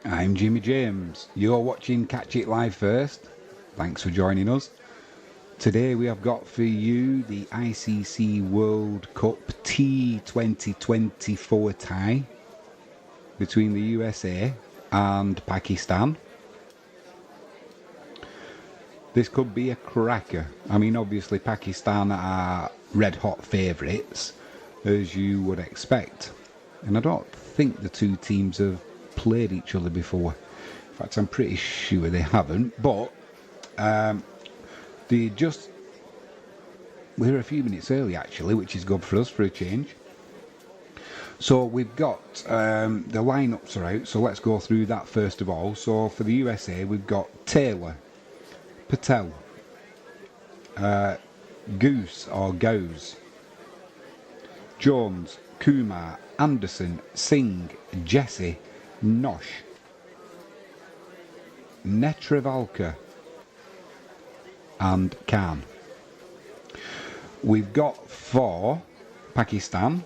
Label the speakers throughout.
Speaker 1: I'm Jimmy James. You're watching Catch It Live First. Thanks for joining us. Today we have got for you the ICC World Cup T20 24 tie between the USA and Pakistan. This could be a cracker. I mean, obviously Pakistan are red hot favourites, as you would expect. And I don't think the two teams have played each other before. In fact, I'm pretty sure they haven't. But we're a few minutes early actually, which is good for us for a change. So we've got the lineups are out. So let's go through that first of all. So for the USA, we've got Taylor, Patel, Goose or Goes, Jones, Kumar, Anderson, Singh, Jesse, Nosh, Netravalka and Khan. We've got for Pakistan,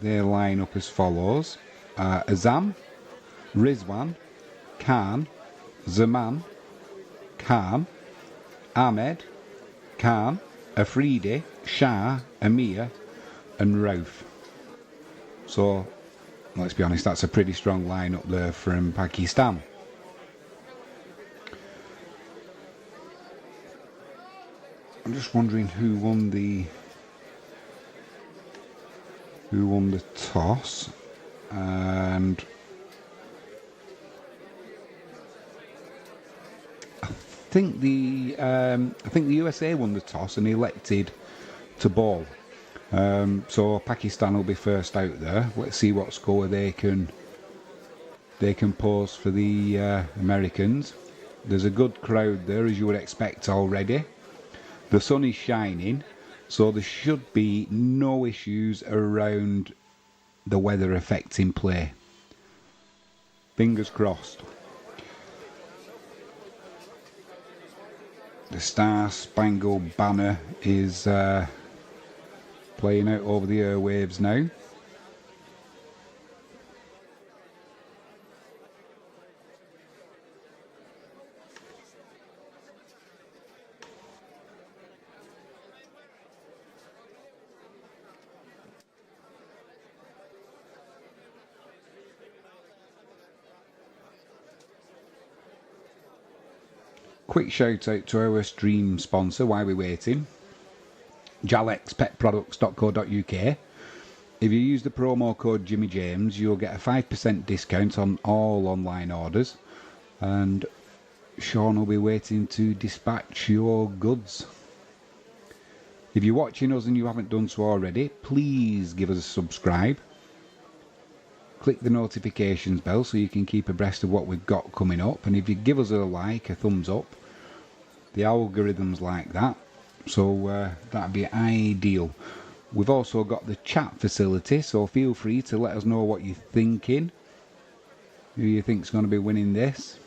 Speaker 1: they line up as follows: Azam, Rizwan, Khan, Zaman, Khan, Ahmed, Khan, Afridi, Shah, Amir and Rauf. So let's be honest, that's a pretty strong lineup there from Pakistan. I'm just wondering who won the toss, and I think the USA won the toss and elected to bowl. So Pakistan will be first out there. Let's see what score they can pose for the Americans. There's a good crowd there, as you would expect already. The sun is shining, so there should be no issues around the weather affecting play. Fingers crossed. The Star Spangled Banner is playing out over the airwaves now. Quick shout out to our stream sponsor while we're waiting, jalexpetproducts.co.uk. If you use the promo code Jimmy James, you'll get a 5% discount on all online orders, and Sean will be waiting to dispatch your goods. If you're watching us and you haven't done so already, please give us a subscribe. Click the notifications bell so you can keep abreast of what we've got coming up, and if you give us a like, a thumbs up, the algorithms like that, so that'd be ideal. We've also got the chat facility, so feel free to let us know what you're thinking, who you think's going to be winning this.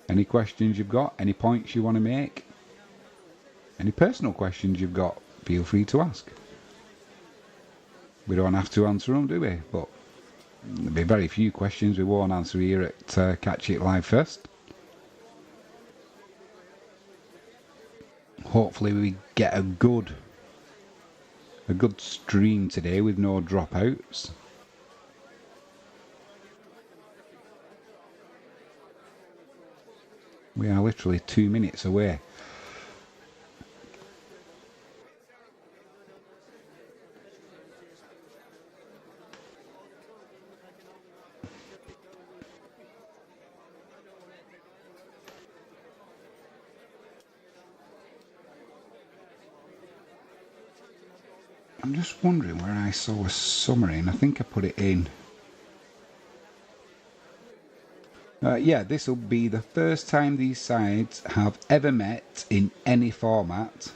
Speaker 1: Any questions you've got, any points you want to make, any personal questions you've got, feel free to ask. We don't have to answer them, do we? But there'll be very few questions we won't answer here at Catch It Live First. Hopefully we get a good stream today with no dropouts. We are literally 2 minutes away. I'm just wondering where I saw a summary, and I think I put it in. Yeah, this will be the first time these sides have ever met in any format.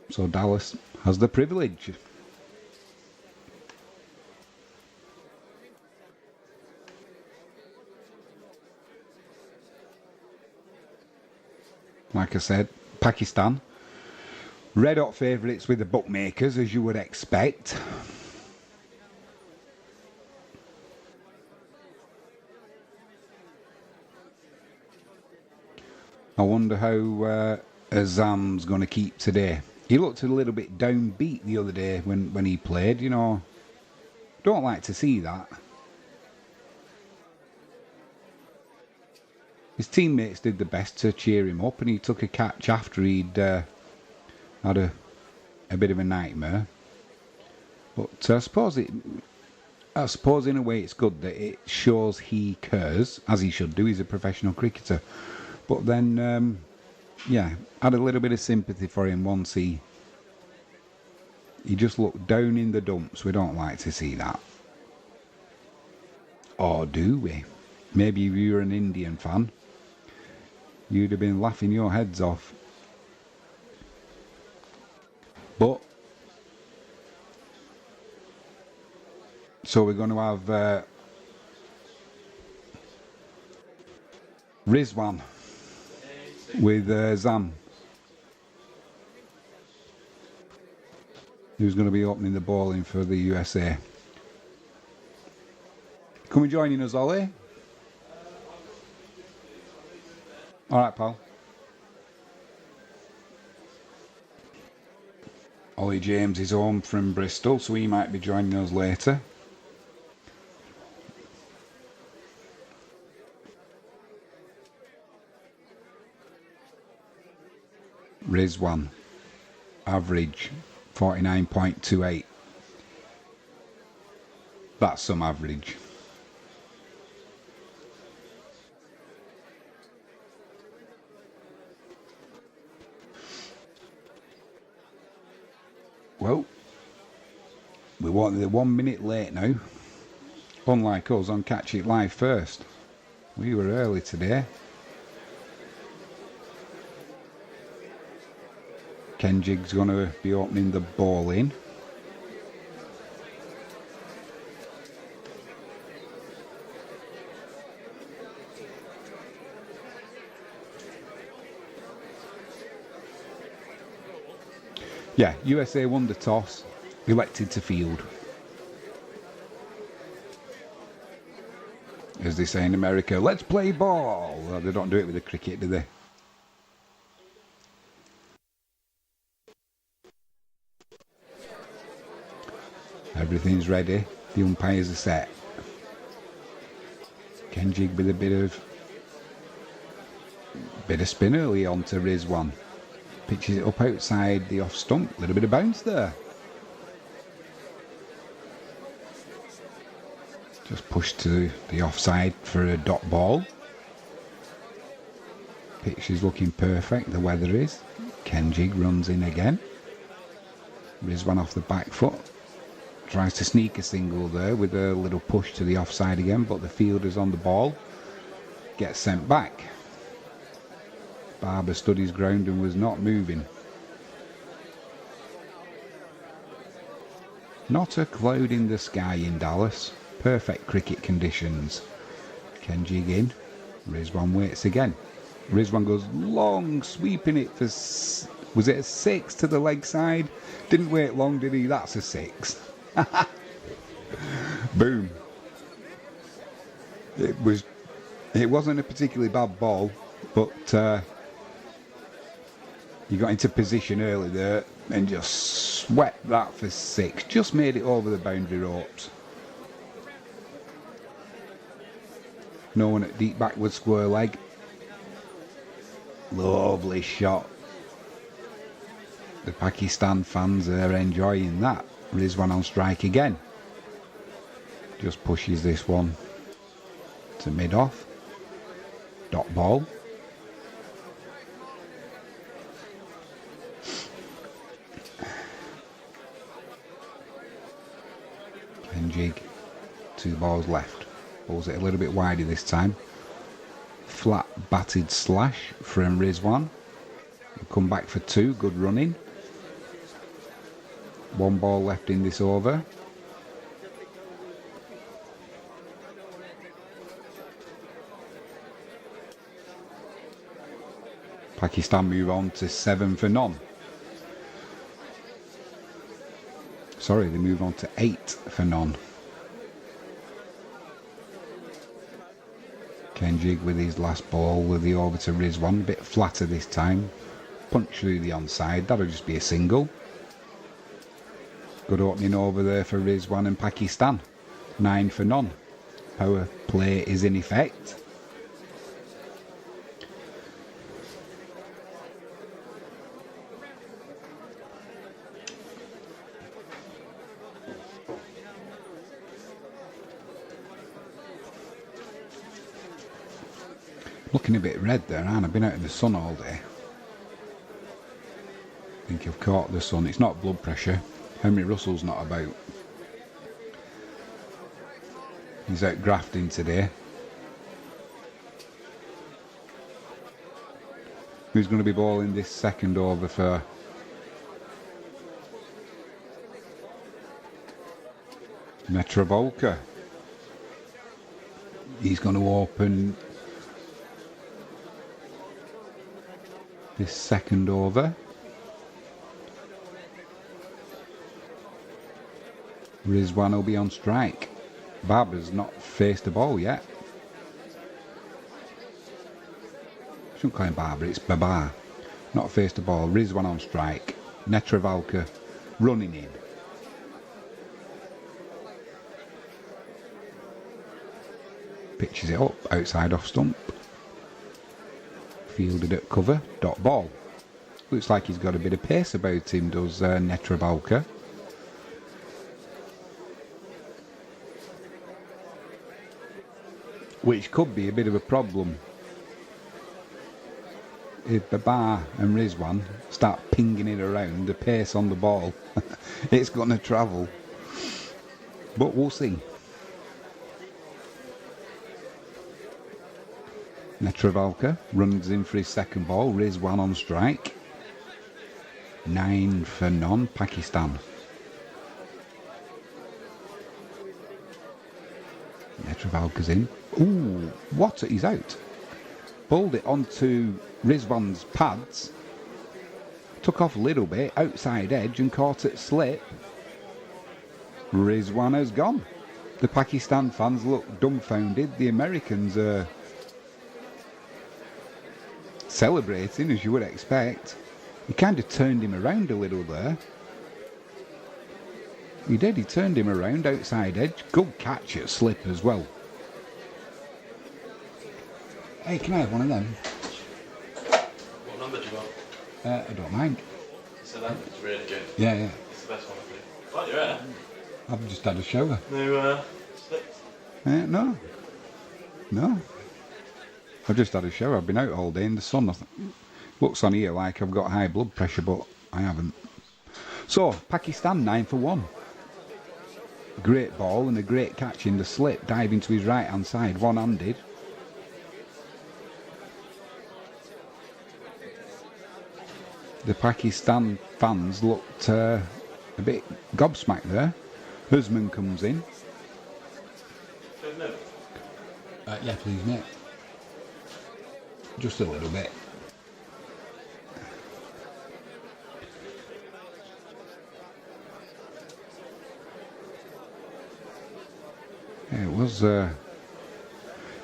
Speaker 1: So Dallas has the privilege. Like I said, Pakistan Red hot favourites with the bookmakers, as you would expect. I wonder how Azam's going to keep today. He looked a little bit downbeat the other day when he played, you know. Don't like to see that. His teammates did the best to cheer him up, and he took a catch after he'd had a bit of a nightmare. But I suppose in a way it's good that it shows he cares, as he should do. He's a professional cricketer. But then, yeah, had a little bit of sympathy for him once he just looked down in the dumps. We don't like to see that. Or do we? Maybe if you were an Indian fan, you'd have been laughing your heads off. But so we're going to have Rizwan with Zam, who's going to be opening the bowling for the USA. Come and join us, Ollie. All right, pal. Ollie James is home from Bristol, so he might be joining us later. Rizwan, average 49.28. That's some average. Well, we're 1 minute late now. Unlike us on Catch It Live First. We were early today. Kenjig's going to be opening the bowling. Yeah, USA won the toss, elected to field. As they say in America, let's play ball. Well, they don't do it with the cricket, do they? Everything's ready. The umpires are set. Kenjig with a bit of spin early onto Rizwan. Pitches it up outside the off stump. A little bit of bounce there. Just pushed to the offside for a dot ball. Pitch is looking perfect. The weather is. Kenjig runs in again. Rizwan off the back foot. Tries to sneak a single there with a little push to the offside again, but the fielder's on the ball. Gets sent back. Barber stood his ground and was not moving. Not a cloud in the sky in Dallas. Perfect cricket conditions. Kenjig in. Rizwan waits again. Rizwan goes long, sweeping it for... Was it a 6 to the leg side? Didn't wait long, did he? That's a 6. Boom. It wasn't a particularly bad ball, but he got into position early there and just swept that for 6. Just made it over the boundary ropes. No one at deep backward square leg. Lovely shot. The Pakistan fans are enjoying that. Rizwan on strike again. Just pushes this one to mid-off. Dot ball. Kenjig, 2 balls left. Pulls it a little bit wider this time. Flat batted slash from Rizwan. He'll come back for 2. Good running. 1 ball left in this over. Pakistan move on to 7 for none. Sorry, they move on to 8 for none. Kenjig with his last ball with the over to Rizwan, a bit flatter this time. Punch through the onside, that'll just be a single. Good opening over there for Rizwan and Pakistan. 9 for none. Power play is in effect. Looking a bit red there, aren't I? I've been out in the sun all day. I think I've caught the sun. It's not blood pressure. Henry Russell's not about. He's out grafting today. Who's going to be bowling this second over for Metrovolca? He's going to open this second over. Rizwan will be on strike. Barber's not faced the ball yet. Shouldn't call him Barber, it's Babar. Not faced the ball. Rizwan on strike. Netravalka running in. Pitches it up outside off stump. Fielded at cover. Dot ball. Looks like he's got a bit of pace about him, does Netravalka. Which could be a bit of a problem if Babar and Rizwan start pinging it around. The pace on the ball, it's going to travel. But we'll see. Netravalka runs in for his second ball. Rizwan on strike. 9 for none, Pakistan. Netravalka's in. Ooh, what? He's out. Bowled it onto Rizwan's pads. Took off a little bit, outside edge, and caught it slip. Rizwan has gone. The Pakistan fans look dumbfounded. The Americans are celebrating, as you would expect. He kind of turned him around a little there. He did, he turned him around, outside edge. Good catch at slip as well. Hey, can I have one of them?
Speaker 2: What number do you want?
Speaker 1: I don't mind.
Speaker 2: So that it's really good.
Speaker 1: Yeah, yeah.
Speaker 2: It's the best one, I think. Right, you're there.
Speaker 1: I've just had a shower.
Speaker 2: No, slips?
Speaker 1: No. No. I've just had a shower. I've been out all day in the sun. Looks on here like I've got high blood pressure, but I haven't. So, Pakistan 9 for 1. Great ball and a great catch in the slip. Diving to his right hand side, one-handed. The Pakistan fans looked a bit gobsmacked there. Usman comes in. Yeah, please, mate. Just a little bit.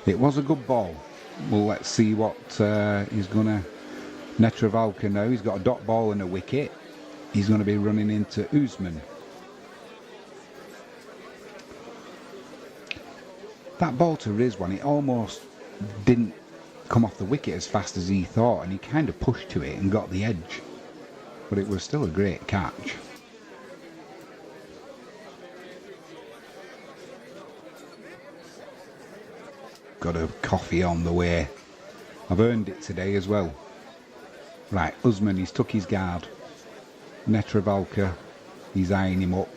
Speaker 1: It was a good ball. Well, let's see what he's gonna. Netravalka now. He's got a dot ball and a wicket. He's going to be running into Usman. That ball to Rizwan, it almost didn't come off the wicket as fast as he thought, and he kind of pushed to it and got the edge. But it was still a great catch. Got a coffee on the way. I've earned it today as well. Right, Usman, he's took his guard. Netravalka, he's eyeing him up.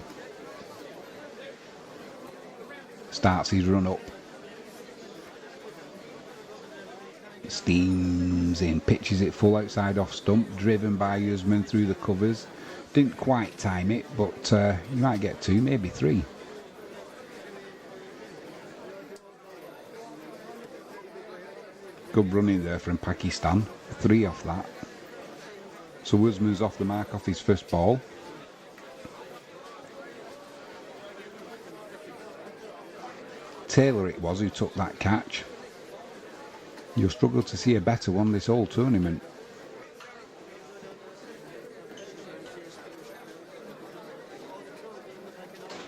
Speaker 1: Starts his run up. Steams in, pitches it full outside off stump, driven by Usman through the covers. Didn't quite time it, but you might get 2, maybe 3. Good running there from Pakistan. 3 off that. So Usman's off the mark off his first ball. Taylor it was who took that catch. You'll struggle to see a better one this whole tournament.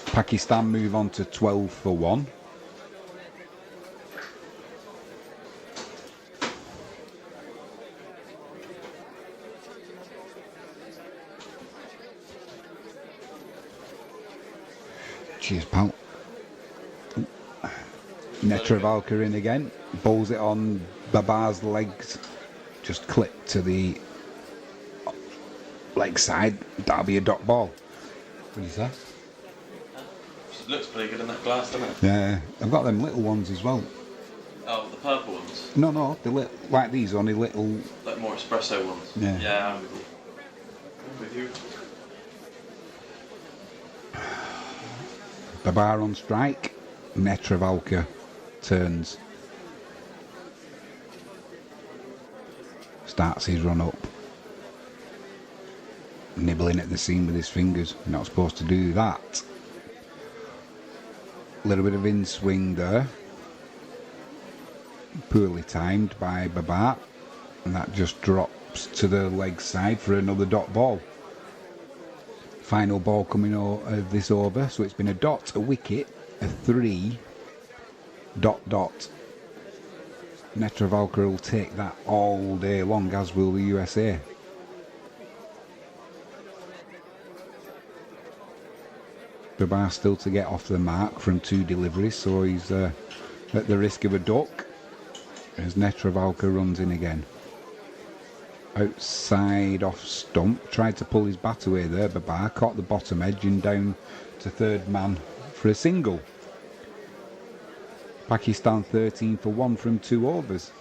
Speaker 1: Pakistan move on to 12 for 1. Cheers, pal. Netravalka in again. Bowls it on Babar's legs. Just clipped to the leg side. That'll be a dot ball. What do you say?
Speaker 2: It looks pretty good in that glass, doesn't it?
Speaker 1: Yeah, I've got them little ones as well.
Speaker 2: Oh, the purple ones?
Speaker 1: No, the like these, only little...
Speaker 2: Like more espresso ones?
Speaker 1: Yeah.
Speaker 2: Yeah, I'm with you.
Speaker 1: Babar on strike. Netravalka turns. Starts his run up. Nibbling at the seam with his fingers. You're not supposed to do that. A little bit of in swing there. Poorly timed by Babar. And that just drops to the leg side for another dot ball. Final ball coming of this over. So it's been a dot, a wicket, a 3, ... Netravalka will take that all day long, as will the USA. Babar still to get off the mark from 2 deliveries, so he's at the risk of a duck as Netravalka runs in again. Outside off stump, tried to pull his bat away there. Babar caught the bottom edge and down to third man for a single. Pakistan 13 for 1 from 2 overs.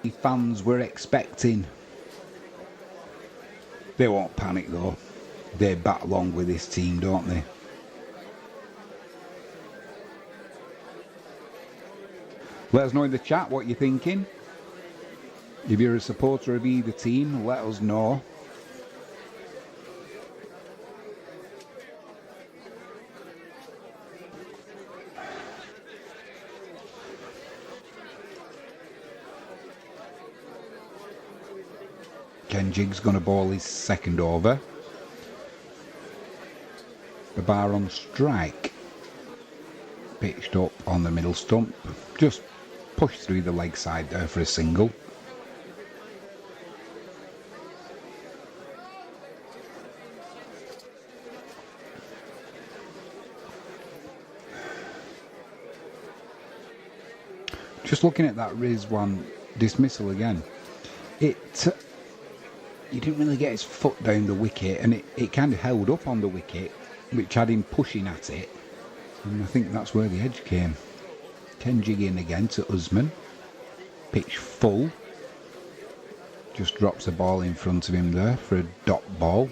Speaker 1: The fans were expecting. They won't panic though. They bat along with this team, don't they? Let us know in the chat what you're thinking. If you're a supporter of either team, let us know. Kenjig's going to bowl his second over. Babar on strike. Pitched up on the middle stump. Just pushed through the leg side there for a single. Just looking at that Rizwan dismissal again. He didn't really get his foot down the wicket, and it kind of held up on the wicket, which had him pushing at it. And I think that's where the edge came. Kenjig in again to Usman. Pitch full. Just drops the ball in front of him there for a dot ball.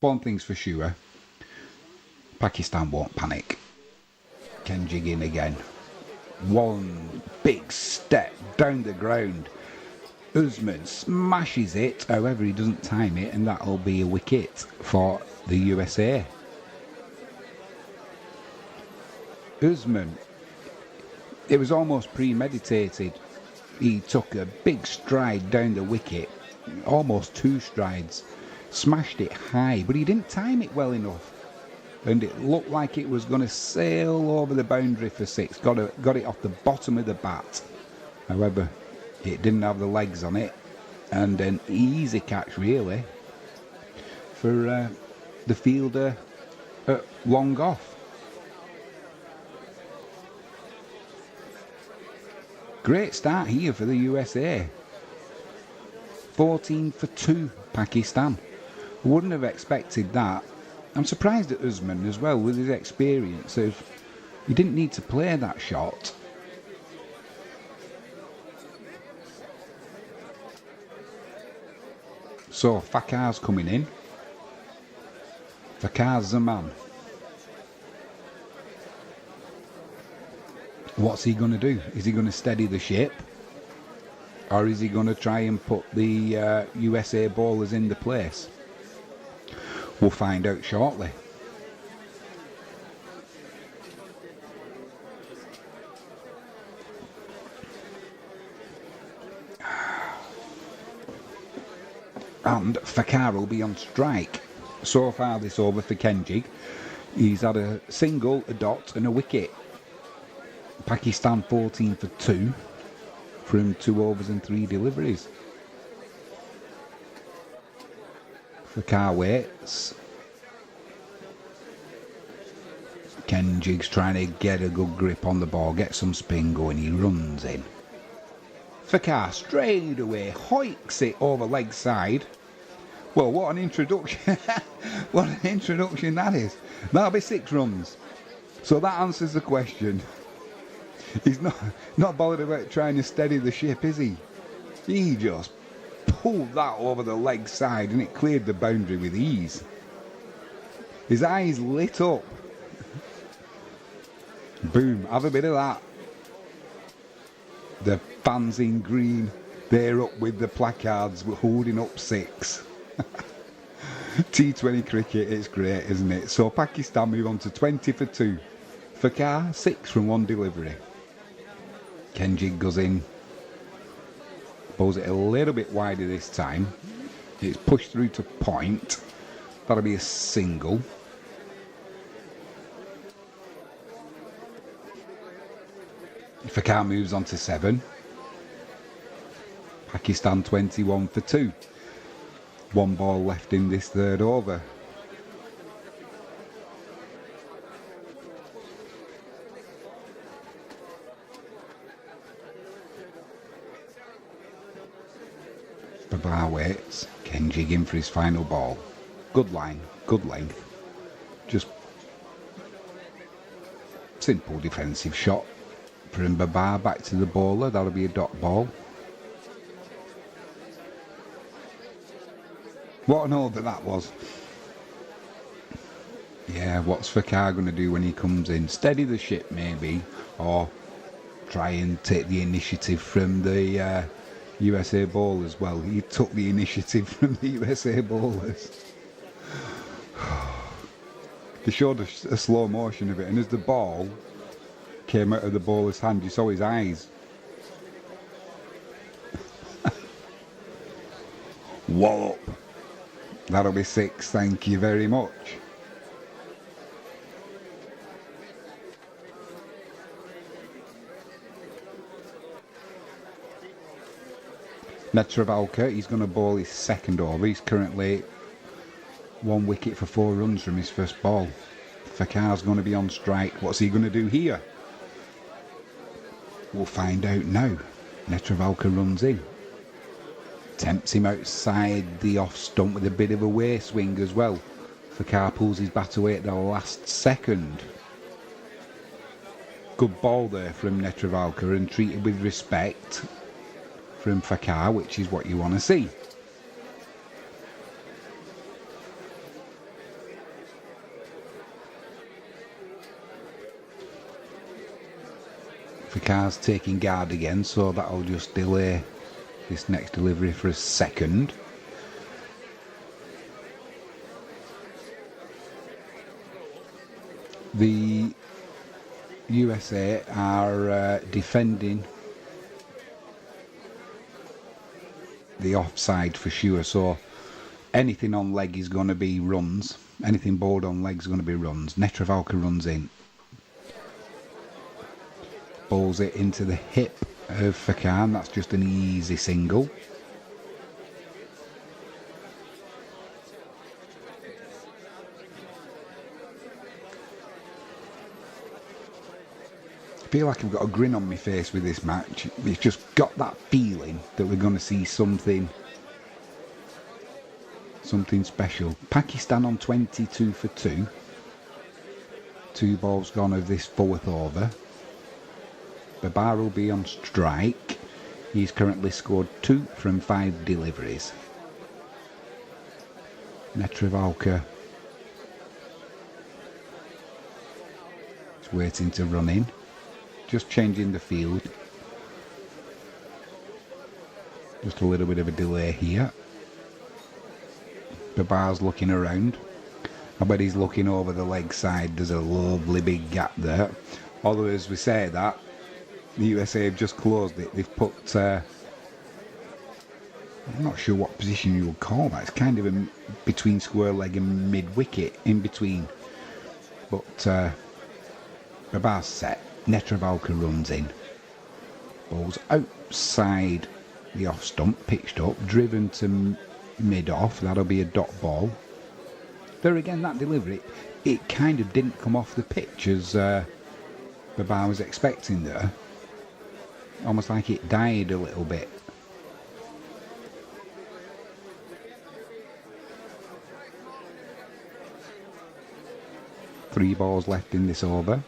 Speaker 1: One thing's for sure. Pakistan won't panic. Kenjig in again. One big step down the ground. Usman smashes it, however he doesn't time it, and that'll be a wicket for the USA. Usman, it was almost premeditated. He took a big stride down the wicket, almost 2 strides, smashed it high, but he didn't time it well enough. And it looked like it was going to sail over the boundary for 6. Got it off the bottom of the bat. However, it didn't have the legs on it. And an easy catch, really, for the fielder long off. Great start here for the USA. 14 for 2, Pakistan. Wouldn't have expected that. I'm surprised at Usman as well, with his experience of he didn't need to play that shot. So Fakar's coming in. Fakar's the man. What's he going to do? Is he going to steady the ship? Or is he going to try and put the USA bowlers in the place? We'll find out shortly. And Fakar will be on strike. So far this over for Kenjig, he's had a single, a dot and a wicket. Pakistan 14 for 2 from 2 overs and 3 deliveries. Fakar waits. Kenjig's trying to get a good grip on the ball, get some spin going, he runs in. Fakar straight away hoiks it over leg side. Well, what an introduction. What an introduction that is. That'll be 6 runs. So that answers the question. He's not bothered about trying to steady the ship, is he? He just pulled that over the leg side and it cleared the boundary with ease. His eyes lit up. Boom, have a bit of that. The fans in green, they're up with the placards, we're holding up 6. T20 cricket, it's great, isn't it? So Pakistan move on to 20 for 2. Fakar, 6 from 1 delivery. Kenjig goes in, bowls it a little bit wider this time. It's pushed through to point. That'll be a single. Fakar moves on to 7. Pakistan 21 for 2. 1 ball left in this 3rd over. Babar waits. Kenjig in for his final ball. Good line, good length. Just simple defensive shot. From Babar back to the bowler, that'll be a dot ball. What an order that was. Yeah, what's Fakar going to do when he comes in? Steady the ship maybe, or try and take the initiative from the USA bowlers. Well, he took the initiative from the USA bowlers. They showed a slow motion of it, and as the ball came out of the bowler's hand, you saw his eyes. Wallop. That'll be 6, thank you very much. Netravalka, he's going to bowl his 2nd over. He's currently 1 wicket for 4 runs from his first ball. Fakar's going to be on strike. What's he going to do here? We'll find out now. Netravalka runs in. Tempts him outside the off stump with a bit of a way swing as well. Fakar pulls his bat away at the last second. Good ball there from Netravalka and treated with respect from Fakar, which is what you want to see. Fakar's taking guard again, so that'll just delay this next delivery for a second. The USA are defending the offside for sure, so anything on leg is going to be runs. Anything bowled on leg is going to be runs. Netravalka runs in. Bowls it into the hip of Fakar, and that's just an easy single. I feel like I've got a grin on my face with this match. It's just got that feeling that we're going to see something special. Pakistan on 22 for 2. 2 balls gone of this 4th over. Babar will be on strike. He's currently scored 2 from 5 deliveries. Netravalka is waiting to run in. Just changing the field. Just a little bit of a delay here. Babar's looking around. I bet he's looking over the leg side. There's a lovely big gap there. Although as we say that, the USA have just closed it. They've put, I'm not sure what position you would call that. It's kind of between square leg and mid-wicket, in between. But Babar's set. Netravalka runs in. Ball's outside the off stump, pitched up, driven to mid-off. That'll be a dot ball. There again, that delivery, it kind of didn't come off the pitch as Babar was expecting there. Almost like it died a little bit. Three balls left in this over.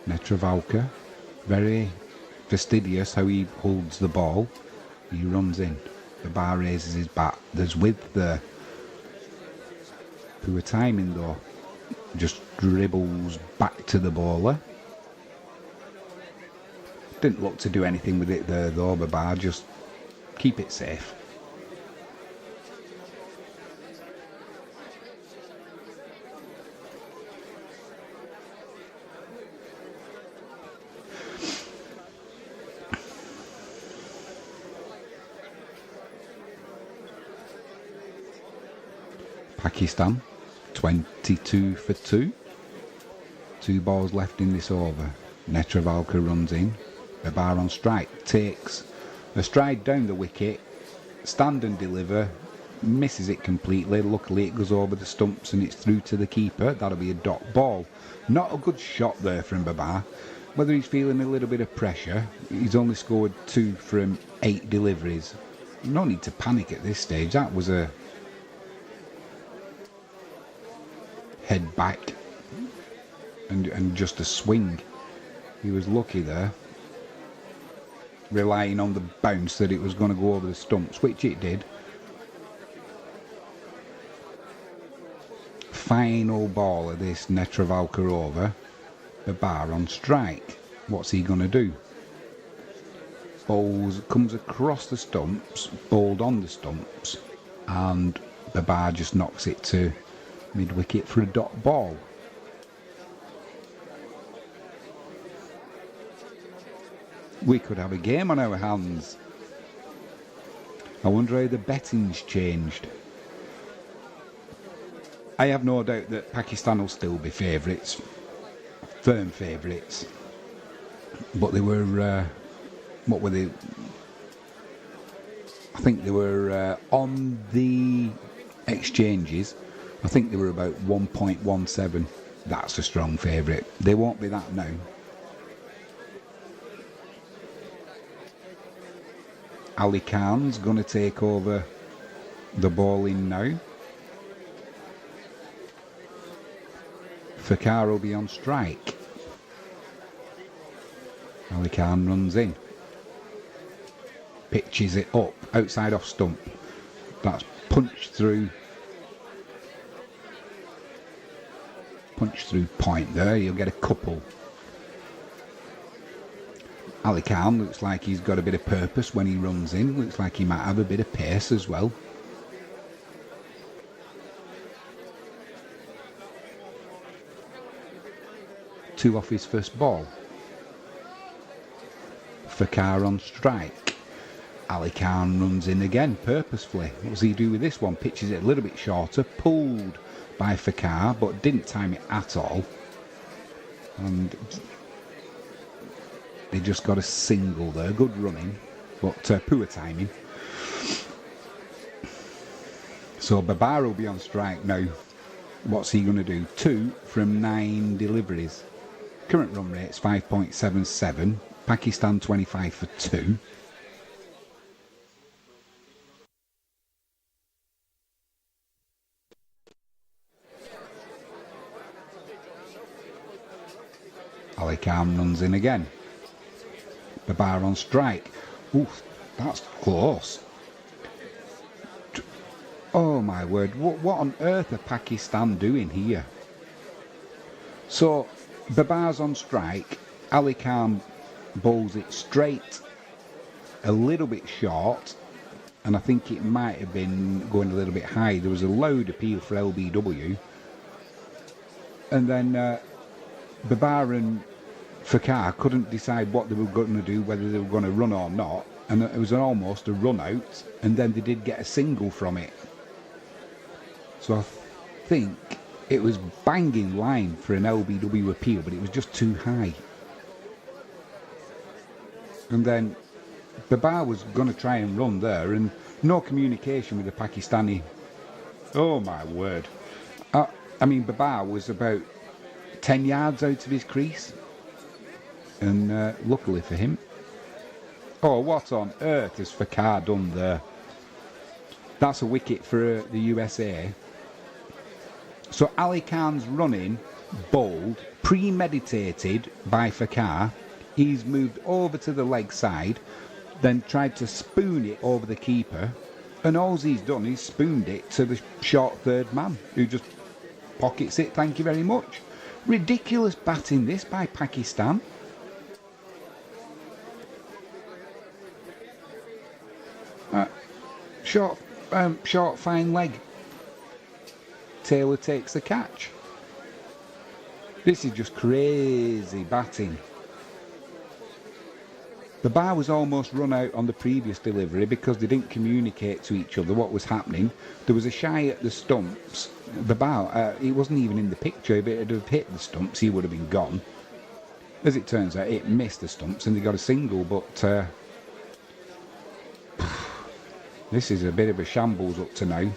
Speaker 1: Netravalka, very fastidious how he holds the ball. He runs in. Babar raises his bat. There's width there. Poor timing though. Just dribbles back to the bowler. Didn't look to do anything with it there though, Babar. Just keep it safe. Pakistan, 22 for 2. 2 balls left in this over. Netravalka runs in. Babar on strike. Takes a stride down the wicket. Stand and deliver. Misses it completely. Luckily it goes over the stumps and it's through to the keeper. That'll be a dot ball. Not a good shot there from Babar. Whether he's feeling a little bit of pressure. He's only scored 2 from 8 deliveries. No need to panic at this stage. That was a head back and just a swing. He was lucky there, relying on the bounce that it was going to go over the stumps, which it did. Final ball of this Netravalka over. Babar on strike. What's he going to do? Bowls, comes across the stumps, bowled on the stumps, and Babar just knocks it to mid-wicket for a dot ball. We could have a game on our hands. I wonder how the betting's changed. I have no doubt that Pakistan will still be favourites. Firm favourites. But they were, what were they? I think they were on the exchanges. I think they were about 1.17. That's a strong favourite. They won't be that now. Ali Khan's going to take over the bowling now. Fakar will be on strike. Ali Khan runs in. Pitches it up, outside off stump. That's punched through. Punch through point there, you'll get a couple. Ali Khan looks like he's got a bit of purpose when he runs in. Looks like he might have a bit of pace as well. Two off his first ball. Fakar on strike. Ali Khan runs in again purposefully. What does he do with this one? Pitches it a little bit shorter. Pulled by Fakar, but didn't time it at all. And they just got a single there. Good running, but poor timing. So Babar will be on strike now. What's he going to do? 2 from 9 deliveries. Current run rate's 5.77. Pakistan 25 for 2. Ali Khan runs in again. Babar on strike. Oof, that's close. Oh my word, what on earth are Pakistan doing here? So, Babar's on strike. Ali Khan bowls it straight, a little bit short, and I think it might have been going a little bit high. There was a loud appeal for LBW, and then Babar and Fakar couldn't decide what they were going to do, whether they were going to run or not, and it was almost a run out, and then they did get a single from it. So I think it was banging line for an LBW appeal, but it was just too high. And then Babar was going to try and run there, and no communication with the Pakistani. Oh my word. I mean, Babar was about 10 yards out of his crease, and luckily for him. Oh, what on earth has Fakar done there? That's a wicket for the USA. So Ali Khan's running, bowled, premeditated by Fakar. He's moved over to the leg side, then tried to spoon it over the keeper, and all he's done is spooned it to the short third man, who just pockets it, thank you very much. Ridiculous batting this by Pakistan. Short fine leg. Taylor takes the catch. This is just crazy batting. The bar was almost run out on the previous delivery because they didn't communicate to each other what was happening. There was a shy at the stumps. The bar, he wasn't even in the picture. If it had hit the stumps, he would have been gone. As it turns out, it missed the stumps and they got a single, but this is a bit of a shambles up to now.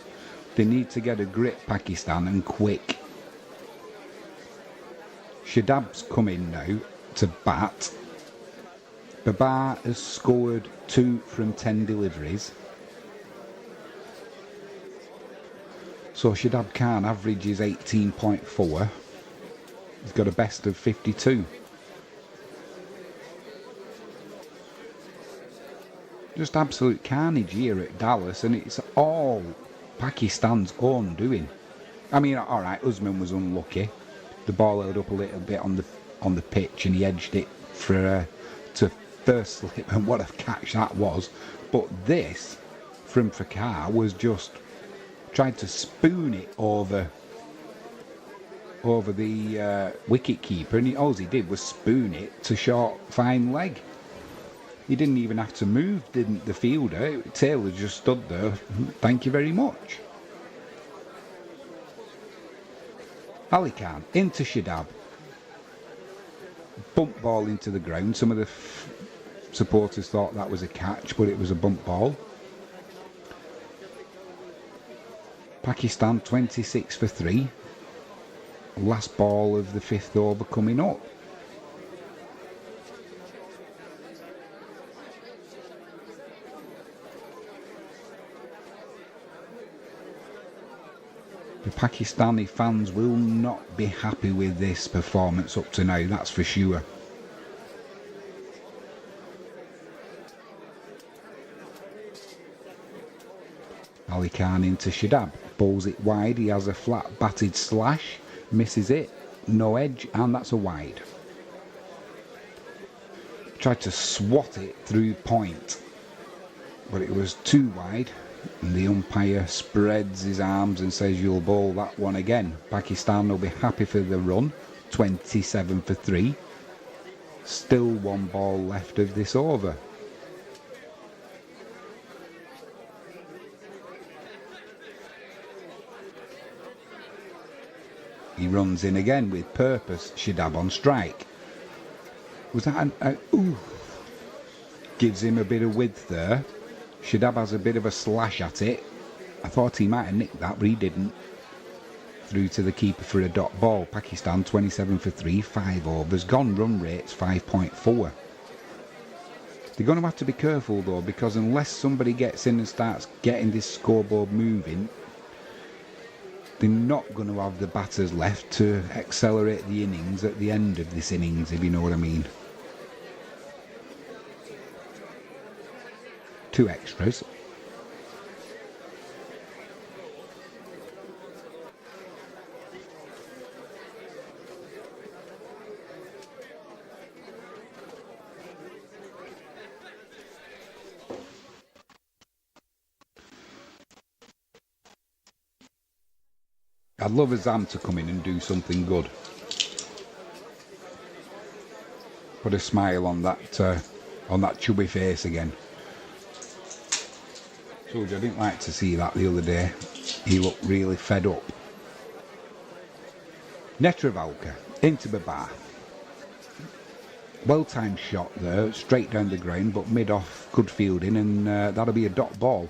Speaker 1: They need to get a grip, Pakistan, and quick. Shadab's come in now to bat. Babar has scored 2 from 10 deliveries. So Shadab Khan averages 18.4. He's got a best of 52. Just absolute carnage here at Dallas, and it's all Pakistan's own doing. I mean, all right, Usman was unlucky. The ball held up a little bit on the pitch, and he edged it for to first slip, and what a catch that was. But this from Fakar was just tried to spoon it over the wicket keeper, and all he did was spoon it to short fine leg. He didn't even have to move, didn't the fielder? Taylor just stood there. Thank you very much. Ali Khan into Shadab. Bump ball into the ground. Some of the supporters thought that was a catch, but it was a bump ball. Pakistan 26 for 3. Last ball of the 5th over coming up. The Pakistani fans will not be happy with this performance up to now, that's for sure. Ali Khan into Shadab, bowls it wide, he has a flat batted slash, misses it, no edge, and that's a wide. Tried to swat it through point, but it was too wide. And the umpire spreads his arms and says, you'll bowl that one again. Pakistan will be happy for the run. 27 for 3. Still 1 ball left of this over. He runs in again with purpose. Shadab on strike. Was that ooh. Gives him a bit of width there. Shadab has a bit of a slash at it. I thought he might have nicked that, but he didn't. Through to the keeper for a dot ball. Pakistan 27 for 3, 5 overs. Gone run rates 5.4. They're going to have to be careful though, because unless somebody gets in and starts getting this scoreboard moving, they're not going to have the batters left to accelerate the innings at the end of this innings, if you know what I mean. 2 extras. I'd love a Zam to come in and do something good. Put a smile on that chubby face again. Told you I didn't like to see that the other day. He looked really fed up. Netravalka into the bar. Well-timed shot there, straight down the ground, but mid-off, good fielding, and that'll be a dot ball.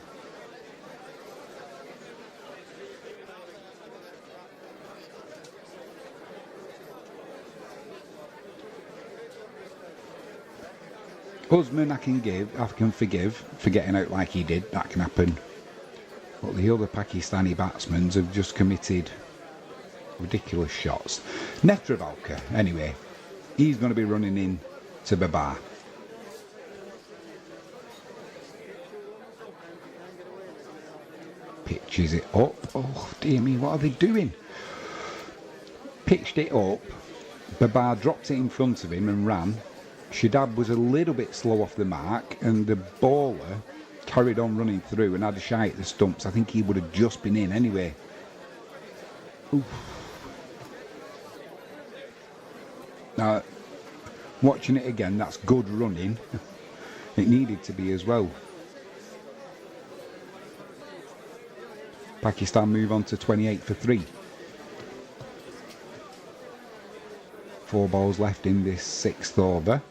Speaker 1: Usman I can forgive for getting out like he did, that can happen. But the other Pakistani batsmen have just committed ridiculous shots. Netravalka, anyway, he's going to be running in to Babar. Pitches it up. Oh dear me, what are they doing? Pitched it up. Babar dropped it in front of him and ran. Shadab was a little bit slow off the mark, and the bowler carried on running through and had a shy at the stumps. I think he would have just been in anyway. Oof. Now, watching it again, that's good running. It needed to be as well. Pakistan move on to 28 for 3. 4 balls left in this 6th over.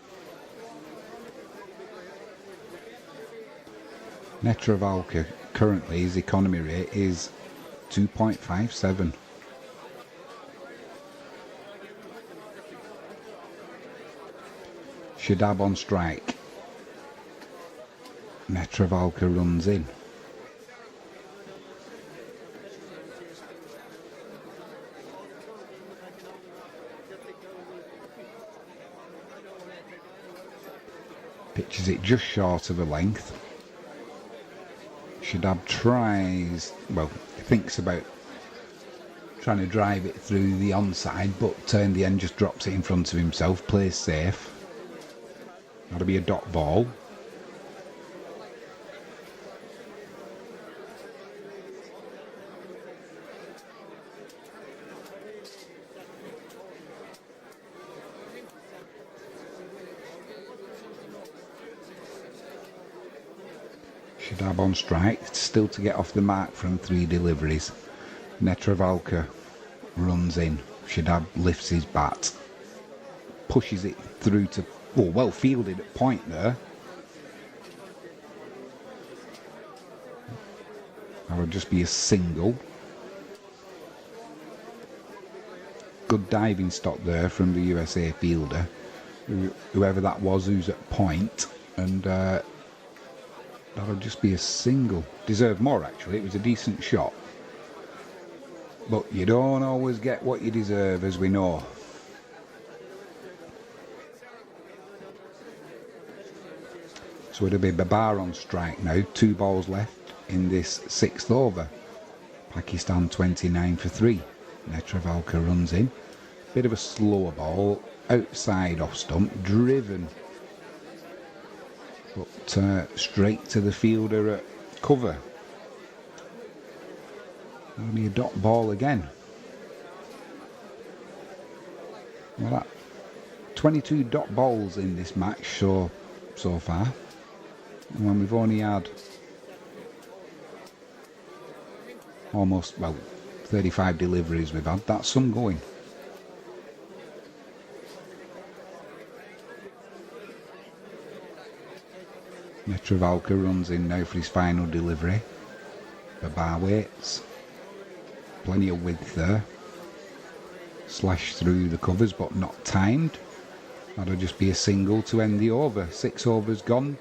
Speaker 1: Netravalka currently his economy rate is 2.57. Shadab on strike. Netravalka runs in. Pitches it just short of a length. Shadab tries, well, thinks about trying to drive it through the onside, but in the end just drops it in front of himself, plays safe. That'll be a dot ball. Shadab on strike, still to get off the mark from 3 deliveries. Netravalka runs in. Shadab lifts his bat, pushes it through to, oh, well fielded at point there. That would just be a single. Good diving stop there from the USA fielder, whoever that was who's at point, and that'll just be a single. Deserved more actually, it was a decent shot. But you don't always get what you deserve, as we know. So it'll be Babar on strike now, 2 balls left in this 6th over. Pakistan 29 for 3. Netravalka runs in. Bit of a slower ball, outside off stump, driven. But straight to the fielder at cover. That'll be a dot ball again. Well, that 22 dot balls in this match so far. And when we've only had almost, well, 35 deliveries we've had, that's some going. Netravalka runs in now for his final delivery. Babar waits. Plenty of width there. Slash through the covers but not timed. That'll just be a single to end the over. 6 overs gone.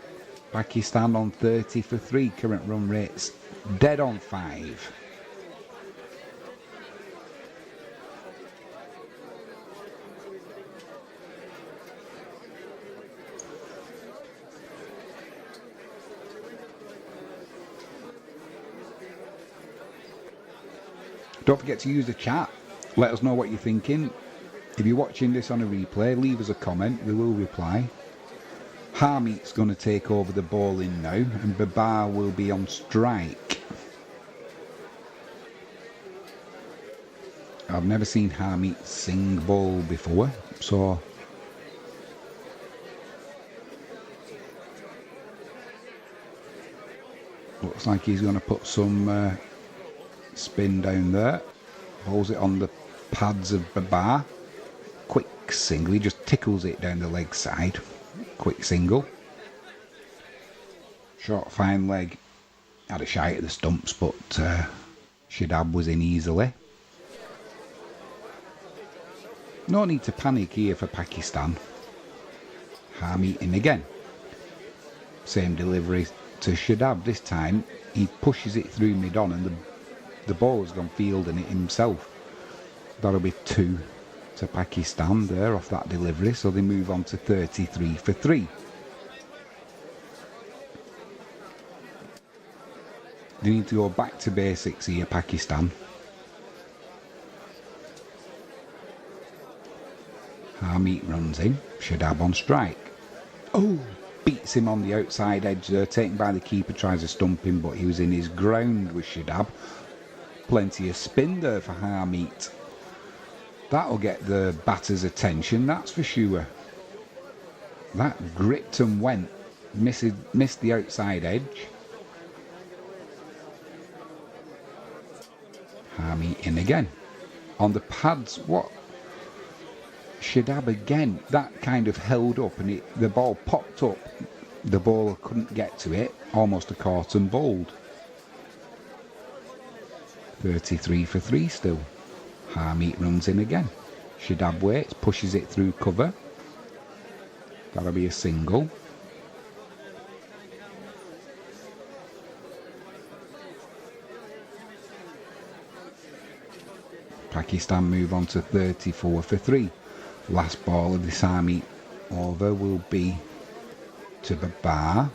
Speaker 1: Pakistan on 30 for 3. Current run rates dead on 5. Don't forget to use the chat. Let us know what you're thinking. If you're watching this on a replay, leave us a comment. We will reply. Harmeet's going to take over the bowling now, and Babar will be on strike. I've never seen Harmeet sing ball before, so looks like he's going to put some spin down there. Holds it on the pads of the bar. Quick single, he just tickles it down the leg side. Quick single. Short fine leg. Had a shy at the stumps, but Shadab was in easily. No need to panic here for Pakistan. Harmeet in again. Same delivery to Shadab. This time he pushes it through mid-on and the bowler's gone fielding it himself. That'll be 2 to Pakistan there off that delivery, so they move on to 33 for 3. They need to go back to basics here, Pakistan. Harmeet runs in, Shadab on strike. Oh, beats him on the outside edge there, taken by the keeper, tries to stump him, but he was in his ground with Shadab. Plenty of spin there for Harmeet. That'll get the batter's attention, that's for sure. That gripped and went, missed the outside edge. Harmeet in again. On the pads, what? Shadab again, that kind of held up and the ball popped up. The bowler couldn't get to it, almost a caught and bowled. 33 for 3 still. Harmeet runs in again. Shadab waits, pushes it through cover. That'll be a single. Pakistan move on to 34 for 3. Last ball of this Harmeet over will be to the bar.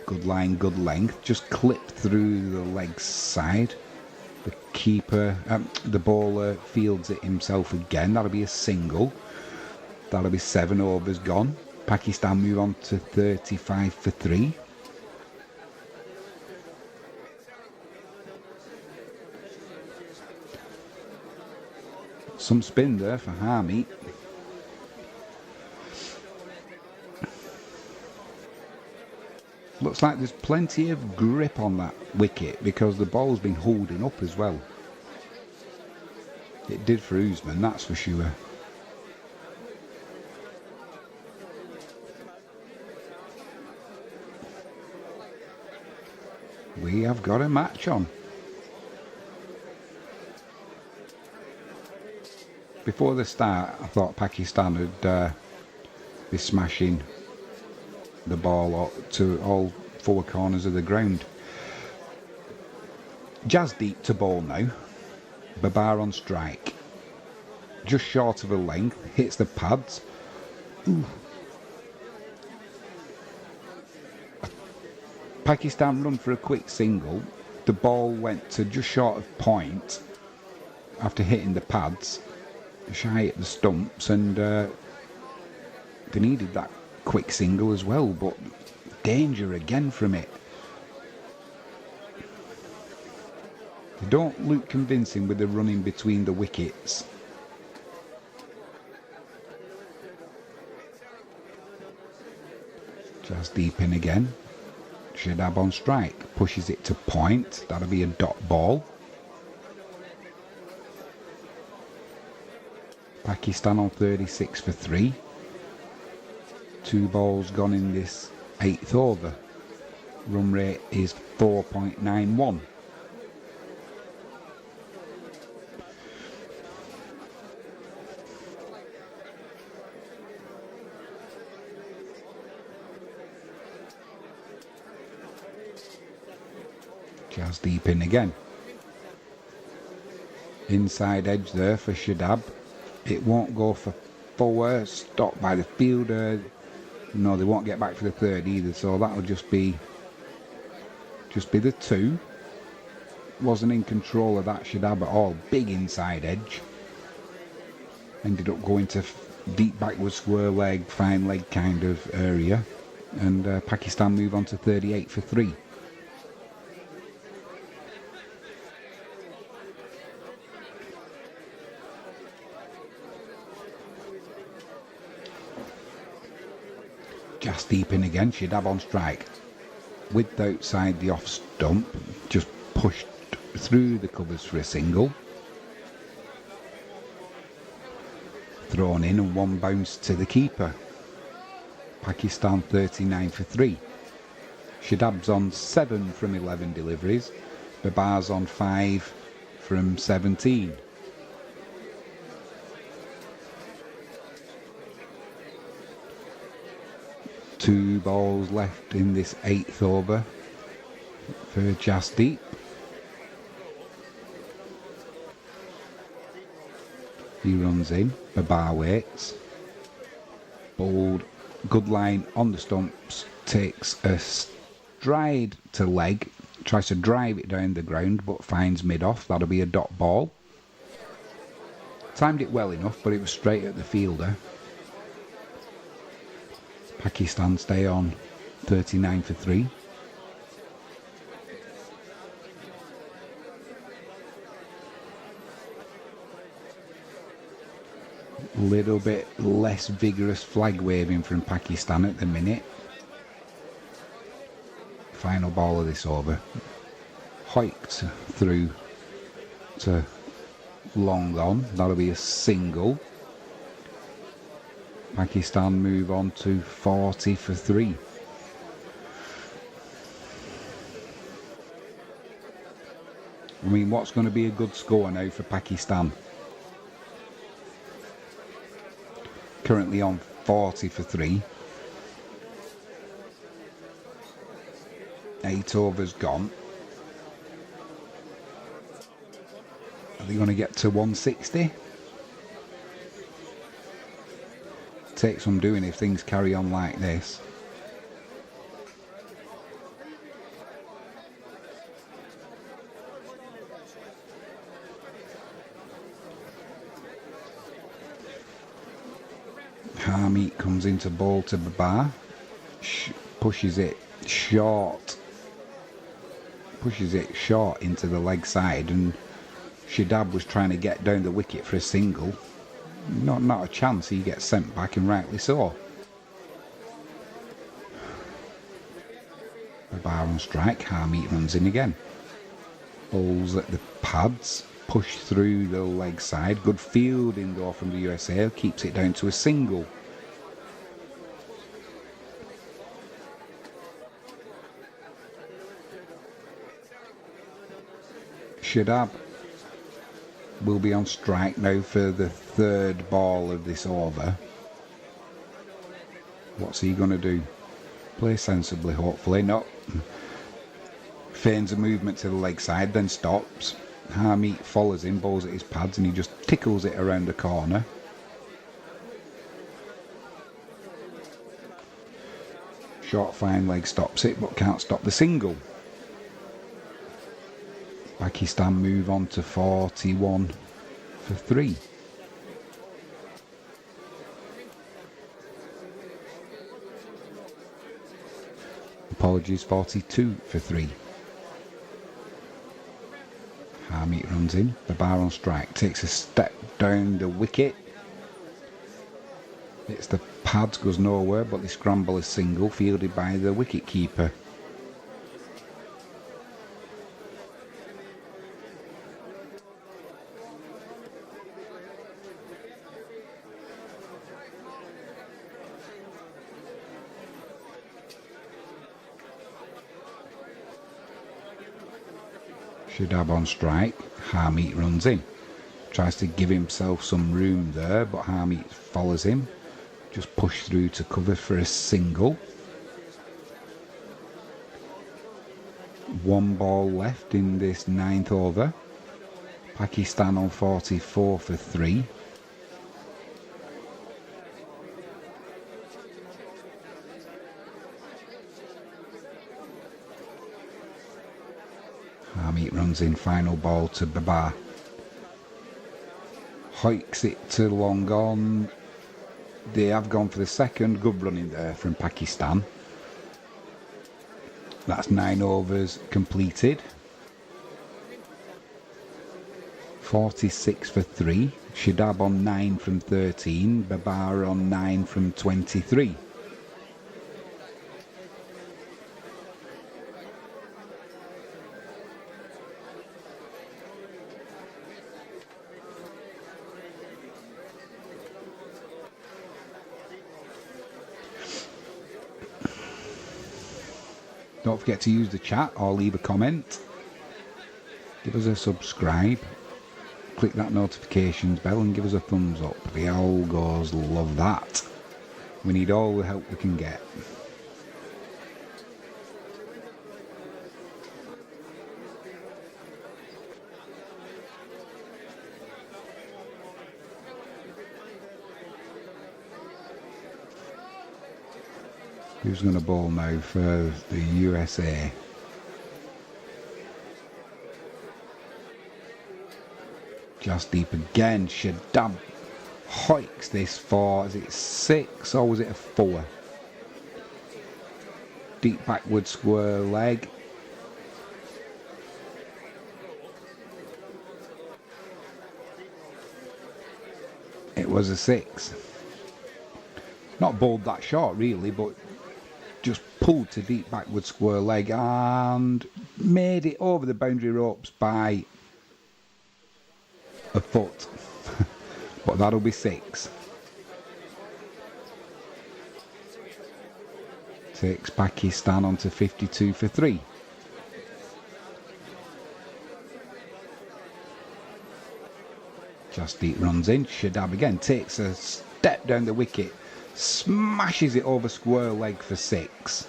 Speaker 1: Good line, good length. Just clipped through the leg side. The keeper, the bowler fields it himself again. That'll be a single. That'll be 7 overs gone. Pakistan move on to 35 for 3. Some spin there for Harmeet. Looks like there's plenty of grip on that wicket because the ball's been holding up as well. It did for Usman, that's for sure. We have got a match on. Before the start, I thought Pakistan would be smashing the ball to all 4 corners of the ground. Jazz deep to ball now. Babar on strike. Just short of a length. Hits the pads. Ooh. Pakistan run for a quick single. The ball went to just short of point after hitting the pads. Shy at the stumps, and they needed that quick single as well, but danger again from it. They don't look convincing with the running between the wickets. Just deep in again. Shadab on strike, pushes it to point. That'll be a dot ball. Pakistan on 36 for 3. 2 balls gone in this 8th over. Run rate is 4.91. Just deep in again. Inside edge there for Shadab. It won't go for 4, stopped by the fielder. No, they won't get back for the 3rd either, so that'll just be the 2. Wasn't in control of that Shadab at all. Big inside edge. Ended up going to deep backward square leg, fine leg kind of area. And Pakistan move on to 38 for 3. Just deep in again, Shadab on strike. Width outside the off stump, just pushed through the covers for a single. Thrown in and one bounce to the keeper. Pakistan 39 for 3. Shadab's on 7 from 11 deliveries. Babar's on 5 from 17. Two balls left in this 8th over for Jasdeep. He runs in, Babar waits. Bowled, good line on the stumps, takes a stride to leg, tries to drive it down the ground but finds mid-off. That'll be a dot ball. Timed it well enough, but it was straight at the fielder. Pakistan stay on 39 for 3. Little bit less vigorous flag waving from Pakistan at the minute. Final ball of this over. Hoiked through to long on. That'll be a single. Pakistan move on to 40 for 3. I mean, what's going to be a good score now for Pakistan? Currently on 40 for 3. 8 overs gone. Are they going to get to 160? Take some doing if things carry on like this. Harmeet comes into ball to Babar, pushes it short into the leg side, and Shadab was trying to get down the wicket for a single. Not a chance. He gets sent back, and rightly so. Babar on strike. Harmeet runs in again. Bowls at the pads. Push through the leg side. Good fielding though from the USA. Keeps it down to a single. Shadab will be on strike now for the 3rd ball of this over. What's he going to do? Play sensibly, hopefully. No. Feigns a movement to the leg side, then stops. Harmeet follows him, bowls at his pads, and he just tickles it around the corner. Short fine leg stops it, but can't stop the single. Pakistan move on to 41 for 3. Apologies, 42 for 3. Harmeet runs in, Babar on strike, takes a step down the wicket. It's the pads, goes nowhere, but the scramble is single, fielded by the wicket keeper. Shadab on strike, Harmeet runs in. Tries to give himself some room there, but Harmeet follows him. Just push through to cover for a single. One ball left in this 9th over. Pakistan on 44 for 3. Harmeet runs in, final ball to Babar. Hoiks it to long on. They have gone for the 2nd. Good running there from Pakistan. That's 9 overs completed. 46 for 3. Shadab on 9 from 13. Babar on 9 from 23. Don't forget to use the chat or leave a comment. Give us a subscribe. Click that notifications bell and give us a thumbs up. The Algors love that. We need all the help we can get. Who's going to bowl now for the USA? Just deep again. Shadab hoiks this for, is it 6 or was it a 4? Deep backward square leg. It was a 6. Not bowled that short really, but just pulled to deep backward square leg and made it over the boundary ropes by a foot. But that'll be 6. Takes Pakistan on to 52 for 3. Just deep runs in. Shadab again takes a step down the wicket. Smashes it over square leg for 6.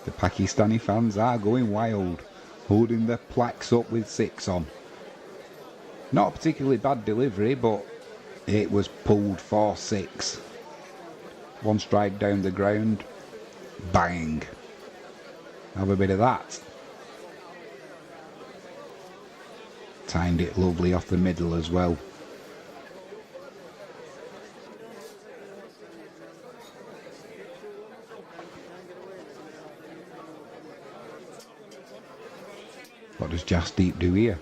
Speaker 1: The Pakistani fans are going wild, holding their plaques up with 6 on. Not a particularly bad delivery, but it was pulled for 6. One strike down the ground, bang. Have a bit of that. Timed it lovely off the middle as well. What does Jasdeep do here?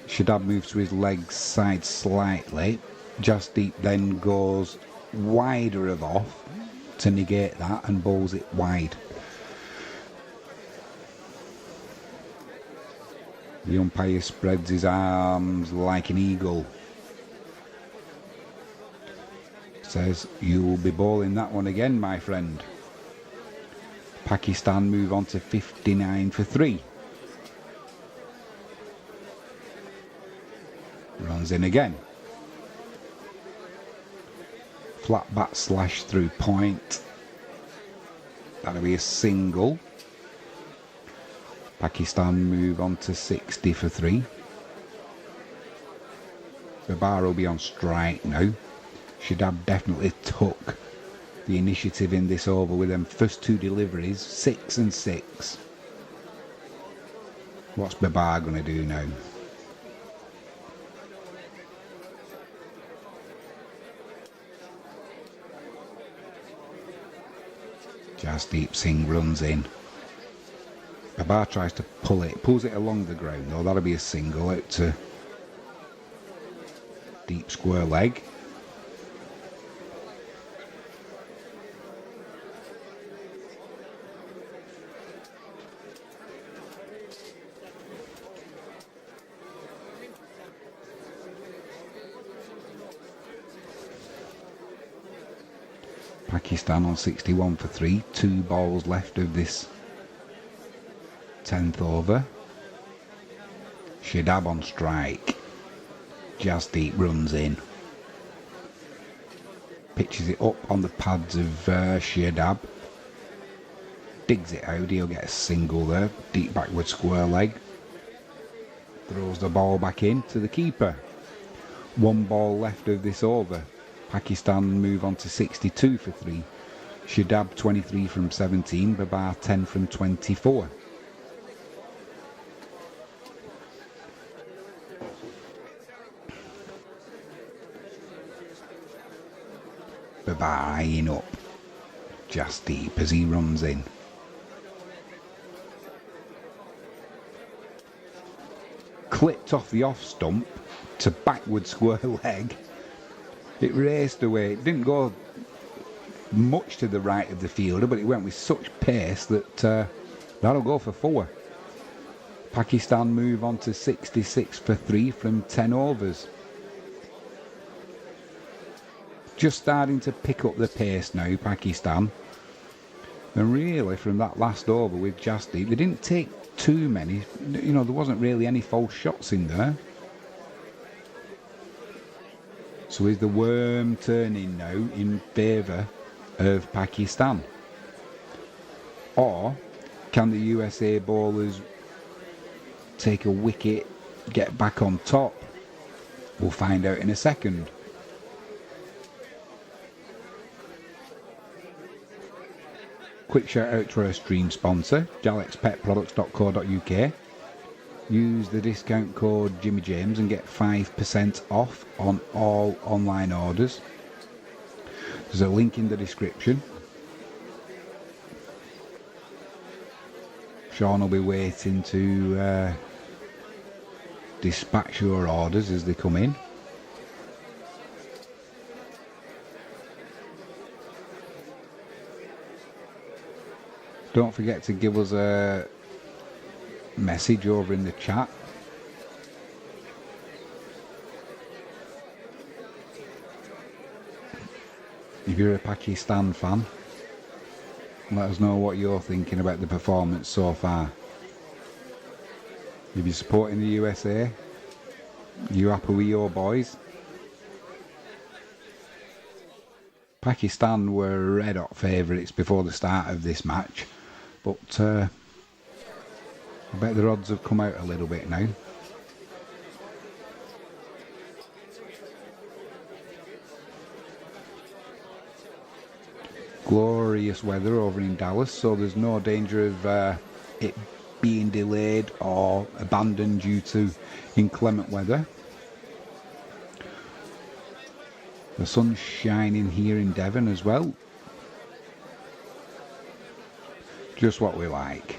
Speaker 1: Shadab moves to his leg side slightly. Jasdeep then goes wider of off to negate that and bowls it wide. The umpire spreads his arms like an eagle. Says, you will be bowling that one again, my friend. Pakistan move on to 59 for 3. Runs in again. Flat bat slash through point. That'll be a single. Pakistan move on to 60 for 3. Babar will be on strike now. Shadab definitely took the initiative in this over with them first 2 deliveries, 6 and 6. What's Babar going to do now? Jasdeep Singh runs in. Babar tries to pull it, pulls it along the ground though. That'll be a single out to deep square leg. Pakistan on 61 for 3. 2 balls left of this 10th over. Shadab on strike. Jasdeep runs in. Pitches it up on the pads of Shadab. Digs it out. He'll get a single there. Deep backward square leg. Throws the ball back in to the keeper. 1 ball left of this over. Pakistan move on to 62 for 3. Shadab 23 from 17, Babar 10 from 24. Babar eyeing up Jasdeep as he runs in. Clipped off the off stump to backward square leg. It raced away. It didn't go much to the right of the fielder, but it went with such pace that that'll go for 4. Pakistan move on to 66 for 3 from 10 overs. just starting to pick up the pace now, Pakistan. And really, from that last over with Jasdeep, they didn't take too many. You know, there wasn't really any false shots in there. So is the worm turning now in favour of Pakistan? Or can the USA bowlers take a wicket, get back on top? We'll find out in a second. Quick shout out to our stream sponsor, jalexpetproducts.co.uk. Use the discount code Jimmy James and get 5% off on all online orders. There's a link in the description. Sean will be waiting to dispatch your orders as they come in. Don't forget to give us a message over in the chat. If you're a Pakistan fan, let us know what you're thinking about the performance so far. If you're supporting the USA, you happy with your boys? Pakistan were red hot favourites before the start of this match, but I bet the odds have come out a little bit now. Glorious weather over in Dallas, so there's no danger of it being delayed or abandoned due to inclement weather. The sun's shining here in Devon as well. Just what we like.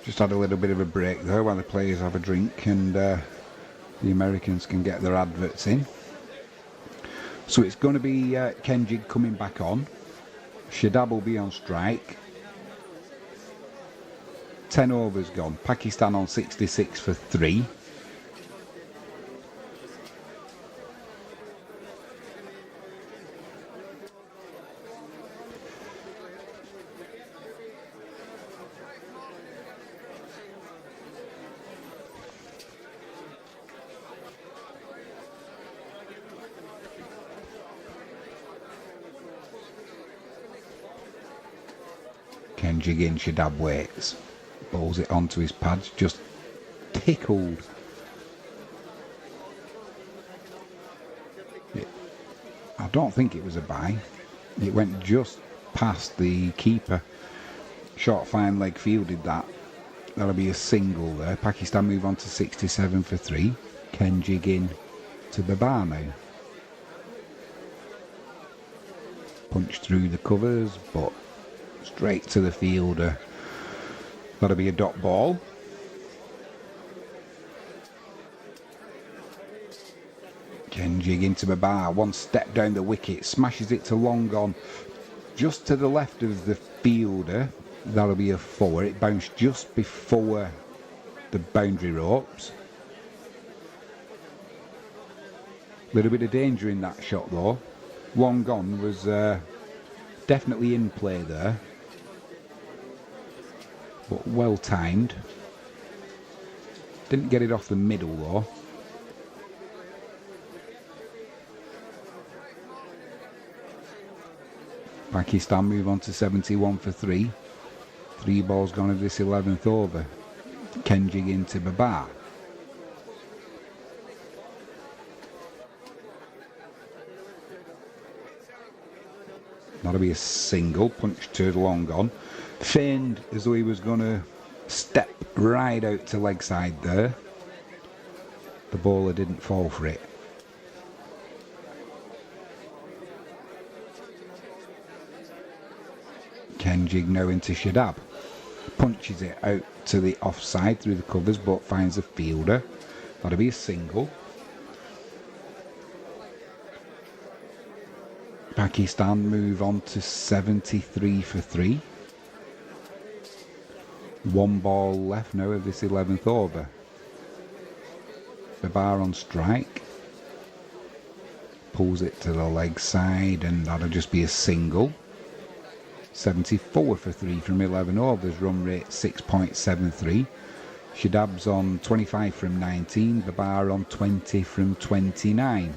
Speaker 1: Just had a little bit of a break there while the players have a drink and the Americans can get their adverts in. So it's going to be Kenjig coming back on. Shadab will be on strike. 10 overs gone. Pakistan on 66 for 3. Kenjig in, Shadab waits. Bowls it onto his pads, just tickled. I don't think it was a bye. It went just past the keeper. Short fine leg fielded that. That'll be a single there. Pakistan move on to 67 for 3. Kenjig in to Babar now. Punched through the covers, but straight to the fielder. That'll be a dot ball. Kenjig into Babar. One step down the wicket. Smashes it to long on. Just to the left of the fielder. That'll be a 4. It bounced just before the boundary ropes. Little bit of danger in that shot though. Long gone was definitely in play there. But well timed. Didn't get it off the middle though. Pakistan move on to 71 for 3. 3 balls gone of this 11th over. Kenjig into Babar. That'll be a single, punch to long on. Feigned as though he was going to step right out to leg side there. The bowler didn't fall for it. Kenjig now into Shadab. Punches it out to the offside through the covers but finds a fielder. That'll be a single. Pakistan move on to 73 for 3. One ball left now of this 11th over. Babar on strike. Pulls it to the leg side and that'll just be a single. 74 for 3 from 11 overs, run rate 6.73. Shadab's on 25 from 19, Babar on 20 from 29.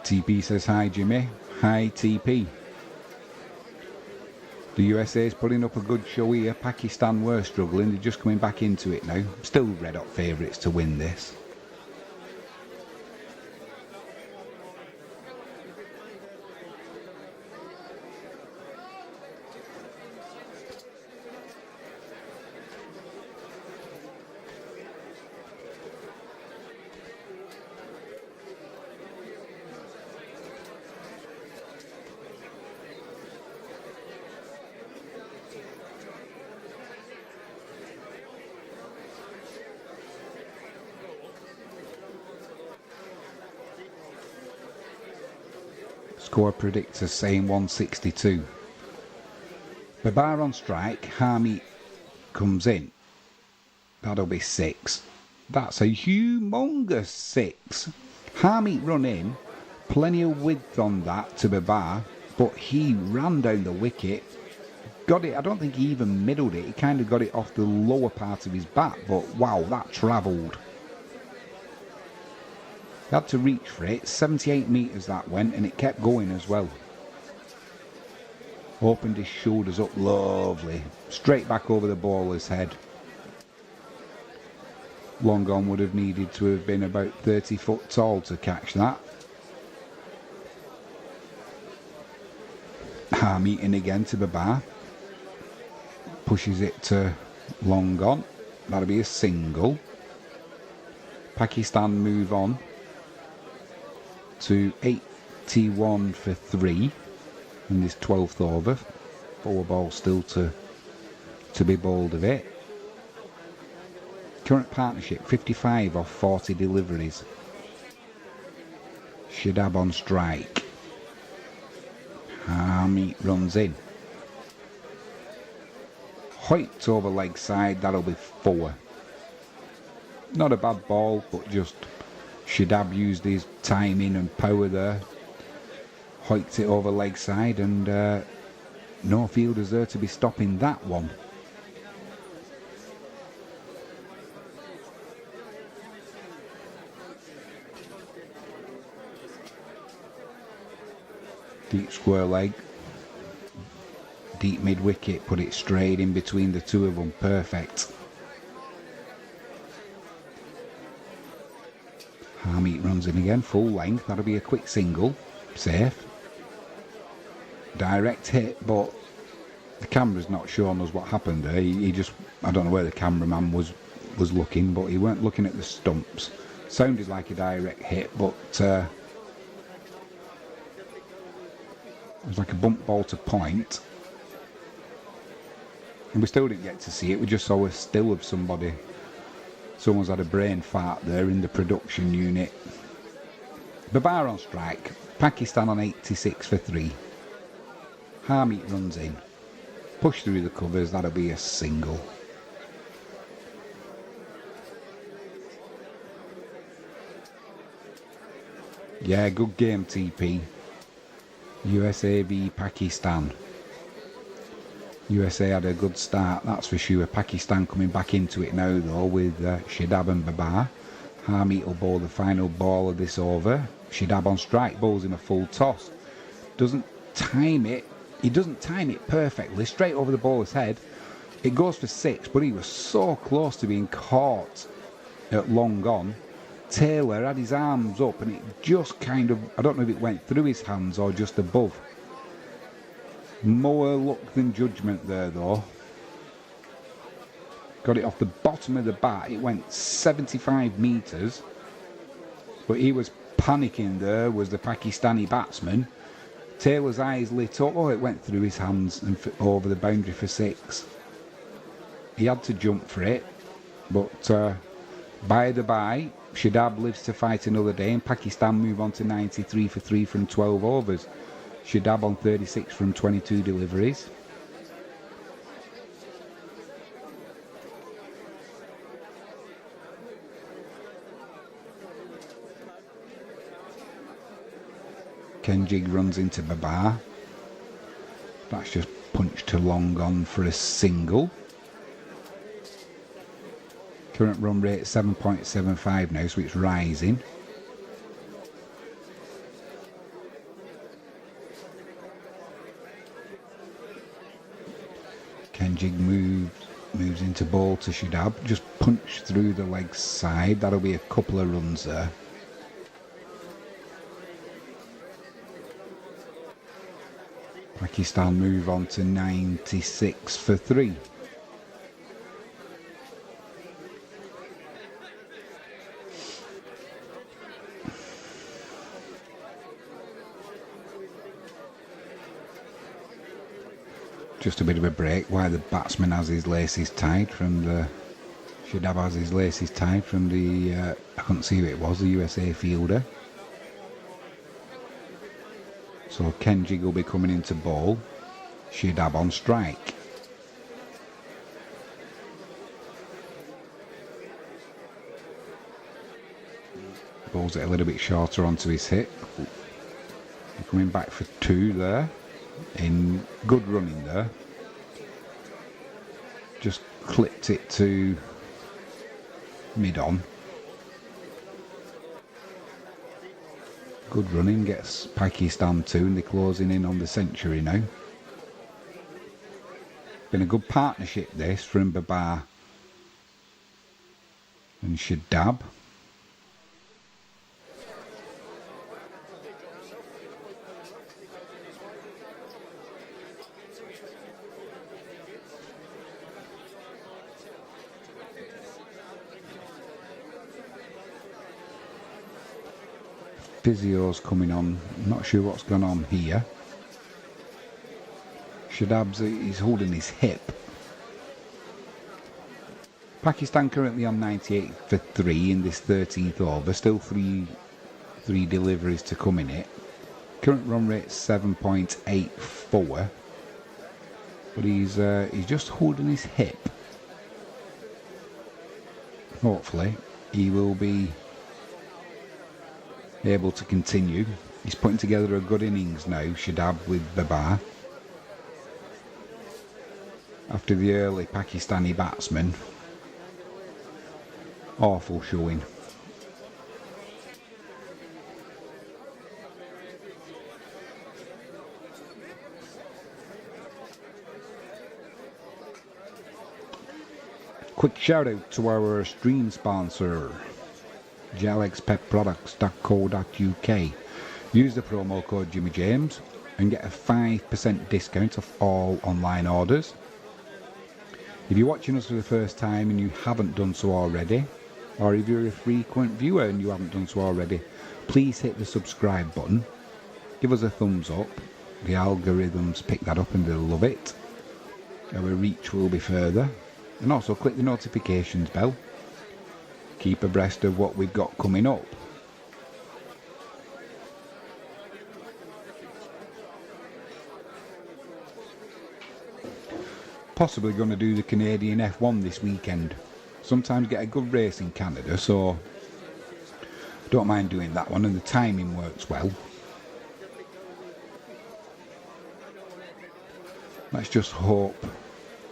Speaker 1: TP says hi Jimmy. Hi TP. The USA is putting up a good show here. Pakistan were struggling, they're just coming back into it now. Still red hot favourites to win this. Score predictor saying 162. Babar on strike, Harmeet comes in. That'll be 6. That's a humongous 6. Harmeet run in, plenty of width on that to Babar, but he ran down the wicket, got it, I don't think he even middled it, he kind of got it off the lower part of his bat, but wow, that travelled. Had to reach for it, 78 metres that went, and it kept going as well. Opened his shoulders up lovely, straight back over the bowler's head. Long on would have needed to have been about 30 foot tall to catch that. Harmeet in again to Babar. Pushes it to long on. That'll be a single. Pakistan move on to 81 for 3 in this 12th over. 4 balls still to be bowled of it. Current partnership 55 off 40 deliveries. Shadab on strike. Harmeet runs in. Hoyt over leg side, that'll be 4. Not a bad ball, but just Shadab used his timing and power there. Hoiked it over leg side and no fielders there to be stopping that one. Deep square leg. Deep mid wicket, put it straight in between the two of them, perfect. Harmeet runs in again, full length, that'll be a quick single, safe. Direct hit, but the camera's not showing us what happened there. He just, I don't know where the cameraman was looking, but he weren't looking at the stumps. Sounded like a direct hit, but it was like a bump ball to point. And we still didn't get to see it, we just saw a still of somebody. Someone's had a brain fart there in the production unit. Babar on strike. Pakistan on 86 for 3. Harmeet runs in. Push through the covers, that'll be a single. Yeah, good game TP. USA v Pakistan. USA had a good start, that's for sure. Pakistan coming back into it now though with Shadab and Babar. Harmeet will bowl the final ball of this over. Shadab on strike, bowls him a full toss. Doesn't time it. He doesn't time it perfectly. Straight over the bowler's head. It goes for 6, but he was so close to being caught at long on. Taylor had his arms up and it just kind of, I don't know if it went through his hands or just above. More luck than judgment there though. Got it off the bottom of the bat. It went 75 metres. But he was panicking there, was the Pakistani batsman. Taylor's eyes lit up. Oh, it went through his hands and over the boundary for 6. He had to jump for it. But by the by, Shadab lives to fight another day and Pakistan move on to 93 for 3 from 12 overs. Shadab on 36 from 22 deliveries. Kenjig runs into Babar. That's just punched to long on for a single. Current run rate 7.75 now, so it's rising. Kenjig moves into ball to Shadab. Just punch through the leg side. That'll be a couple of runs there. Pakistan move on to 96 for 3. Just a bit of a break while the batsman has his laces tied from the... Shadab has his laces tied from the... I couldn't see who it was, the USA fielder. So Kenjig will be coming into ball. Shadab on strike. Bowls it a little bit shorter onto his hip. Coming back for 2 there. In good running there. Just clipped it to mid-on. Good running, gets Pakistan 2 and they're closing in on the century now. Been a good partnership this from Babar and Shadab. Physio's coming on. I'm not sure what's gone on here. Shadab's he's holding his hip. Pakistan currently on 98 for 3 in this 13th over. Still three deliveries to come in it. Current run rate 7.84. But he's just holding his hip. Hopefully he will be able to continue. He's putting together a good innings now, Shadab with Babar. After the early Pakistani batsman. Awful showing. Quick shout out to our stream sponsor, gelexpetproducts.co.uk. Use the promo code Jimmy James and get a 5% discount off all online orders. If you're watching us for the first time and you haven't done so already, or if you're a frequent viewer and you haven't done so already, please hit the subscribe button. Give us a thumbs up. The algorithms pick that up and they'll love it. Our reach will be further. And also click the notifications bell. Keep abreast of what we've got coming up. Possibly going to do the Canadian F1 this weekend. Sometimes get a good race in Canada, so don't mind doing that one, and the timing works well. Let's just hope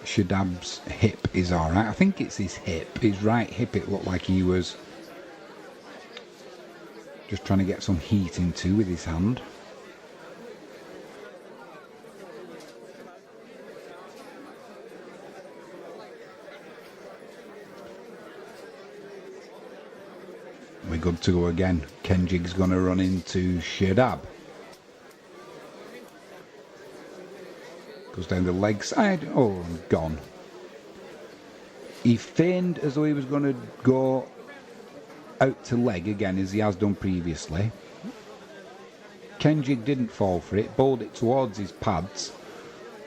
Speaker 1: Shadab's hip is alright. I think it's his hip, his right hip. It looked like he was just trying to get some heat into with his hand. We're good to go again. Kenjig's going to run into Shadab. Goes down the leg side. Oh, gone. He feigned as though he was going to go out to leg again, as he has done previously. Kenjig didn't fall for it, bowled it towards his pads.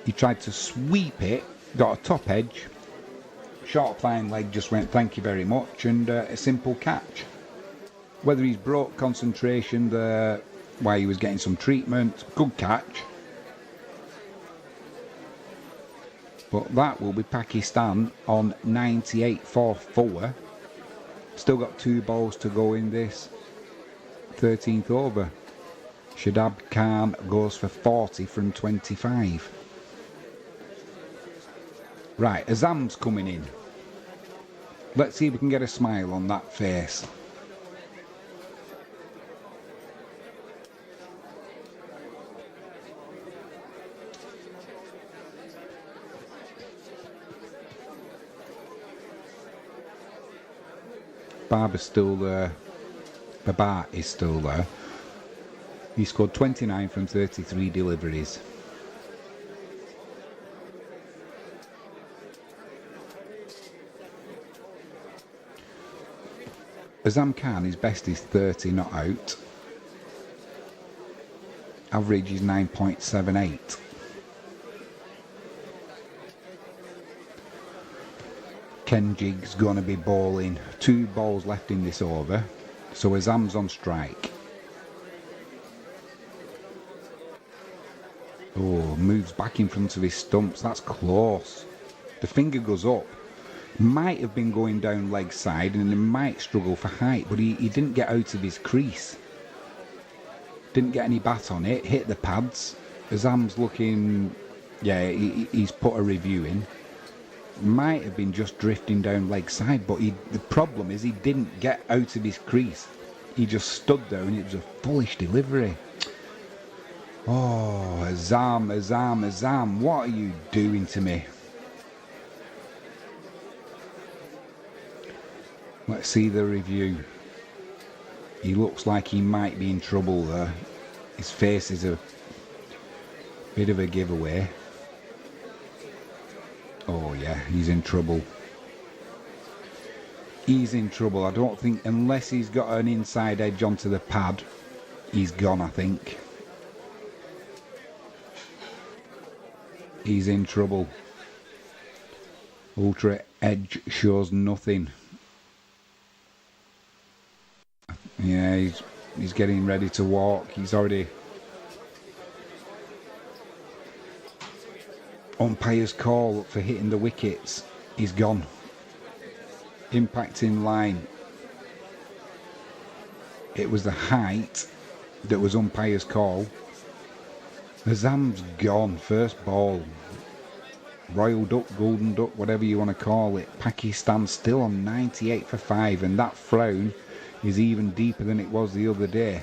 Speaker 1: He tried to sweep it, got a top edge. Short flying leg just went thank you very much, and a simple catch. Whether he's broke concentration there while he was getting some treatment, good catch. But that will be Pakistan on 98 for 4. Still got 2 balls to go in this 13th over. Shadab Khan goes for 40 from 25. Right, Azam's coming in. Let's see if we can get a smile on that face. Babar's still there. Babar is still there. He scored 29 from 33 deliveries. Azam Khan, his best is 30 not out. Average is 9.78. Kenjig's going to be bowling 2 balls left in this over, so Azam's on strike. Oh, moves back in front of his stumps. That's close. The finger goes up. Might have been going down leg side and he might struggle for height, but he didn't get out of his crease. Didn't get any bat on it. Hit the pads. Azam's looking... Yeah, he's put a review in. Might have been just drifting down leg side, but the problem is he didn't get out of his crease. He just stood there and it was a foolish delivery. Oh, Azam, what are you doing to me? Let's see the review. He looks like he might be in trouble there. His face is a bit of a giveaway. Oh yeah, he's in trouble. He's in trouble. I don't think, unless he's got an inside edge onto the pad, he's gone, I think. He's in trouble. Ultra edge shows nothing. Yeah, he's getting ready to walk. He's already... Umpire's call for hitting the wickets. He's gone. Impact in line. It was the height that was umpire's call. Azam's gone. First ball. Royal duck, golden duck, whatever you want to call it. Pakistan still on 98 for 5, and that frown is even deeper than it was the other day.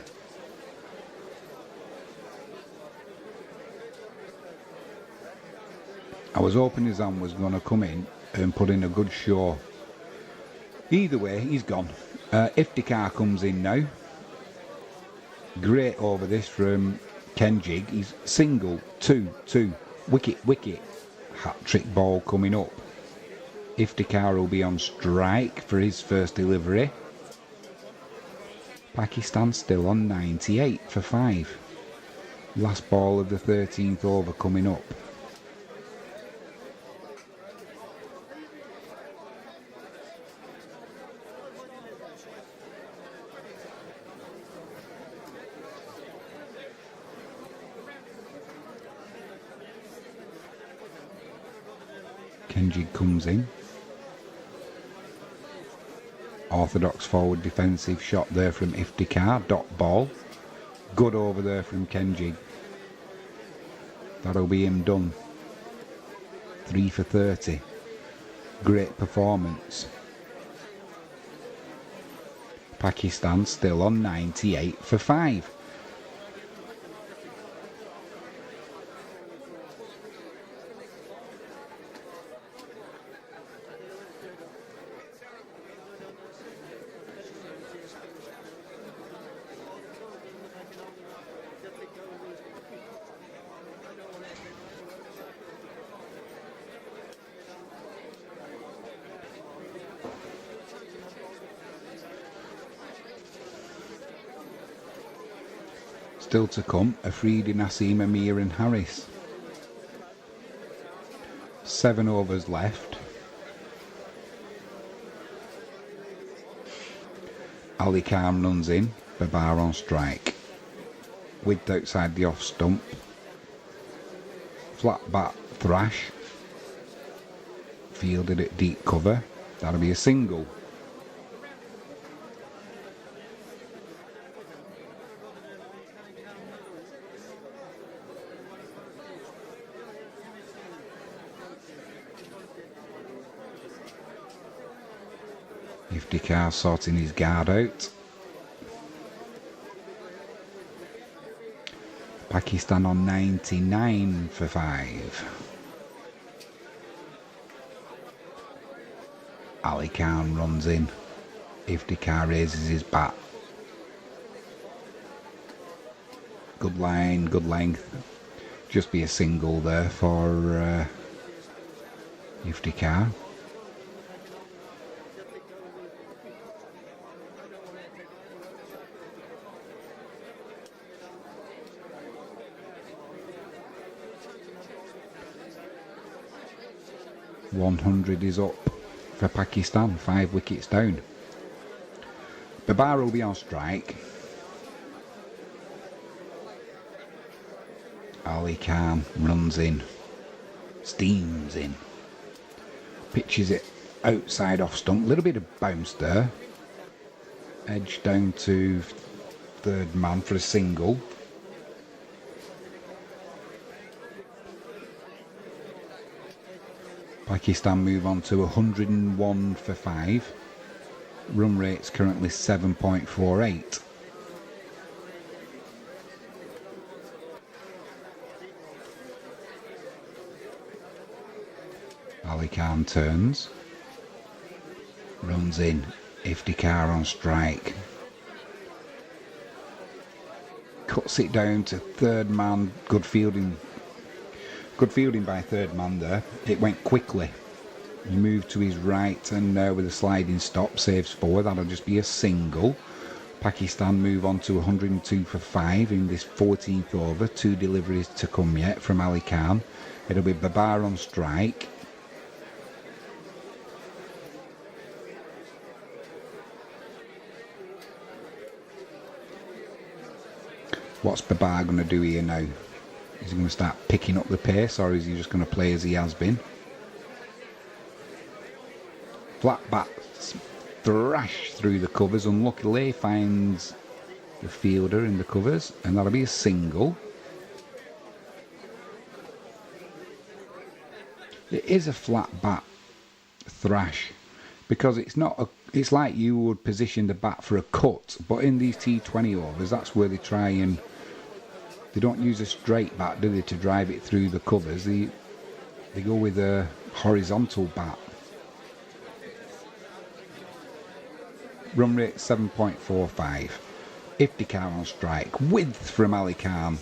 Speaker 1: I was hoping Azam was going to come in and put in a good show. Either way, he's gone. Iftikhar comes in now. Great over this from Kenjig. He's single, 2-2. Wicket. Hat-trick ball coming up. Iftikhar will be on strike for his first delivery. Pakistan still on 98 for 5. Last ball of the 13th over coming up. Kenjig comes in. Orthodox forward defensive shot there from Iftikhar. Dot ball. Good over there from Kenjig. That'll be him done. 3 for 30. Great performance. Pakistan still on 98 for 5. Still to come, Afridi, Nassim, Amir and Harris. 7 overs left. Ali Khan runs in, Babar on strike. Width outside the off stump. Flat bat thrash. Fielded at deep cover. That'll be a single. Iftikhar sorting his guard out. Pakistan on 99 for 5. Ali Khan runs in. Iftikhar raises his bat. Good line, good length. Just be a single there for Iftikhar. .100 is up for Pakistan, 5 wickets down. Babar will be on strike. Ali Khan runs in, steams in, pitches it outside off stump, a little bit of bounce there. Edge down to third man for a single. Pakistan move on to 101 for 5. Run rate's currently 7.48. Ali Khan turns. Runs in. Iftikhar on strike. Cuts it down to third man. Good fielding. Good fielding by third man there. It went quickly. He moved to his right and with a sliding stop saves 4. That'll just be a single. Pakistan move on to 102 for 5 in this 14th over. 2 deliveries to come yet from Ali Khan. It'll be Babar on strike. What's Babar going to do here now? Is he going to start picking up the pace, or is he just going to play as he has been? Flat bat thrash through the covers. Unluckily finds the fielder in the covers, and that'll be a single. It is a flat bat thrash because it's not a. It's like you would position the bat for a cut, but in these T20 overs, that's where they try and. They don't use a straight bat, do they, to drive it through the covers? They go with a horizontal bat. Run rate 7.45. Iftikhar on strike. Width from Ali Khan.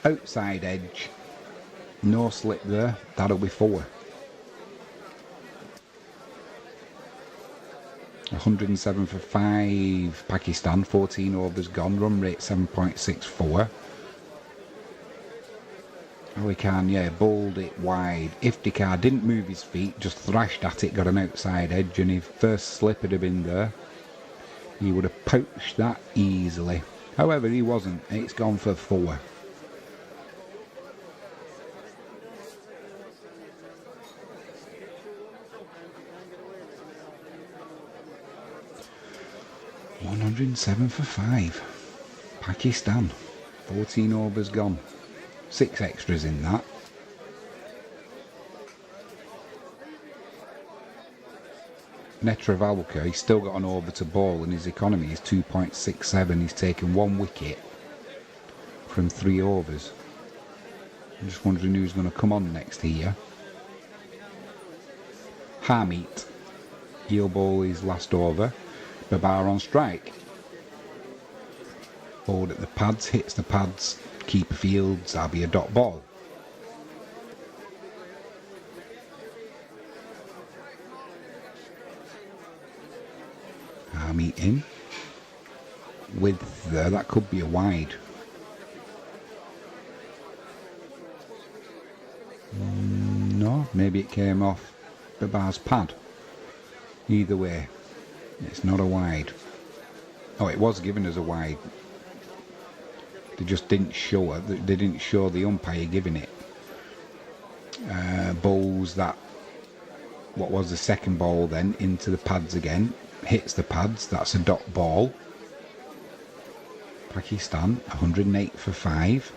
Speaker 1: Outside edge. No slip there. That'll be 4. 107 for 5. Pakistan. 14 overs gone. Run rate 7.64. Ali Khan, bowled it wide. Iftikhar didn't move his feet, just thrashed at it, got an outside edge, and if first slip had been there, he would have poached that easily. However, he wasn't. It's gone for 4. $107 for 5. Pakistan. 14 overs gone. 6 extras in that. Netravalka, he's still got an over to bowl and his economy is 2.67. He's taken 1 wicket from 3 overs. I'm just wondering who's going to come on next here. Hamid, he'll bowl his last over. Babar on strike. Bowled at the pads, hits the pads. Keeper fields, that'll be a dot ball. Hamid in. With there, that could be a wide. Maybe it came off Babar's pad. Either way, it's not a wide. Oh, it was given as a wide. They just didn't show it. They didn't show the umpire giving it. Bowls that, what was the second ball then, into the pads again. Hits the pads, that's a dot ball. Pakistan, 108 for 5.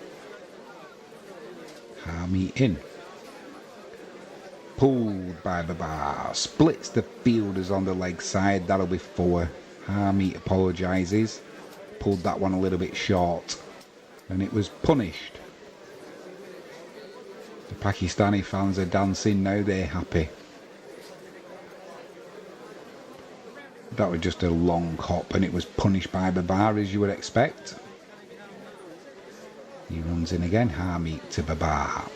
Speaker 1: Harmy in. Pulled by Babar. Splits the fielders on the leg side, that'll be 4. Harmy apologises. Pulled that one a little bit short. And it was punished. The Pakistani fans are dancing now, they're happy. That was just a long hop and it was punished by Babar as you would expect. He runs in again, Harmy to Babar.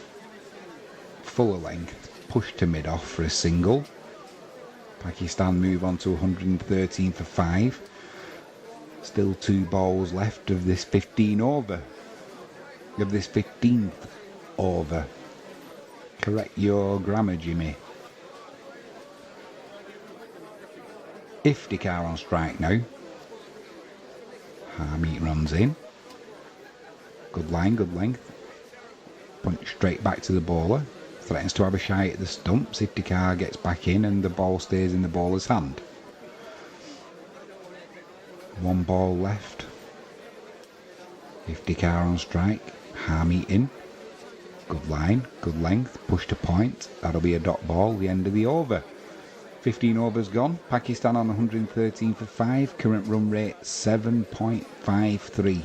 Speaker 1: Fuller length, push to mid-off for a single. Pakistan move on to 113 for 5. Still 2 balls left of this 15 over. Of this 15th over. Correct your grammar, Jimmy. Iftikhar on strike now. Harmy runs in. Good line, good length. Punch straight back to the bowler. Threatens to have a shy at the stumps. Iftikhar gets back in and the ball stays in the bowler's hand. 1 ball left. Iftikhar on strike. Harmy in. Good line, good length. Push to point. That'll be a dot ball, the end of the over. 15 overs gone. Pakistan on 113 for 5. Current run rate 7.53.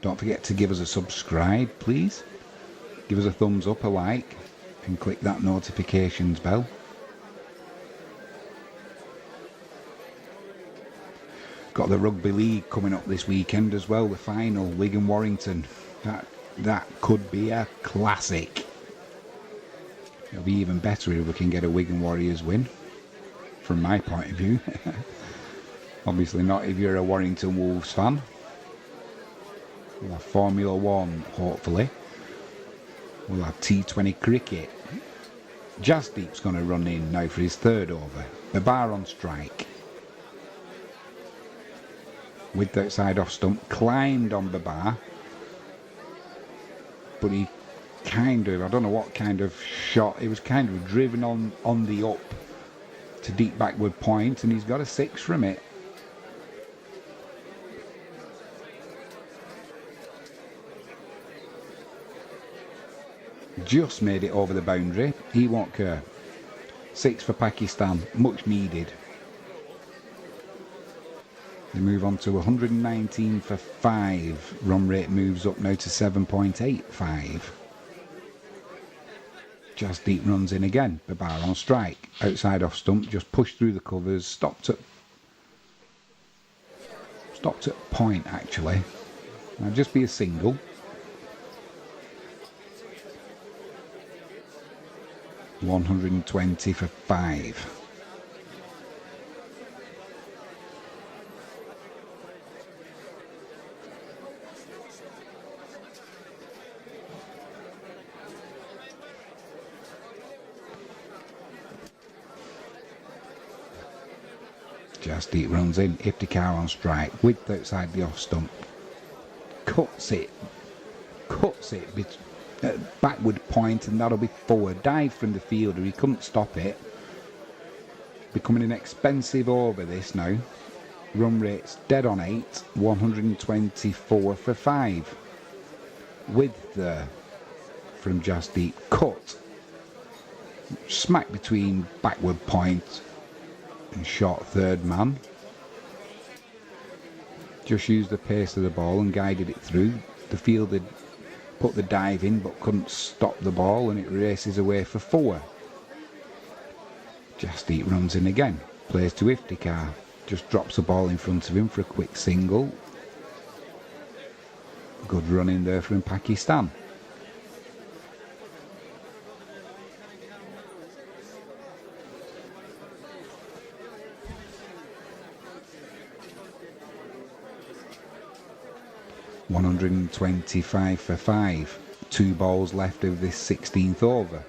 Speaker 1: Don't forget to give us a subscribe, please. Give us a thumbs up, a like, and click that notifications bell. Got the Rugby League coming up this weekend as well, the final, Wigan Warrington. That could be a classic. It'll be even better if we can get a Wigan Warriors win, from my point of view. Obviously not if you're a Warrington Wolves fan. We'll have Formula 1, hopefully. We'll have T20 cricket. Jasdeep's going to run in now for his 3rd over. Babar on strike. With the outside off stump, climbed on Babar. But he kind of, I don't know what kind of shot, it was kind of driven on the up to deep backward point, and he's got a 6 from it. Just made it over the boundary. He won't care. 6 for Pakistan, much needed. They move on to 119 for 5. Run rate moves up now to 7.85. Jasdeep runs in again. Babar on strike. Outside off stump, just pushed through the covers. Stopped at point actually. Now just be a single. $120 for 5. Jasdeep runs in. Iftikhar on strike. Width outside the off stump. Cuts it backward point, and that'll be forward. Dive from the fielder, he couldn't stop it. Becoming an expensive over this now. Run rate's dead on 8. 124 for 5. Width there from Jasdeep. Cut. Smack between backward point and short 3rd man. Just used the pace of the ball and guided it through. The fielder put the dive in but couldn't stop the ball, and it races away for 4. Jasdeep runs in again. Plays to Iftikhar. Just drops the ball in front of him for a quick single. Good run in there from Pakistan. 125 for 5. 2 balls left of this 16th over.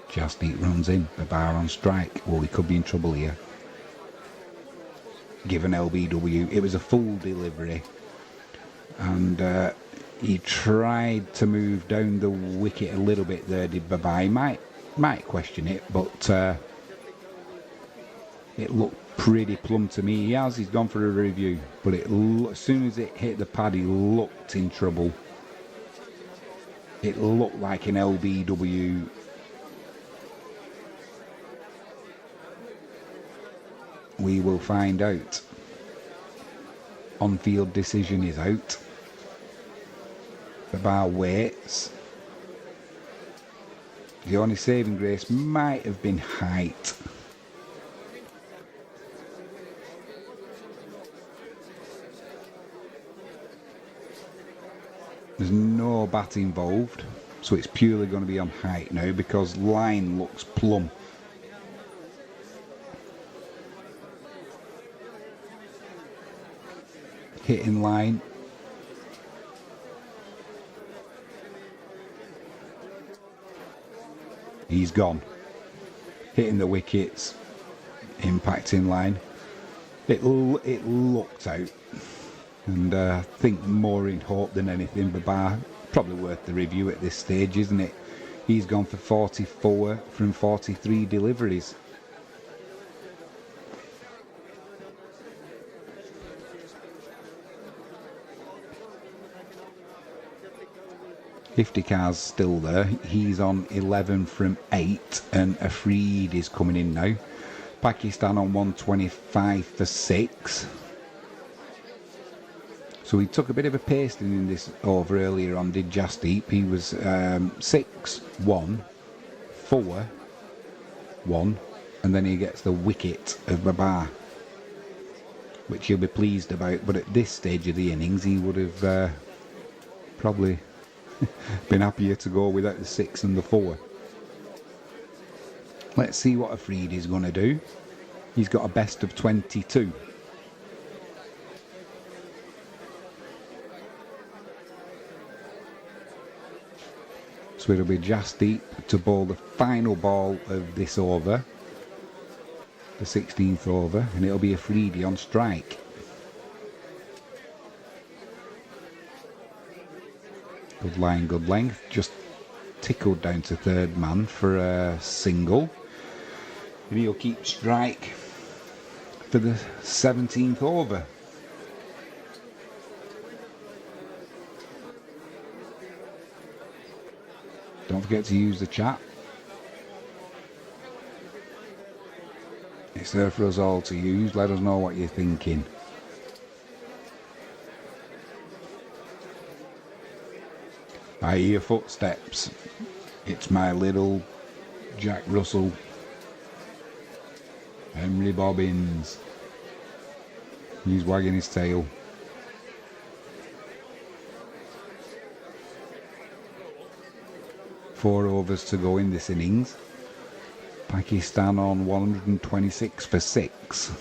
Speaker 1: Jasdeep runs in, the bar on strike. Well, he could be in trouble here. Given LBW, it was a full delivery, and he tried to move down the wicket a little bit there, did Babai. Might question it, but it looked pretty plumb to me. He's gone for a review, but as soon as it hit the pad, he looked in trouble. It looked like an LBW. We will find out. On-field decision is out. The bar waits. The only saving grace might have been height. There's no bat involved, so it's purely going to be on height now because line looks plumb. Hitting line. He's gone. Hitting the wickets. Impacting line. It looked out. And I think more in hope than anything. Babar, probably worth the review at this stage, isn't it? He's gone for 44 from 43 deliveries. Iftikhar's still there. He's on 11 from 8, and Afreed is coming in now. Pakistan on 125 for 6. So he took a bit of a pasting in this over earlier on, did Jasdeep. He was 6, 1, 4, 1, and then he gets the wicket of Babar, which he'll be pleased about. But at this stage of the innings, he would have probably been happier to go without the 6 and the 4. Let's see what Afreed is going to do. He's got a best of 22. So it'll be Jasdeep to bowl the final ball of this over, the 16th over, and it'll be Afridi on strike. Good line, good length. Just tickled down to third man for a single. And he'll keep strike for the 17th over. Don't forget to use the chat. It's there for us all to use. Let us know what you're thinking. I hear footsteps. It's my little Jack Russell. Henry Bobbins. He's wagging his tail. Four overs to go in this innings. Pakistan on 126 for 6.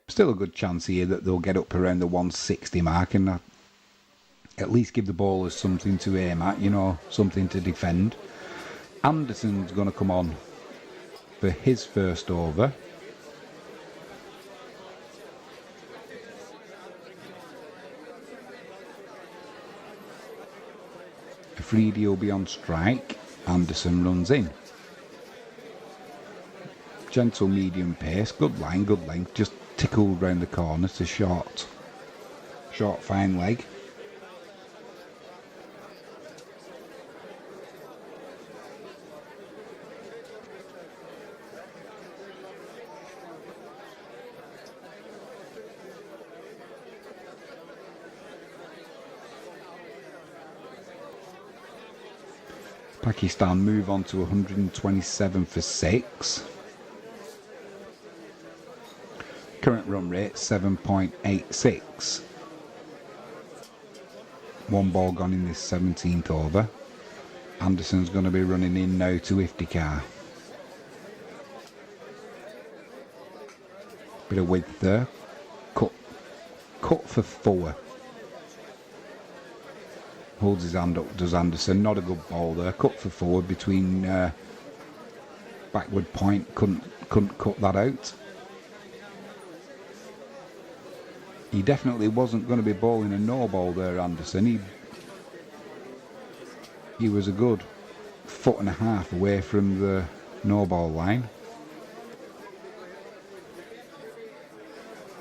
Speaker 1: Still a good chance here that they'll get up around the 160 mark and at least give the bowlers something to aim at, something to defend. Anderson's going to come on for his first over. Afridi will be on strike. Anderson runs in. Gentle medium pace, good line, good length, just tickled round the corner to short fine leg. Pakistan move on to 127 for 6. Current run rate 7.86. One ball gone in this 17th over. Anderson's going to be running in now to Iftikhar. Bit of width there. Cut for 4. Holds his hand up, does Anderson. Not a good ball there. Cut for 4 between backward point. Couldn't cut that out. He definitely wasn't going to be bowling a no ball there, Anderson. He was a good 1.5 foot away from the no ball line.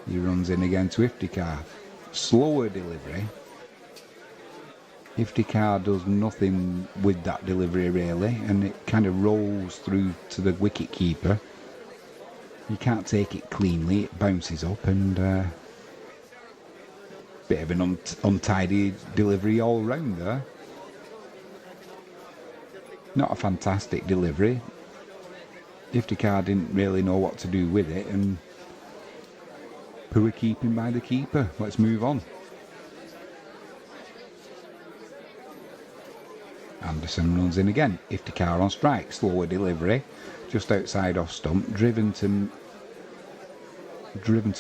Speaker 1: He runs in again to Iftikhar. Slower delivery. Iftikhar does nothing with that delivery really, and it kind of rolls through to the wicket keeper. You can't take it cleanly, it bounces up, and bit of an untidy delivery all round there. Not a fantastic delivery. Iftikhar didn't really know what to do with it, and poor keeping by the keeper. Let's move on. Anderson runs in again. Iftikhar on strike. Slower delivery. Just outside off stump. Driven to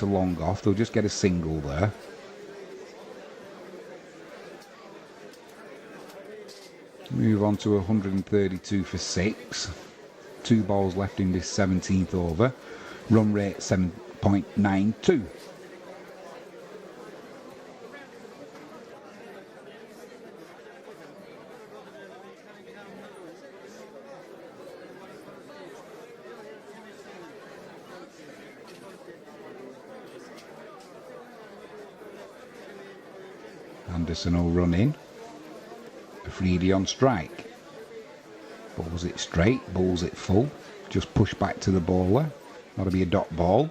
Speaker 1: long off. They'll just get a single there. Move on to 132 for 6. 2 balls left in this 17th over. Run rate 7.92. Anderson will run in. Afridi on strike. Bowls it straight, bowls it full. Just push back to the bowler. That'll be a dot ball.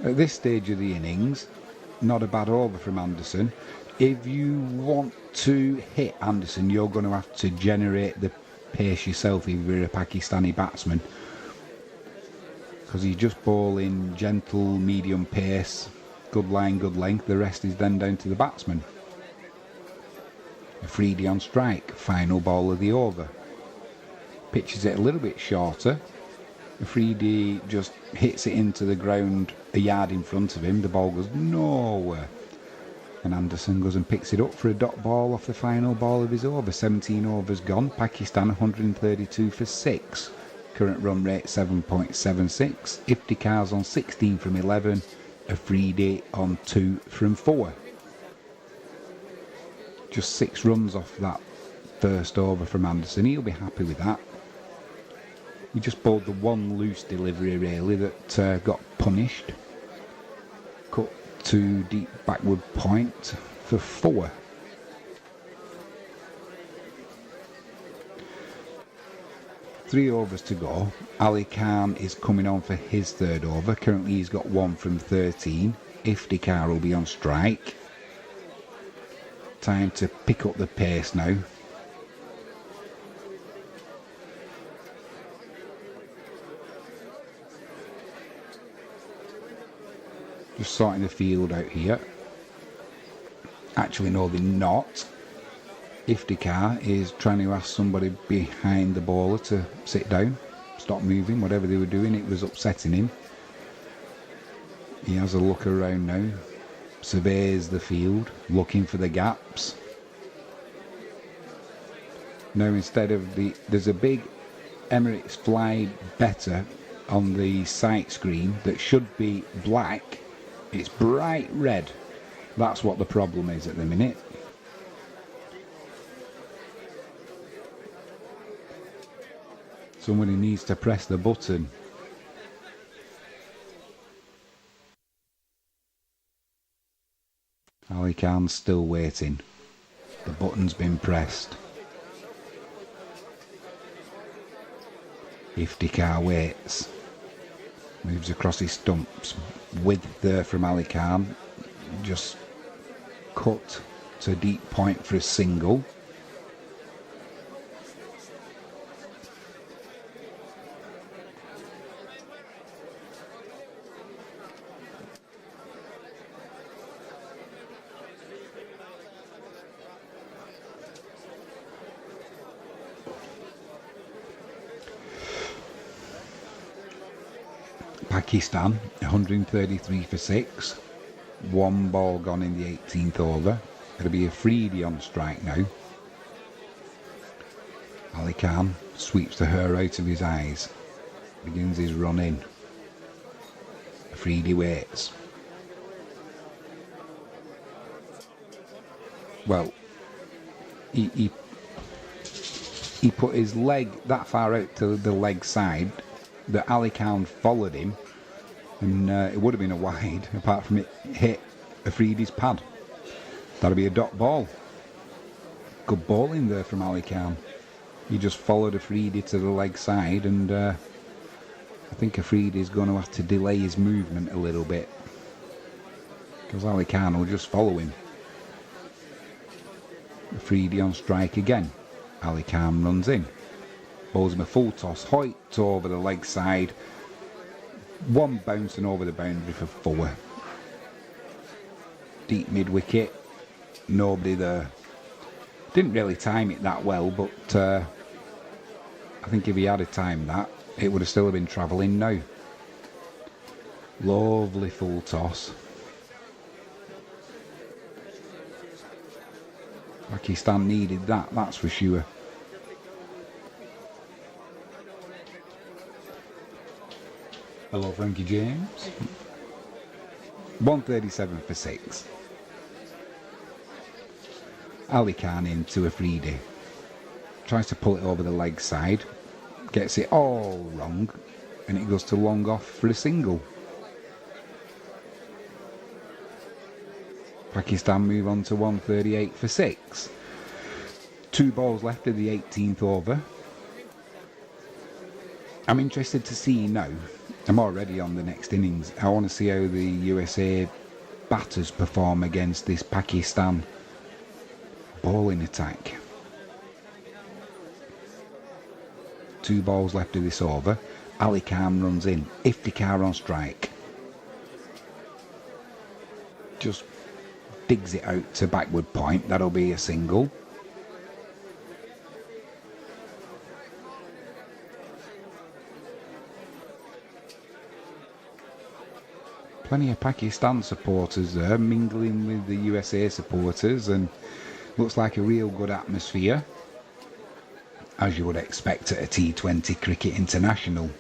Speaker 1: At this stage of the innings, not a bad over from Anderson. If you want to hit Anderson, you're going to have to generate the pace yourself if you're a Pakistani batsman. Because he's just bowling gentle, medium pace, good line, good length. The rest is then down to the batsman. Afridi on strike, final ball of the over. Pitches it a little bit shorter. Afridi just hits it into the ground a yard in front of him. The ball goes nowhere. And Anderson goes and picks it up for a dot ball off the final ball of his over. 17 overs gone. Pakistan 132 for 6. Current run rate 7.76. Iftikhar's on 16 from 11. Afridi on 2 from 4. Just 6 runs off that first over from Anderson. He'll be happy with that. He just bowled the one loose delivery really that got punished. Cut to deep backward point for 4. Three overs to go. Ali Khan is coming on for his third over. Currently he's got 1 from 13. Iftikhar will be on strike. Time to pick up the pace now. Just sorting the field out here. Actually, no, they're not. Iftikhar is trying to ask somebody behind the bowler to sit down, stop moving, whatever they were doing. It was upsetting him. He has a look around now. Surveys the field, looking for the gaps. Now instead of there's a big Emirates fly better on the sight screen that should be black. It's bright red. That's what the problem is at the minute. Somebody needs to press the button. Ali Khan's still waiting. The button's been pressed. Iftikhar waits. Moves across his stumps. Width there from Ali Khan. Just cut to deep point for a single. Pakistan, 133 for 6. One ball gone in the 18th over. It'll be Afridi on strike now. Ali Khan sweeps the hair out of his eyes. Begins his run in. Afridi waits. Well, he put his leg that far out to the leg side that Ali Khan followed him, and it would have been a wide, apart from it hit Afridi's pad. That'll be a dot ball. Good bowling there from Ali Khan. He just followed Afridi to the leg side, and I think Afridi's going to have to delay his movement a little bit, because Ali Khan will just follow him. Afridi on strike again. Ali Khan runs in. Bowls him a full toss. Hoyt over the leg side. One bouncing over the boundary for 4. Deep mid wicket. Nobody there. Didn't really time it that well, but I think if he had timed that, it would have still been travelling now. Lovely full toss. Pakistan needed that, that's for sure. Hello, Frankie James. 137 for 6. Ali Khan into Afridi. Tries to pull it over the leg side. Gets it all wrong. And it goes to long off for a single. Pakistan move on to 138 for 6. 2 balls left of the 18th over. I'm interested to see now. I'm already on the next innings. I want to see how the USA batters perform against this Pakistan bowling attack. 2 balls left of this over. Ali Khan runs in. Iftikhar on strike. Just digs it out to backward point. That'll be a single. Plenty of Pakistan supporters there mingling with the USA supporters, and looks like a real good atmosphere, as you would expect at a T20 cricket international.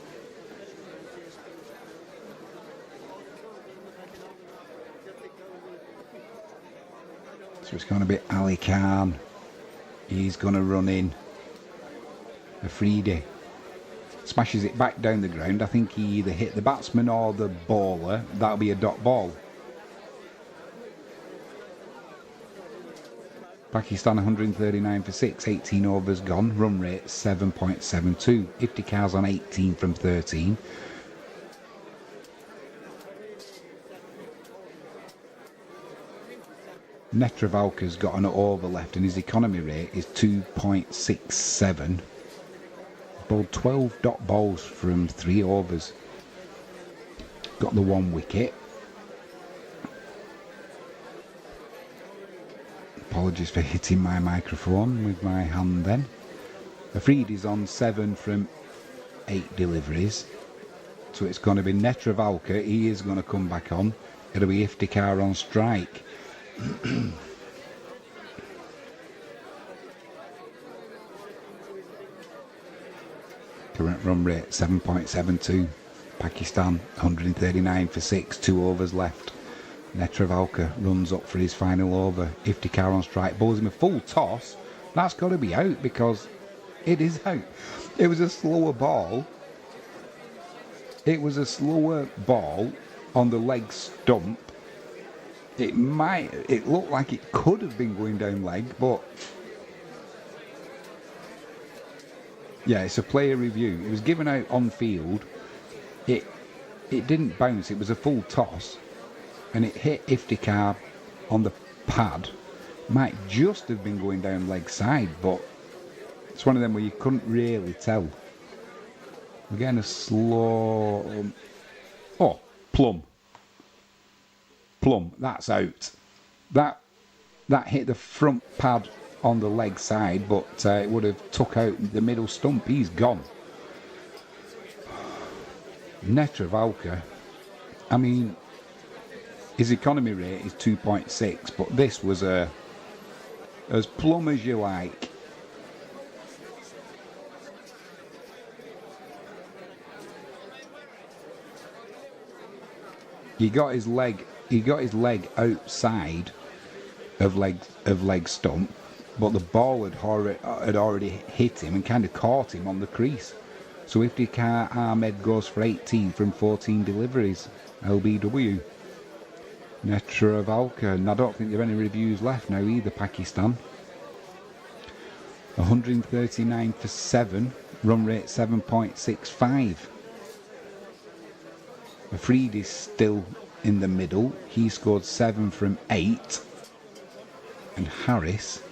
Speaker 1: So it's going to be Ali Khan. He's going to run in. Afridi smashes it back down the ground. I think he either hit the batsman or the bowler. That'll be a dot ball. Pakistan 139 for 6, 18 overs gone. Run rate 7.72. Iftikhar's on 18 from 13. Netravalka's got an over left and his economy rate is 2.67. Bowled 12 dot balls from 3 overs. Got the 1 wicket. Apologies for hitting my microphone with my hand then. Afridi's on 7 from 8 deliveries. So it's going to be Netravalka. He is going to come back on. It'll be Iftikhar on strike. Current run rate 7.72. Pakistan 139 for 6, 2 overs left. Netravalka runs up for his final over. Iftikhar on strike, bowls him a full toss. That's got to be out because it is out. It was a slower ball. It was a slower ball on the leg stump. It looked like it could have been going down leg, but yeah, it's a player review. It was given out on field. It didn't bounce. It was a full toss, and it hit Iftikhar on the pad. Might just have been going down leg side, but it's one of them where you couldn't really tell. We're getting a slow. Plum. That's out. That hit the front pad on the leg side, but it would have took out the middle stump. He's gone. Netravalka, I mean, his economy rate is 2.6, but this was as plumb as you like. He got his leg outside of leg stump, but the ball had already hit him and kind of caught him on the crease. So Iftikhar Ahmed goes for 18 from 14 deliveries. LBW. Netravalka, and I don't think there are any reviews left now either, Pakistan. 139 for 7, run rate 7.65. Afridi's still in the middle. He scored 7 from 8. And Harris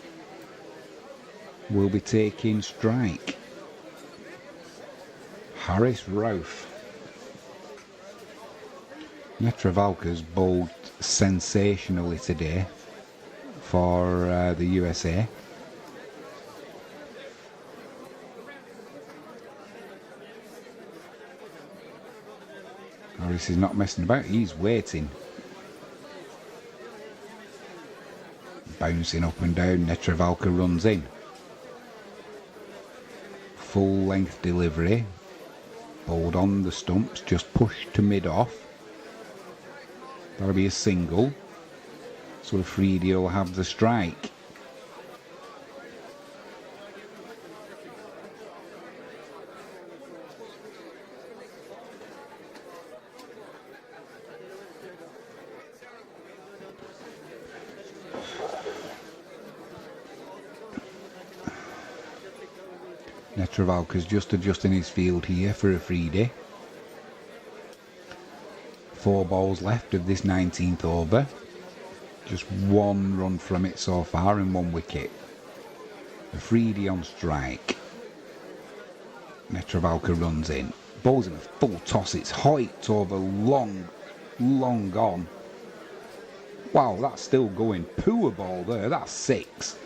Speaker 1: will be taking strike. Harris Rauf. Netravalka's bowled sensationally today for the USA. Harris is not messing about, he's waiting. Bouncing up and down, Netravalka runs in. Full length delivery. Bowled on the stumps, just pushed to mid off. That'll be a single. So Afridi will have the strike. Netravalka's just adjusting his field here for Afridi. 4 balls left of this 19th over. Just 1 run from it so far and 1 wicket. Afridi on strike. Netravalka runs in. Bowls in a full toss. It's Hoyt over long on. Wow, that's still going. Poor ball there. That's 6.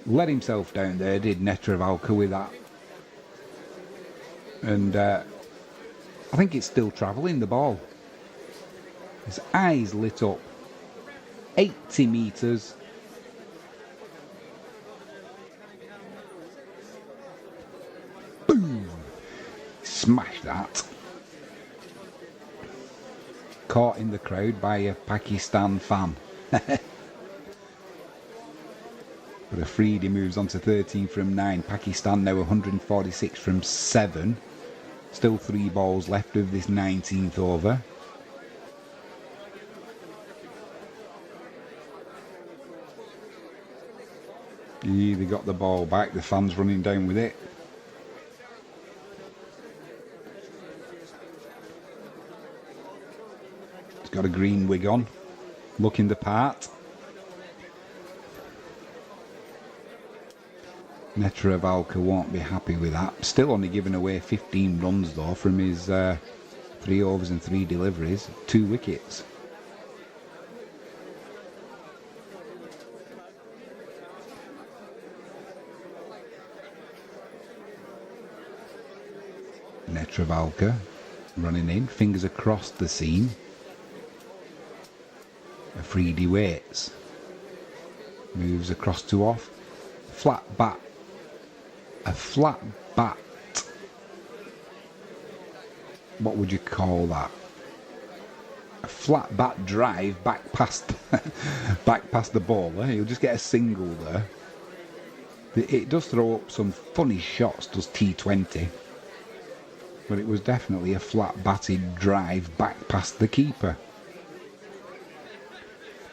Speaker 1: Let himself down there, did Netravalka with that. And I think it's still travelling, the ball. His eyes lit up. 80 metres. Boom! Smash that. Caught in the crowd by a Pakistan fan. But Afridi moves on to 13 from 9. Pakistan now 146 from 7. Still 3 balls left of this 19th over. They got the ball back. The fans running down with it. He's got a green wig on. Looking the part. Netravalka won't be happy with that. Still only giving away 15 runs though from his 3 overs and 3 deliveries. 2 wickets. Netravalka running in, fingers across the seam. Afridi waits. Moves across to off. Flat bat. A flat bat. What would you call that? A flat bat drive back past the bowler. He'll just get a single there. It does throw up some funny shots, does T20. But it was definitely a flat batted drive back past the keeper.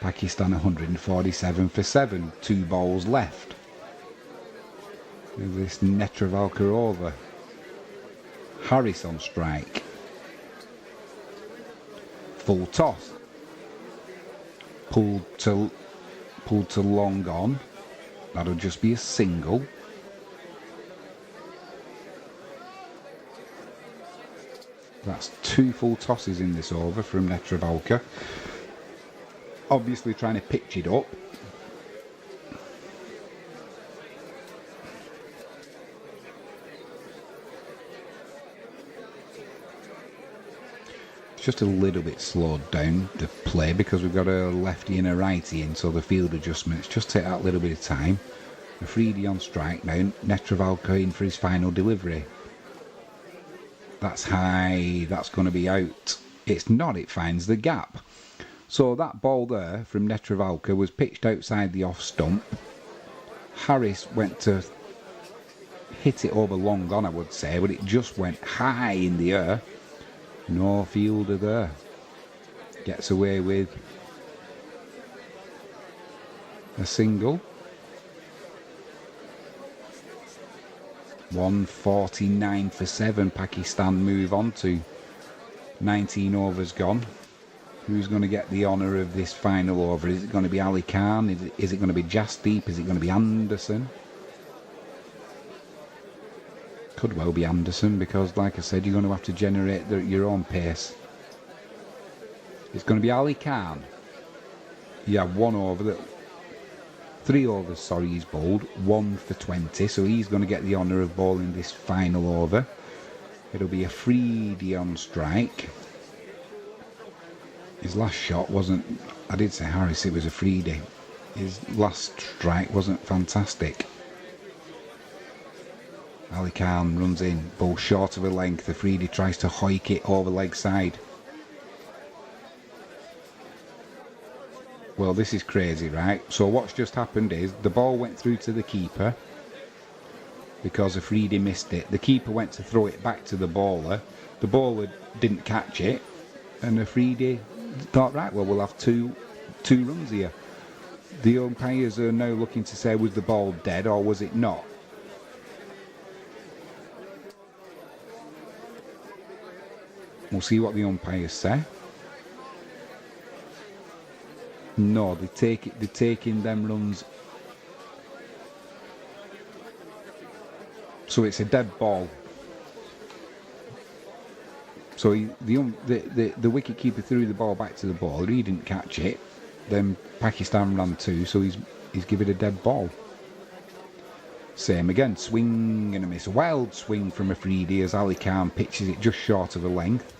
Speaker 1: Pakistan 147 for 7. 2 balls left. This Netravalka over. Harris on strike. Full toss. Pulled to long on. That'll just be a single. That's 2 full tosses in this over from Netravalka. Obviously trying to pitch it up. just a little bit slowed down the play because we've got a lefty and a righty in, so the field adjustments just take that little bit of time. A 3D on strike now, Netravalka in for his final delivery. That's high, that's going to be out. It's not, it finds the gap. So that ball there from Netravalka was pitched outside the off stump. Harris went to hit it over long on, I would say, but it just went high in the air. No fielder there. Gets away with a single. 149 for 7. Pakistan move on to 19 overs gone. Who's going to get the honour of this final over? Is it going to be Ali Khan? Is it going to be Jasdeep? Is it going to be Anderson? Could well be Anderson because, like I said, you're going to have to generate your own pace. It's going to be Ali Khan. You have 1 over, 3 overs, sorry, he's bowled. 1 for 20, so he's going to get the honour of bowling this final over. It'll be a 3D on strike. His last shot wasn't, I did say Harris, it was a 3D. His last strike wasn't fantastic. Ali Khan runs in, ball short of a length. Afridi tries to hoik it over leg side. Well, this is crazy, right? So what's just happened is the ball went through to the keeper because Afridi missed it. The keeper went to throw it back to the bowler. The bowler didn't catch it, and Afridi thought, right, well, we'll have two runs here. The umpires are now looking to say, was the ball dead or was it not? We'll see what the umpires say. No, they're taking them runs. So it's a dead ball. So the wicket keeper threw the ball back to the ball. He didn't catch it. Then Pakistan ran 2, so he's given a dead ball. Same again, swing and a miss. A wild swing from Afridi as Ali Khan pitches it just short of a length.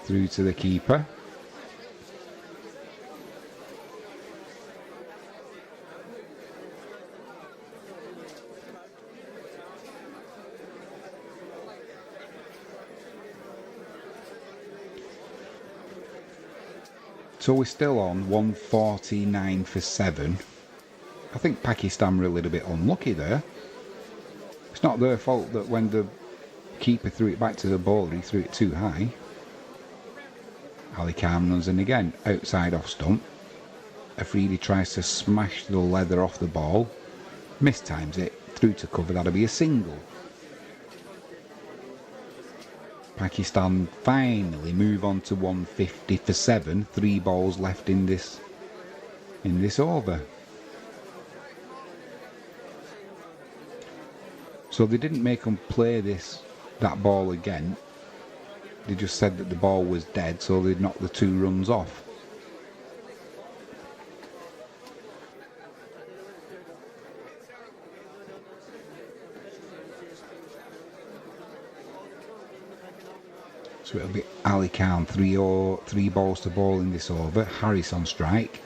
Speaker 1: Through to the keeper. So we're still on 149 for 7. I think Pakistan were a little bit unlucky there. It's not their fault that when the keeper threw it back to the bowler, he threw it too high. Ali Khan runs in again, outside off stump. Afridi tries to smash the leather off the ball. Mistimes it, through to cover, that'll be a single. Pakistan finally move on to 150 for 7. 3 balls left in this over. So they didn't make them play that ball again. They just said that the ball was dead, so they'd knocked the 2 runs off. So it'll be Ali Khan, 3 balls to bowl in this over. Harris on strike.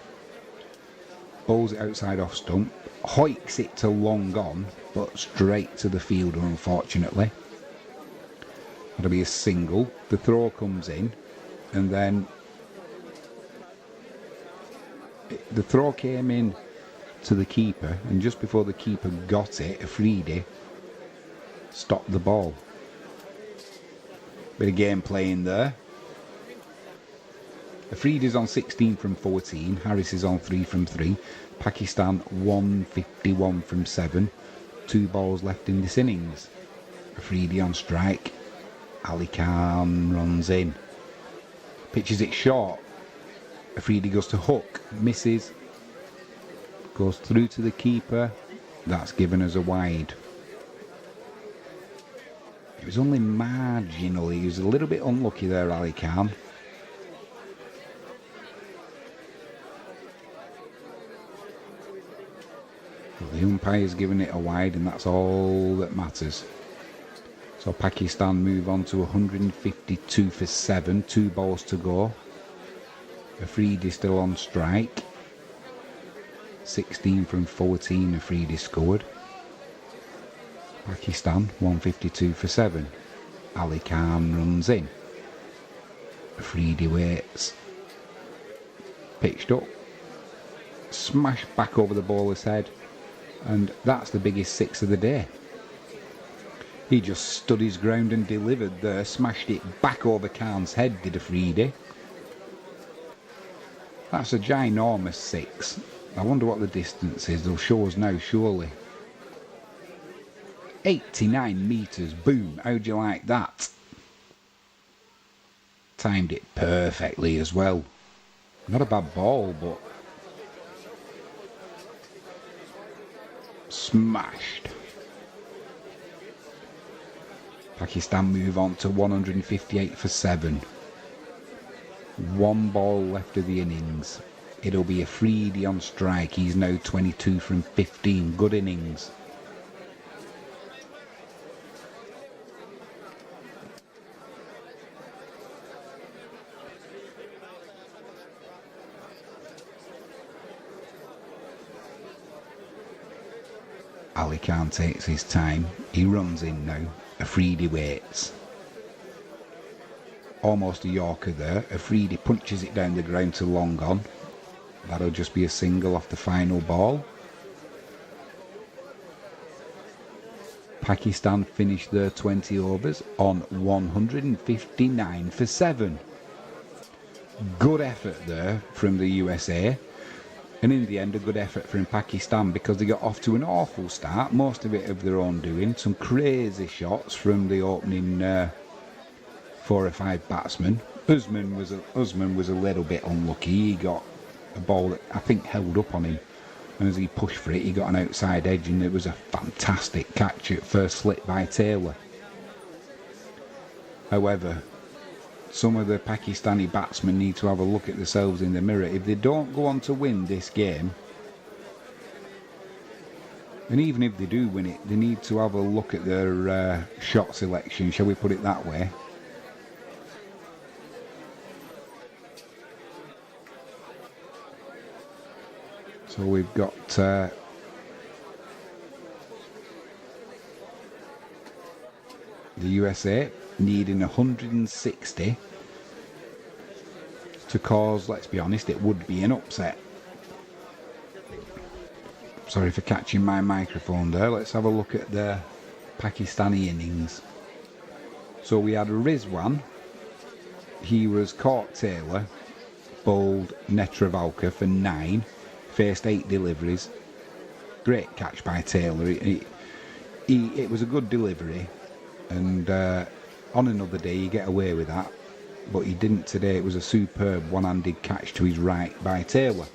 Speaker 1: Bowls it outside off stump. Hoiks it to long on, but straight to the fielder, unfortunately. That'll be a single. The throw comes in, and then the throw came in to the keeper, and just before the keeper got it, Afridi stopped the ball. Bit of game playing there. Afridi's on 16 from 14. Harris is on 3 from 3. Pakistan 151 from 7. 2 balls left in this innings. Afridi on strike. Ali Khan runs in. Pitches it short. Afridi goes to hook. Misses. Goes through to the keeper. That's given us a wide. It was only marginally. He was a little bit unlucky there, Ali Khan. But the umpire's given it a wide, and that's all that matters. So Pakistan move on to 152 for 7, 2 balls to go. Afridi still on strike. 16 from 14, Afridi scored. Pakistan 152 for 7. Ali Khan runs in. Afridi waits. Pitched up. Smashed back over the bowler's head. And that's the biggest 6 of the day. He just stood his ground and delivered there. Smashed it back over Khan's head, did Afridi. That's a ginormous 6. I wonder what the distance is. They'll show us now, surely. 89 metres. Boom. How'd you like that? Timed it perfectly as well. Not a bad ball, but smashed. Pakistan move on to 158 for 7. 1 ball left of the innings. It'll be Afridi on strike. He's now 22 from 15. Good innings. Ali Khan takes his time. He runs in now. Afridi waits. Almost a Yorker there. Afridi punches it down the ground to long on. That'll just be a single off the final ball. Pakistan finished their 20 overs on 159 for 7. Good effort there from the USA. And in the end, a good effort from Pakistan because they got off to an awful start. Most of it of their own doing. Some crazy shots from the opening 4 or 5 batsmen. Usman was a little bit unlucky. He got a ball that I think held up on him. And as he pushed for it, he got an outside edge and it was a fantastic catch at first slip by Taylor. However, some of the Pakistani batsmen need to have a look at themselves in the mirror. If they don't go on to win this game, and even if they do win it, they need to have a look at their shot selection, shall we put it that way. So we've got the USA needing 160 to cause, let's be honest, it would be an upset. Sorry for catching my microphone there. Let's have a look at the Pakistani innings. So we had Rizwan. He was caught Taylor, bowled Netravalka for 9, faced 8 deliveries. Great catch by Taylor. It was a good delivery, and on another day you get away with that, but he didn't today. It was a superb one-handed catch to his right by Taylor.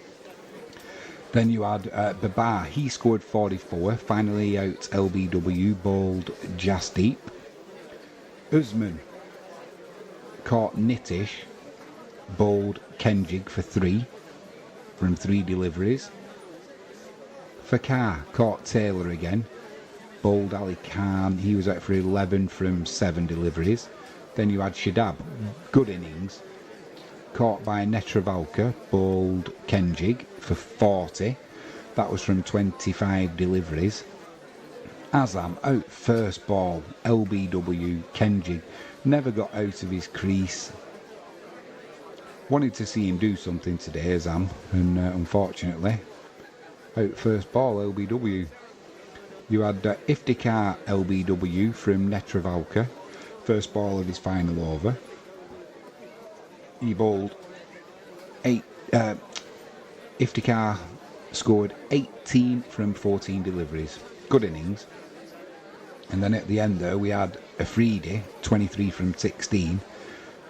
Speaker 1: Then you had Babar. He scored 44, finally out LBW, bowled Jasdeep. Usman caught Nitish, bowled Kenjig for 3 from 3 deliveries. Fakar caught Taylor again, bowled Ali Khan. He was out for 11 from 7 deliveries. Then you had Shadab, good innings, caught by Netravalka, bowled Kenjig for 40. That was from 25 deliveries. Azam out first ball, LBW, Kenjig never got out of his crease. Wanted to see him do something today, Azam, and unfortunately, out first ball, LBW. You had Iftikhar LBW from Netravalka, first ball of his final over. He bowled 8. Iftikhar scored 18 from 14 deliveries. Good innings. And then at the end there we had Afridi, 23 from 16.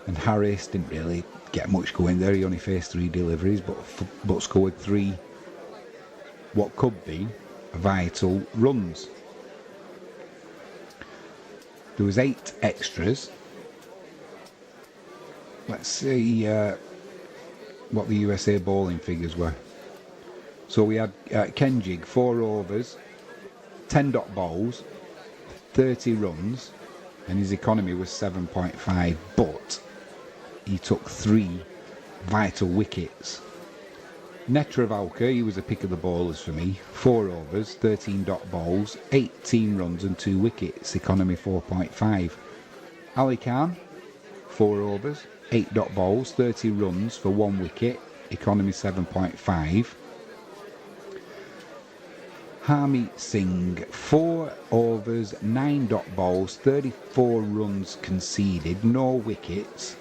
Speaker 1: And Harris didn't really get much going there. He only faced 3 deliveries, but scored 3 what could be vital runs. There was 8 extras. Let's see what the USA bowling figures were. So we had Kenjig, 4 overs, 10 dot bowls, 30 runs, and his economy was 7.5, but he took 3 vital wickets. Netravalka, he was a pick of the bowlers for me. 4 overs, 13 dot balls, 18 runs and 2 wickets, economy 4.5. Ali Khan, 4 overs, 8 dot balls, 30 runs for 1 wicket, economy 7.5. Harmeet Singh, 4 overs, 9 dot balls, 34 runs conceded, no wickets,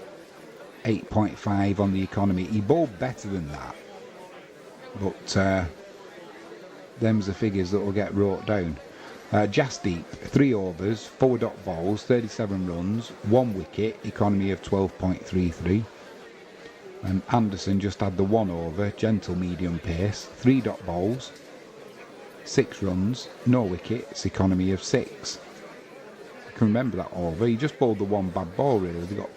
Speaker 1: 8.5 on the economy. He bowled better than that, but them's the figures that will get wrote down. Jasdeep, 3 overs, 4 dot balls, 37 runs, 1 wicket, economy of 12.33. And Anderson just had the 1 over, gentle medium pace, 3 dot balls, 6 runs, no wickets, economy of 6. I can remember that over. He just bowled the 1 bad ball really. He got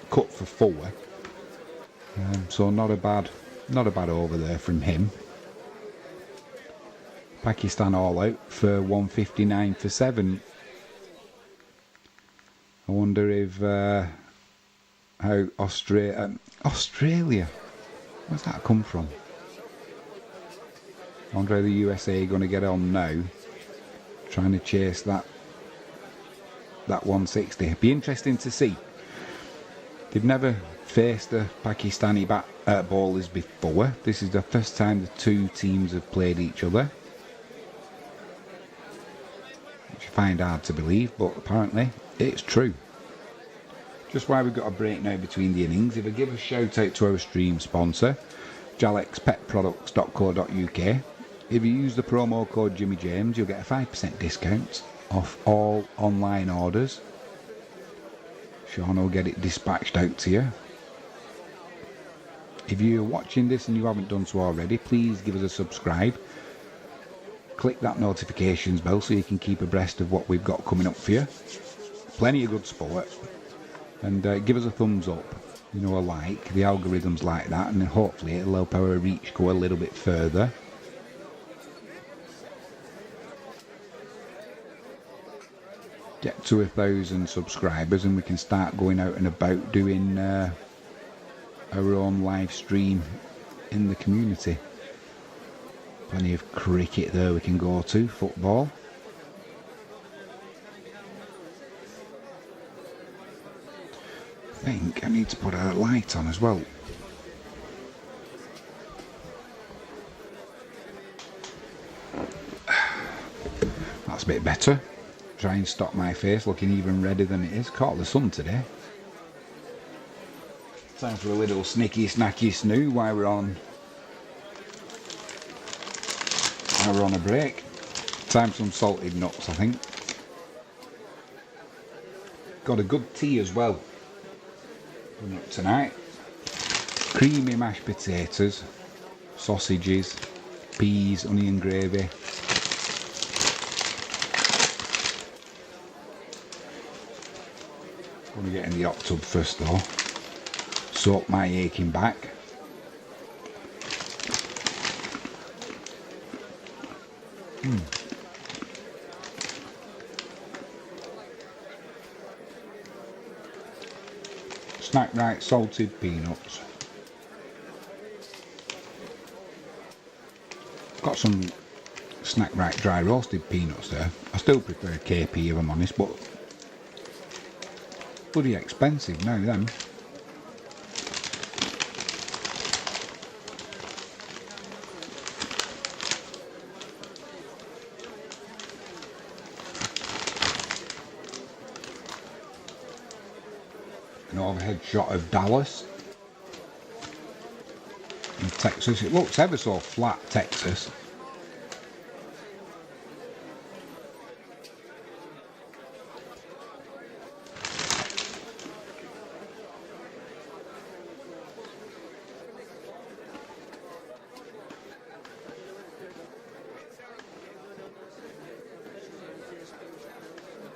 Speaker 1: cut for 4. So not a bad over there from him. Pakistan all out for 159 for 7. I wonder if how Australia, where's that come from? I wonder how the USA are going to get on now, trying to chase that 160. It'd be interesting to see. They've never faced the Pakistani bowlers before. This is the first time the 2 teams have played each other, which I find hard to believe, but apparently it's true. Just while we've got a break now between the innings, if I give a shout out to our stream sponsor, jalexpetproducts.co.uk. If you use the promo code Jimmy James, you'll get a 5% discount off all online orders. Sean will get it dispatched out to you. If you're watching this and you haven't done so already, please give us a subscribe. Click that notifications bell so you can keep abreast of what we've got coming up for you. Plenty of good sport. And give us a thumbs up, a like. The algorithms like that, and then hopefully it'll help our reach go a little bit further. Get to 1,000 subscribers and we can start going out and about doing our own live stream in the community. Plenty of cricket there we can go to, football. I think I need to put a light on as well. That's a bit better. Try and stop my face looking even redder than it is. Caught the sun today. Time for a little snacky snoo while we're on a break. Time for some salted nuts, I think. Got a good tea as well coming up tonight. Creamy mashed potatoes, sausages, peas, onion gravy. Going to get in the hot tub first though. Soak my aching back. Snack Right salted peanuts. Got some Snack Right dry roasted peanuts there. I still prefer KP if I'm honest, but bloody expensive now then. An overhead shot of Dallas in Texas. It looks ever so flat, Texas.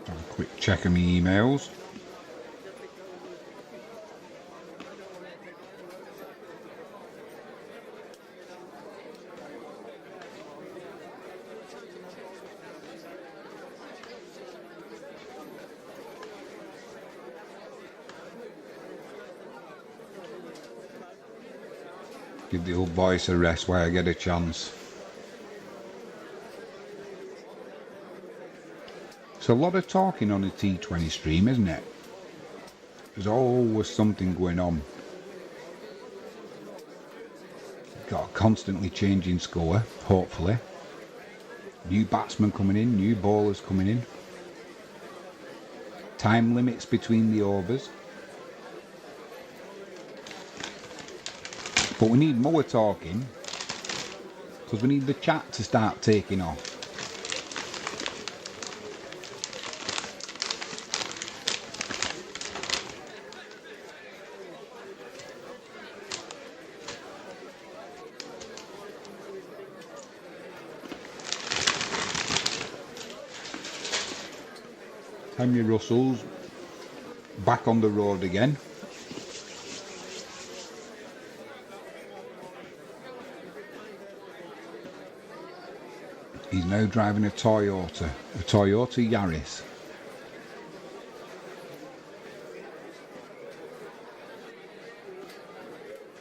Speaker 1: Have a quick check of my emails. Give the old voice a rest while I get a chance. It's a lot of talking on a T20 stream, isn't it? There's always something going on. Got a constantly changing score, hopefully. New batsmen coming in, new bowlers coming in. Time limits between the overs. But we need more talking, because we need the chat to start taking off. Henry Russell's back on the road again. He's now driving a Toyota Yaris.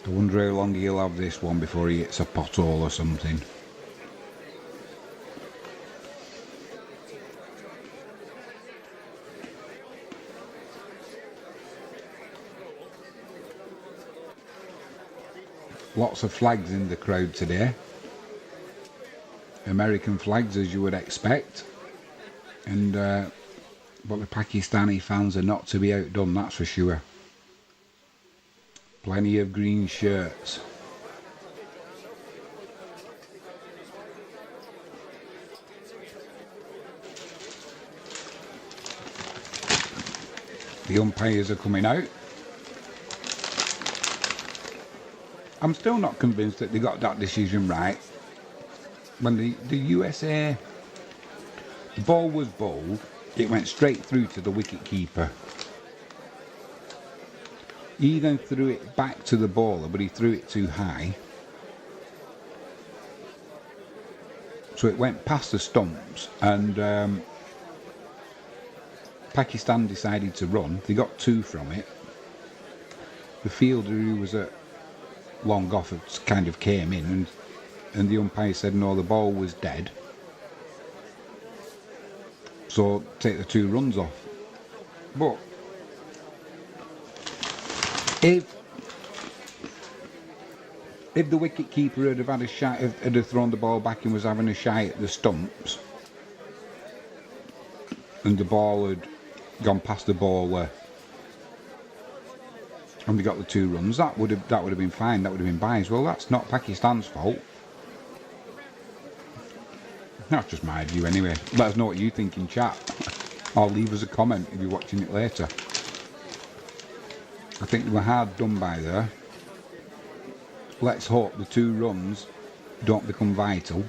Speaker 1: I wonder how long he'll have this one before he hits a pothole or something. Lots of flags in the crowd today. American flags, as you would expect. And but the Pakistani fans are not to be outdone, that's for sure. Plenty of green shirts. The umpires are coming out. I'm still not convinced that they got that decision right. When the USA, the ball was bowled, it went straight through to the wicket keeper. He then threw it back to the bowler, but he threw it too high. So it went past the stumps, and Pakistan decided to run. They got 2 from it. The fielder who was at long off kind of came in, and the umpire said no, the ball was dead, so take the 2 runs off. But if the wicket keeper had had a shot, had have thrown the ball back and was having a shy at the stumps, and the ball had gone past the bowler, and they got the 2 runs, that would have been fine. That would have been buys. Well, that's not Pakistan's fault. That's just my view anyway. Let us know what you think in chat. Or leave us a comment if you're watching it later. I think they were hard done by there. Let's hope the 2 runs don't become vital.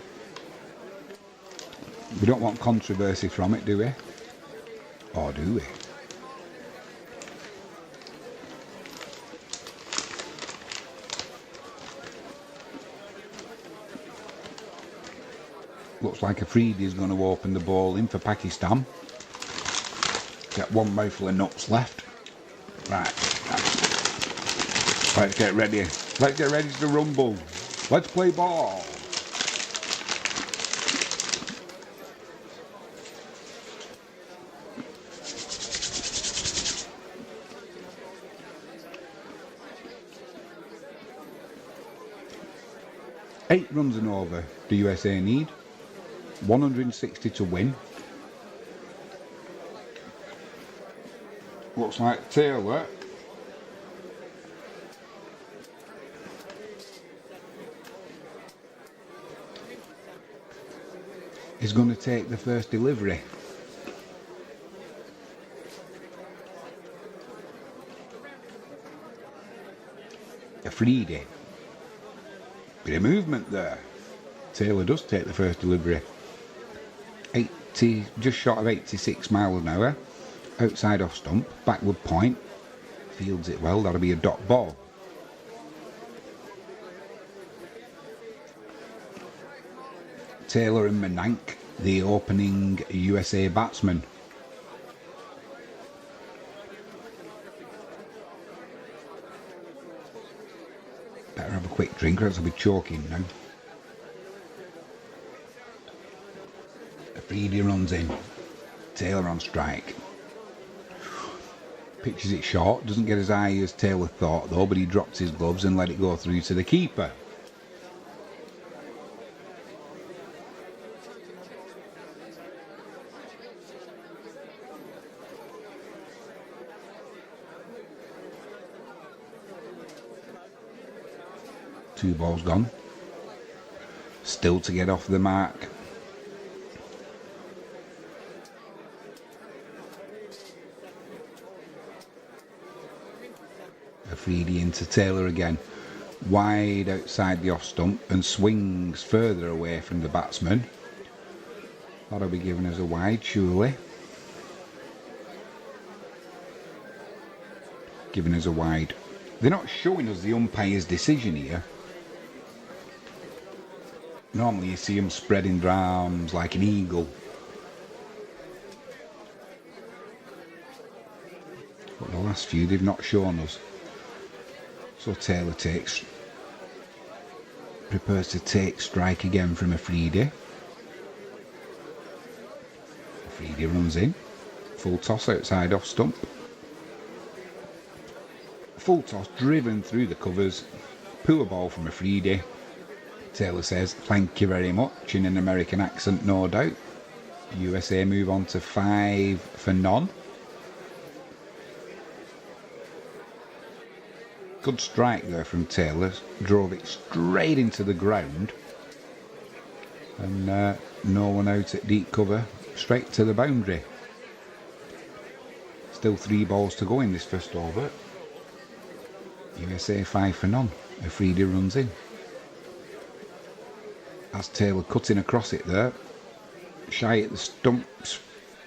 Speaker 1: We don't want controversy from it, do we? Or do we? Looks like Afridi is going to open the ball in for Pakistan. Got 1 mouthful of nuts left. Right. Let's get ready. Let's get ready to rumble. Let's play ball. Eight runs and over the USA need. 160 to win. Looks like Taylor is going to take the first delivery. Afridi. Bit of movement there. Taylor does take the first delivery. 80, just short of 86 miles an hour. Outside off stump, backward point. Fields it well, that'll be a dot ball. Taylor and Manank, the opening USA batsman. Better have a quick drink, or else I'll be choking now. Afridi runs in. Taylor on strike. Pitches it short, doesn't get as high as Taylor thought though, but he drops his gloves and let it go through to the keeper. Two balls gone. Still to get off the mark. Afridi into Taylor again. Wide outside the off stump and swings further away from the batsman. That'll be given as a wide, surely. Given as a wide. They're not showing us the umpire's decision here. Normally you see him spreading their arms like an eagle. But the last few they've not shown us. So Taylor prepares to take strike again from Afridi. Afridi runs in. Full toss outside off stump. Full toss driven through the covers. Poor ball from Afridi. Taylor says, "Thank you very much," in an American accent, no doubt. USA move on to 5 for none. Good strike there from Taylor. Drove it straight into the ground. And no one out at deep cover. Straight to the boundary. Still 3 balls to go in this first over. USA 5 for none. Afridi runs in. As Taylor cutting across it there. Shy at the stumps.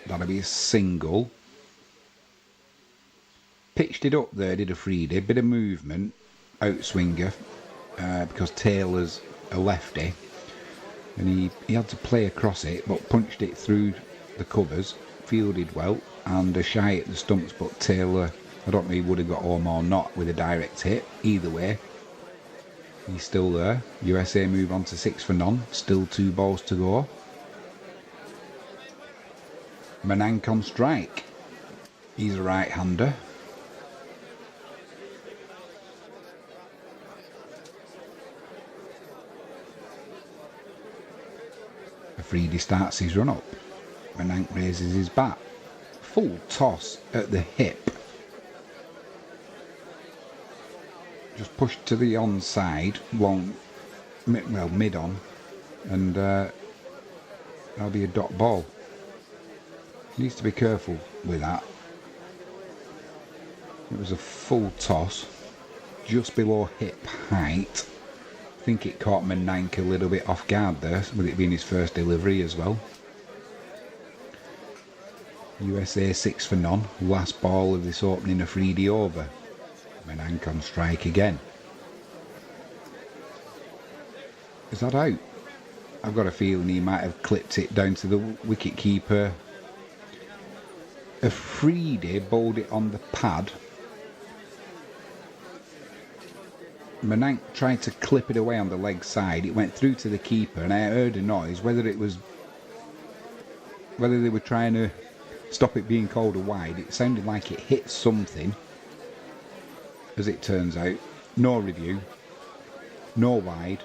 Speaker 1: That'll be a single. Pitched it up there, did Afridi. Bit of movement. Outswinger. Because Taylor's a lefty. And he had to play across it, but punched it through the covers. Fielded well. And a shy at the stumps, but Taylor, I don't know if he would have got home or not with a direct hit. Either way. He's still there. USA move on to 6 for none. Still 2 balls to go. Manank on strike. He's a right-hander. Afridi starts his run up. Manank raises his bat. Full toss at the hip. Just pushed to the onside, mid on, and that'll be a dot ball. Needs to be careful with that. It was a full toss, just below hip height. I think it caught Manank a little bit off guard there, with it being his first delivery as well. USA 6 for none. Last ball of this opening Afridi over. Manank on strike again. Is that out? I've got a feeling he might have clipped it down to the wicket keeper. Afridi bowled it on the pad. Manank tried to clip it away on the leg side. It went through to the keeper, and I heard a noise. Whether they were trying to stop it being called a wide, it sounded like it hit something. As it turns out, no review, no wide,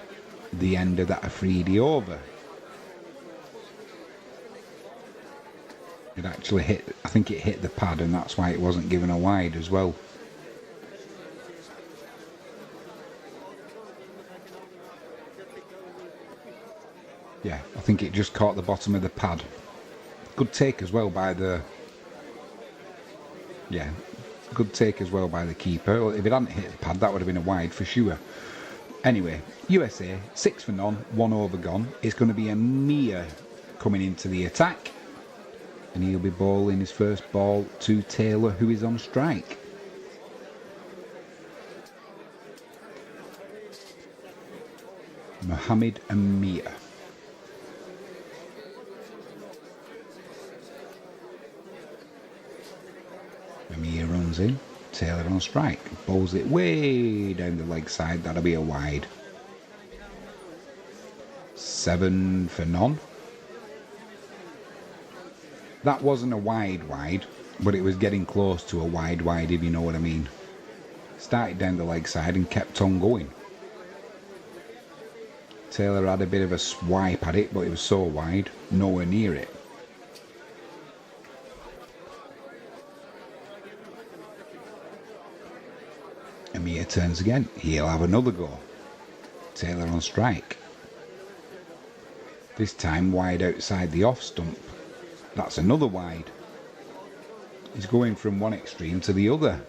Speaker 1: the end of that Afridi over. It actually hit, I think it hit the pad, and that's why it wasn't given a wide as well. Yeah, I think it just caught the bottom of the pad. Good take as well by the... Yeah, good take as well by the keeper. Well, if it hadn't hit the pad, that would have been a wide for sure. Anyway, USA 6 for none, 1 over gone. It's going to be Amir coming into the attack, and he'll be bowling his first ball to Taylor, who is on strike. Mohammed Amir. Amir runs in. Taylor on strike. Bowls it way down the leg side. That'll be a wide. 7 for none. That wasn't a wide, but it was getting close to a wide, if you know what I mean. Started down the leg side and kept on going. Taylor had a bit of a swipe at it, but it was so wide, nowhere near it. Amir turns again. He'll have another go. Taylor on strike. This time wide outside the off stump. That's another wide. He's going from one extreme to the other.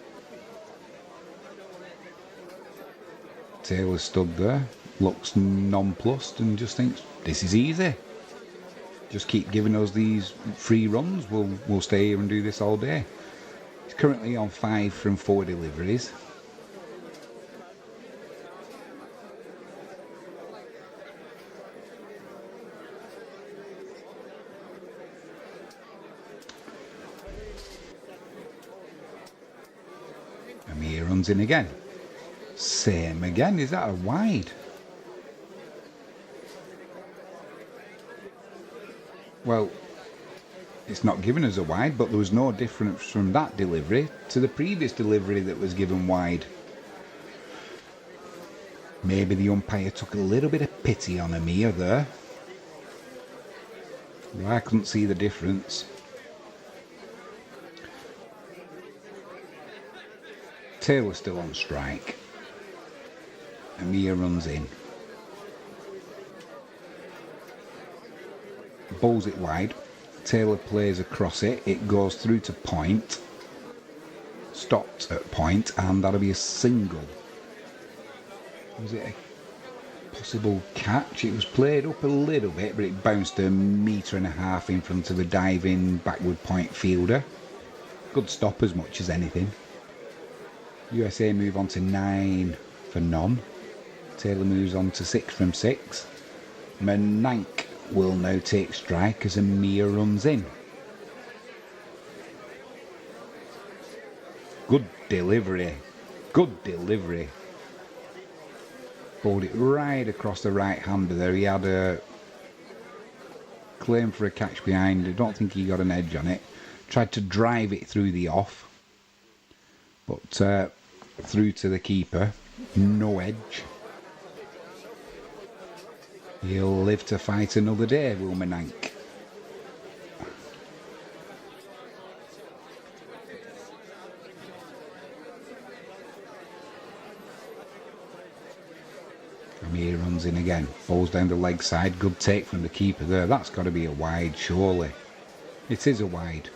Speaker 1: Taylor stood there, looks nonplussed and just thinks, this is easy. Just keep giving us these free runs, we'll stay here and do this all day. He's currently on 5 from 4 deliveries. Amir runs in again. Same again. Is that a wide? Well, it's not given us a wide, but there was no difference from that delivery to the previous delivery that was given wide. Maybe the umpire took a little bit of pity on Amir there. But I couldn't see the difference. Taylor still on strike. Amir runs in. Bowls it wide. Taylor plays across it. It goes through to point. Stopped at point, and that'll be a single. Was it a possible catch? It was played up a little bit, but it bounced 1.5 meters in front of a diving backward point fielder. Good stop as much as anything. USA move on to 9 for none. Taylor moves on to 6 from 6. Menank will now take strike as Amir runs in. Good delivery. Good delivery. Bowled it right across the right hander there. He had a claim for a catch behind. I don't think he got an edge on it. Tried to drive it through the off. But through to the keeper. No edge. He'll live to fight another day, will Menank. Amir runs in again. Falls down the leg side. Good take from the keeper there. That's got to be a wide, surely. It is a wide.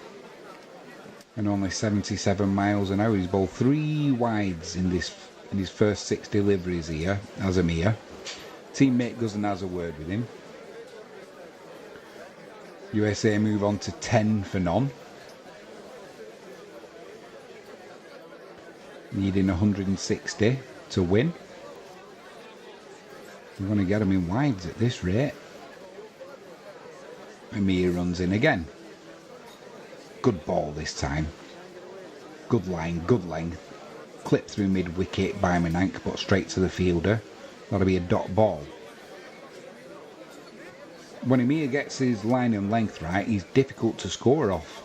Speaker 1: And only 77 miles an hour. He's bowled 3 wides in his first 6 deliveries here as Amir. Teammate goes and has a word with him. USA move on to 10 for none. Needing 160 to win. We're going to get him in wides at this rate. Amir runs in again. Good ball this time. Good line, good length. Clipped through mid-wicket by Menank, but straight to the fielder. That'll be a dot ball. When Amir gets his line and length right, he's difficult to score off.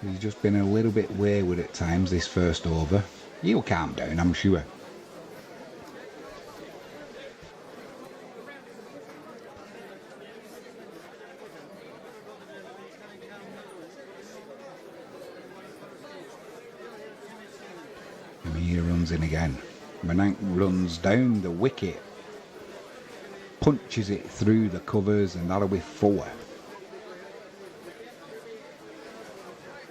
Speaker 1: He's just been a little bit wayward at times this first over. He'll calm down, I'm sure. Amir runs in again. Menank runs down the wicket, punches it through the covers, and that'll be 4.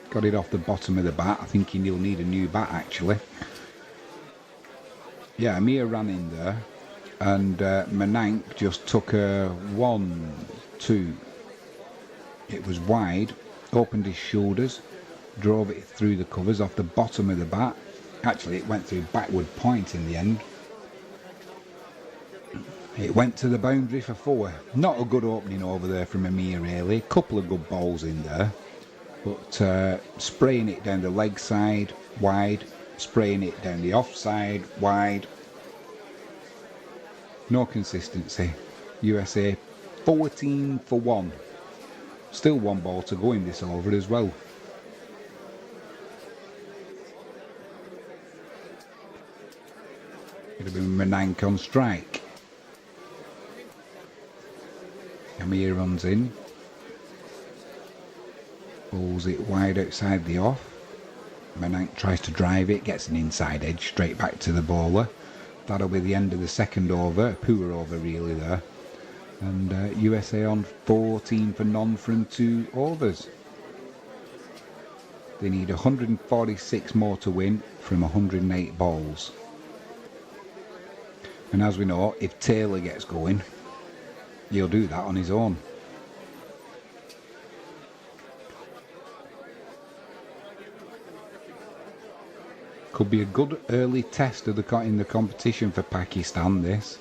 Speaker 1: Got it off the bottom of the bat. I think he'll need a new bat actually. Yeah, Amir ran in there, and Menank just took a 1, 2. It was wide, opened his shoulders, drove it through the covers off the bottom of the bat. Actually, it went through backward point in the end. It went to the boundary for 4. Not a good opening over there from Amir, really. Couple of good balls in there. But spraying it down the leg side, wide, spraying it down the offside, wide. No consistency. USA 14 for 1. Still 1 ball to go in this over as well. It'll be Menank on strike. Amir runs in. Bowls it wide outside the off. Menank tries to drive it, gets an inside edge straight back to the bowler. That'll be the end of the second over. Poor over really there. And USA on 14 for none from 2 overs. They need 146 more to win from 108 balls. And as we know, if Taylor gets going, he'll do that on his own. Could be a good early test of in the competition for Pakistan, this.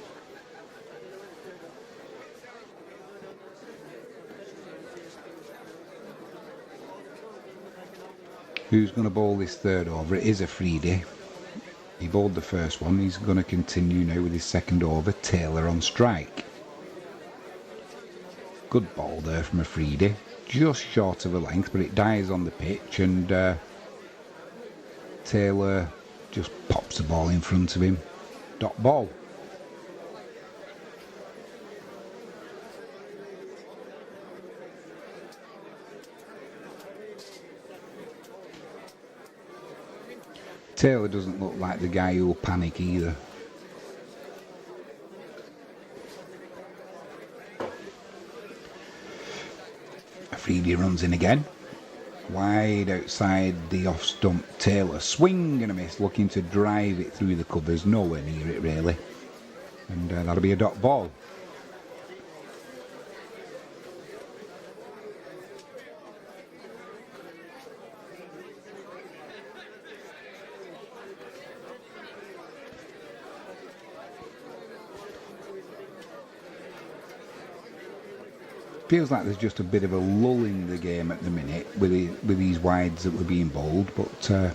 Speaker 1: Who's going to bowl this third over? It is Afridi. He bowled the first one. He's going to continue now with his second over. Taylor on strike. Good ball there from Afridi. Just short of a length, but it dies on the pitch, and Taylor just pops the ball in front of him. Dot ball. Taylor doesn't look like the guy who'll panic either. Afridi runs in again. Wide outside the off stump. Taylor swing and a miss, looking to drive it through the covers. Nowhere near it really. And that'll be a dot ball. Feels like there's just a bit of a lull in the game at the minute with these wides that were being bowled, but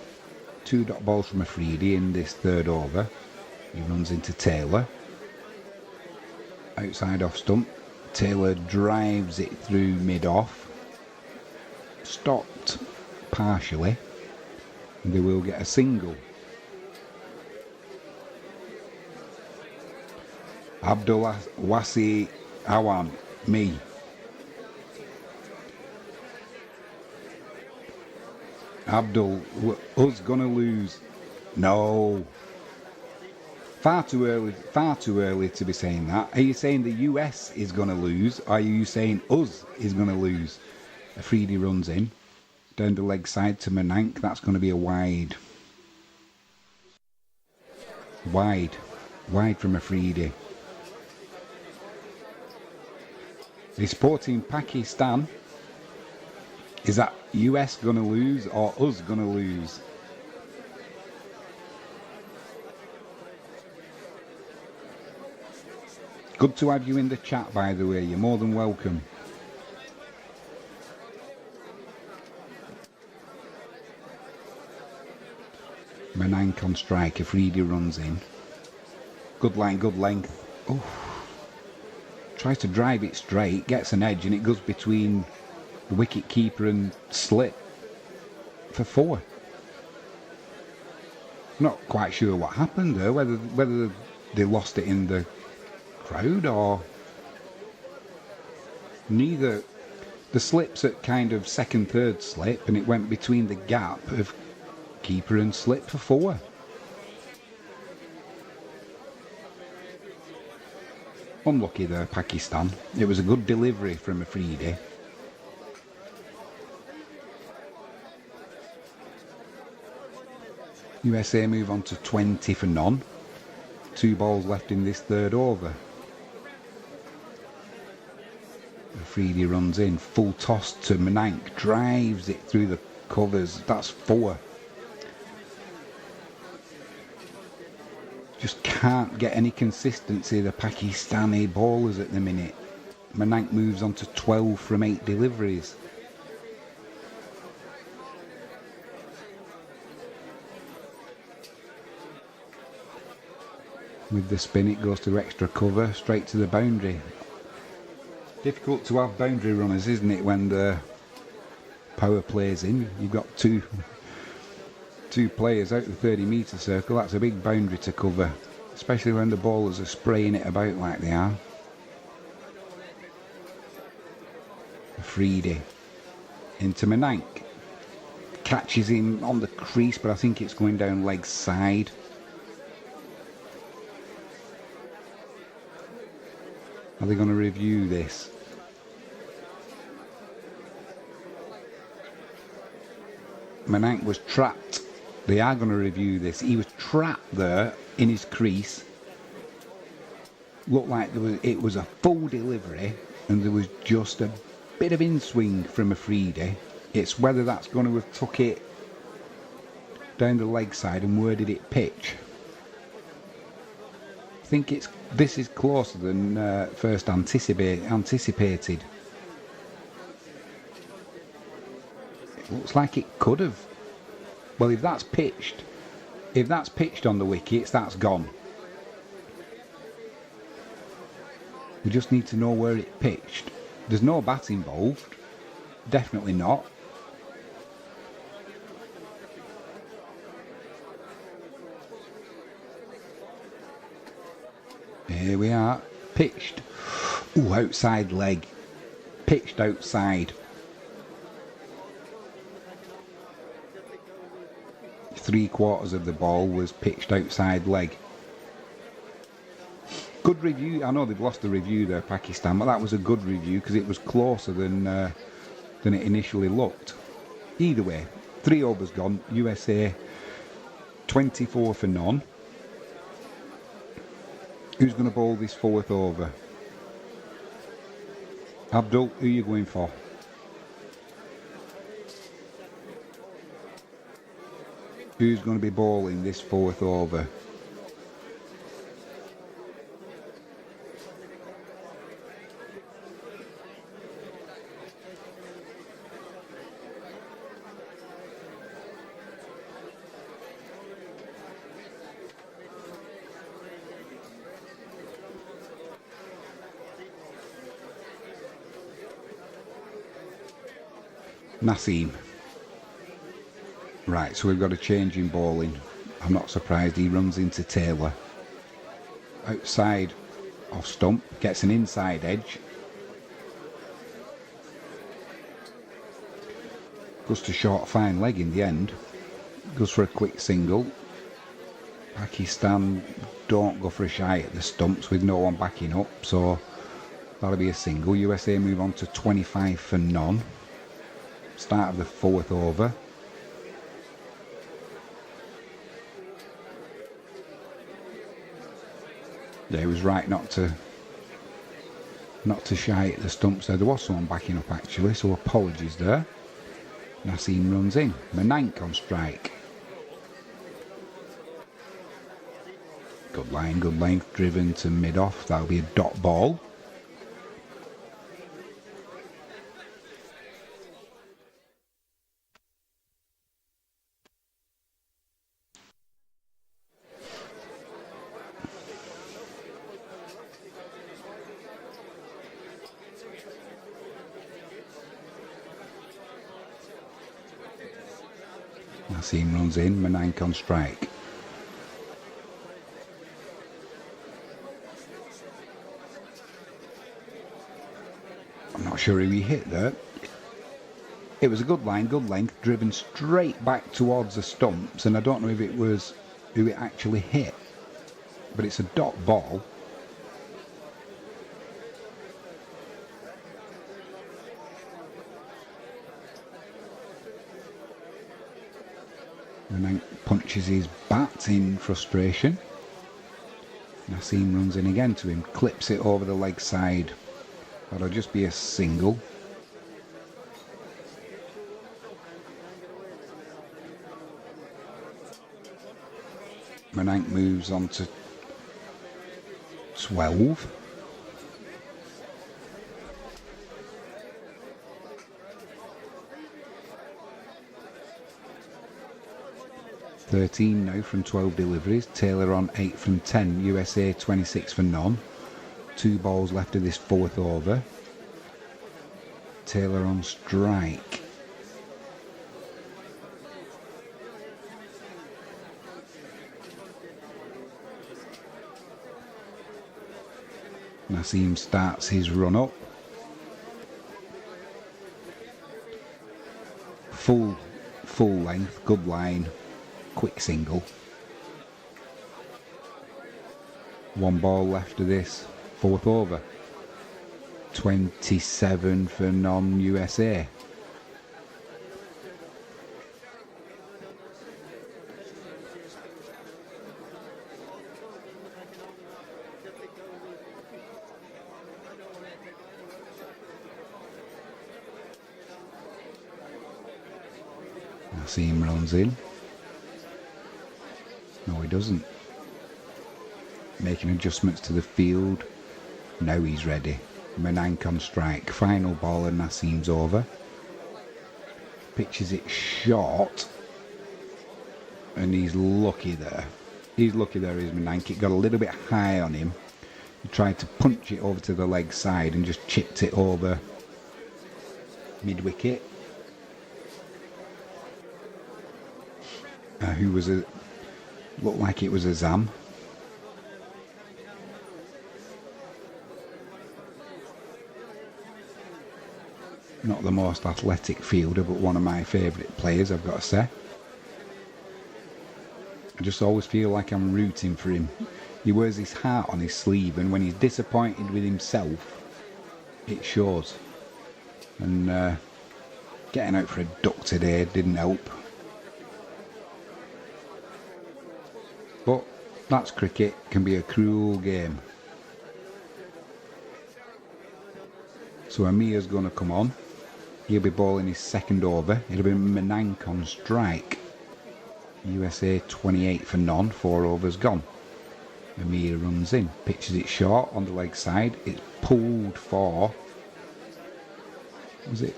Speaker 1: 2 dot balls from Afridi in this third over. He runs into Taylor. Outside off stump. Taylor drives it through mid-off. Stopped partially. And they will get a single. Abdul Wasi Awan, me. Abdul, us gonna lose. No. Far too early to be saying that. Are you saying the US is gonna lose? Or are you saying us is gonna lose? Afridi runs in. Down the leg side to Menank. That's gonna be a wide. Wide from Afridi. They're supporting Pakistan. Is that US going to lose or us going to lose? Good to have you in the chat, by the way. You're more than welcome. Menank on strike. Afridi runs in. Good line, good length. Oh. Tries to drive it straight, gets an edge, and it goes between the wicket keeper and slip for 4. Not quite sure what happened there, whether they lost it in the crowd or neither. The slip's at kind of second, third slip, and it went between the gap of keeper and slip for 4. Unlucky there, Pakistan. It was a good delivery from Afridi. USA move on to 20 for none. 2 balls left in this third over. Afridi runs in, full toss to Menank, drives it through the covers. That's 4. Just can't get any consistency, the Pakistani bowlers at the minute. Menank moves on to 12 from 8 deliveries. With the spin it goes to extra cover, straight to the boundary. Difficult to have boundary runners, isn't it, when the power plays in? You've got two players out the 30-metre circle. That's a big boundary to cover, especially when the bowlers are spraying it about like they are. Freedy into Manank. Catches him on the crease, but I think it's going down leg side. Are they going to review this? Manank was trapped. They are going to review this. He was trapped there in his crease. Looked like it was a full delivery, and there was just a bit of in-swing from Afridi. It's whether that's going to have took it down the leg side and where did it pitch. I think this is closer than first anticipated. It looks like it could have. Well, if that's pitched on the wickets, that's gone. We just need to know where it pitched. There's no bat involved. Definitely not. Here we are. Pitched. Ooh, outside leg. Pitched outside. 3/4 of the ball was pitched outside leg. Good review. I know they've lost the review there, Pakistan, but that was a good review because it was closer than it initially looked. Either way, 3 overs gone. USA 24 for none. Who's going to bowl this 4th over? Abdul, who are you going for? Who's going to be bowling this 4th over? Naseem. Right, so we've got a change in bowling. I'm not surprised he runs into Taylor. Outside off stump, gets an inside edge. Goes to short fine leg in the end. Goes for a quick single. Pakistan don't go for a shy at the stumps with no one backing up, so that'll be a single. USA move on to 25 for none. Start of the 4th over. Yeah, he was right not to shy at the stumps there. There was someone backing up actually, so apologies there. Naseem runs in. Manank on strike. Good line, good length, driven to mid-off. That'll be a dot ball. Naseem runs in, Manank on strike. I'm not sure who he hit there. It was a good line, good length, driven straight back towards the stumps, and I don't know if it was who it actually hit, but it's a dot ball. Manank punches his bat in frustration. Naseem runs in again to him, clips it over the leg side. That'll just be a single. Manank moves on to 12. 13 now from 12 deliveries. Taylor on 8 from 10. USA 26 for none. 2 balls left of this 4th over. Taylor on strike. Nassim starts his run up. Full length, good line, quick single. 1 ball left of this 4th over. 27 for non-USA. Nassim runs in. No, he doesn't. Making adjustments to the field. Now he's ready. Menank on strike. Final ball and Nassim's over. Pitches it short. And he's lucky there. He's lucky there, is Menank. It got a little bit high on him. He tried to punch it over to the leg side and just chipped it over mid-wicket. Who was looked like it was a Zam. Not the most athletic fielder, but one of my favourite players, I've got to say. I just always feel like I'm rooting for him. He wears his heart on his sleeve, and when he's disappointed with himself, it shows. And getting out for a duck today didn't help. But that's cricket, can be a cruel game. So Amir's going to come on. He'll be bowling his 2nd over. It'll be Menank on strike. USA 28 for none, 4 overs gone. Amir runs in, pitches it short on the leg side. It's pulled for, was it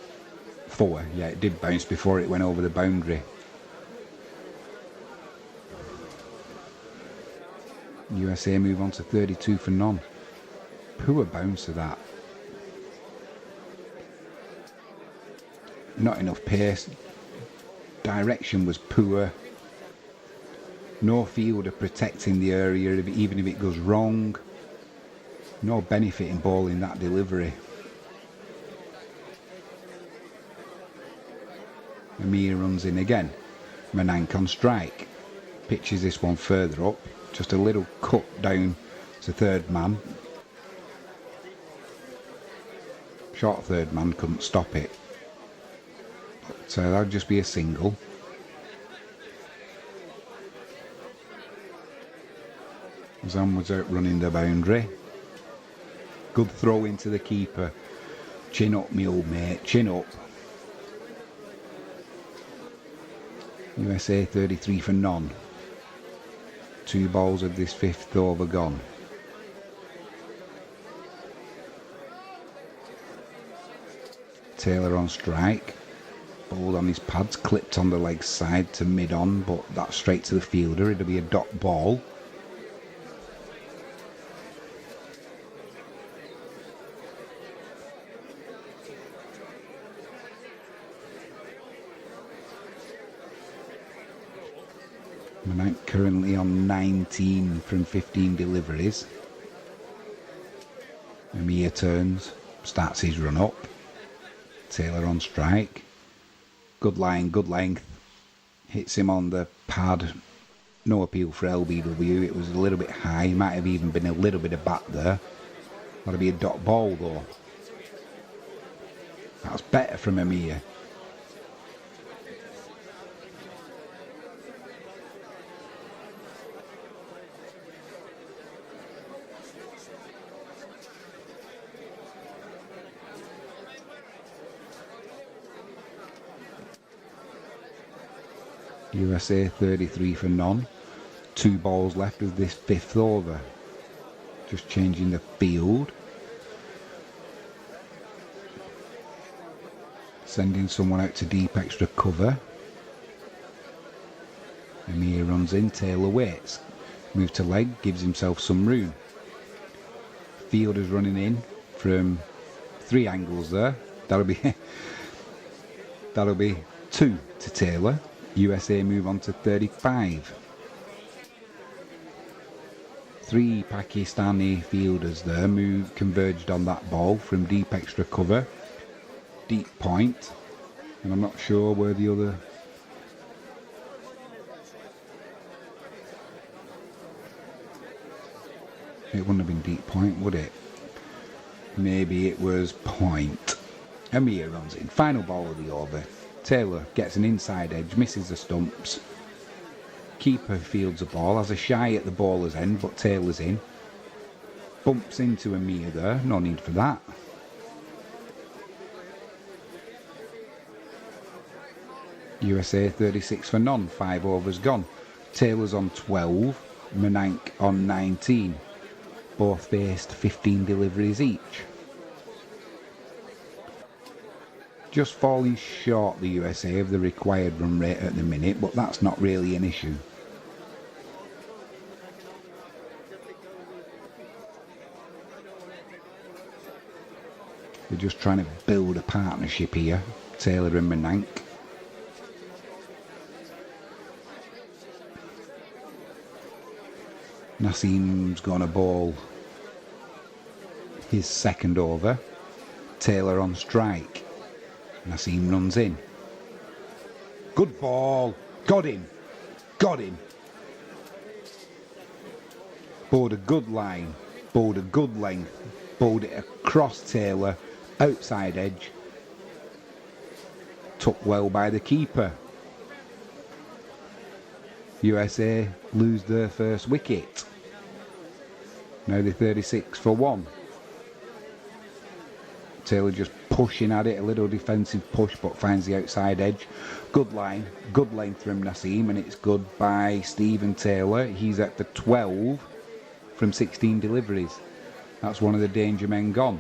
Speaker 1: 4? Yeah, it did bounce before it went over the boundary. USA move on to 32 for none. Poor bounce of that. Not enough pace. Direction was poor. No fielder protecting the area, even if it goes wrong. No benefit in bowling that delivery. Amir runs in again. Menank on strike. Pitches this one further up. Just a little cut down to 3rd man. Short 3rd man couldn't stop it. So that'll just be a single. Zam was out running the boundary. Good throw into the keeper. Chin up, me old mate, chin up. USA 33 for none. 2 balls of this 5th over gone. Taylor on strike. Bowled on his pads, clipped on the leg side to mid-on, but that's straight to the fielder. It'll be a dot ball. Menank currently on 19 from 15 deliveries. Amir turns, starts his run up. Taylor on strike. Good line, good length. Hits him on the pad. No appeal for LBW. It was a little bit high. Might have even been a little bit of bat there. That'll be a dot ball though. That's better from Amir. USA 33 for none. 2 balls left of this 5th over. Just changing the field. Sending someone out to deep extra cover. Amir runs in, Taylor waits. Move to leg, gives himself some room. Fielder's running in from 3 angles there. That'll be 2 to Taylor. USA move on to 35. 3 Pakistani fielders there converged on that ball from deep extra cover, deep point, and I'm not sure where the other. It wouldn't have been deep point, would it? Maybe it was point. Amir runs in. Final ball of the over. Taylor gets an inside edge, misses the stumps. Keeper fields a ball, has a shy at the baller's end, but Taylor's in. Bumps into Amir there, no need for that. USA 36 for none, 5 overs gone. Taylor's on 12, Menank on 19. Both faced 15 deliveries each. Just falling short, the USA, of the required run rate at the minute, but that's not really an issue. They're just trying to build a partnership here, Taylor and Menank. Naseem's gonna bowl his second over. Taylor on strike. Naseem runs in. Good ball. Got him. Got him. Bowled a good line. Bowled a good length. Bowled it across Taylor. Outside edge. Took well by the keeper. USA lose their first wicket. Now they're 36 for 1. Taylor just pushing at it, a little defensive push, but finds the outside edge. Good line, good length from Naseem, and it's good by Stephen Taylor. He's at the 12 from 16 deliveries. That's one of the danger men gone.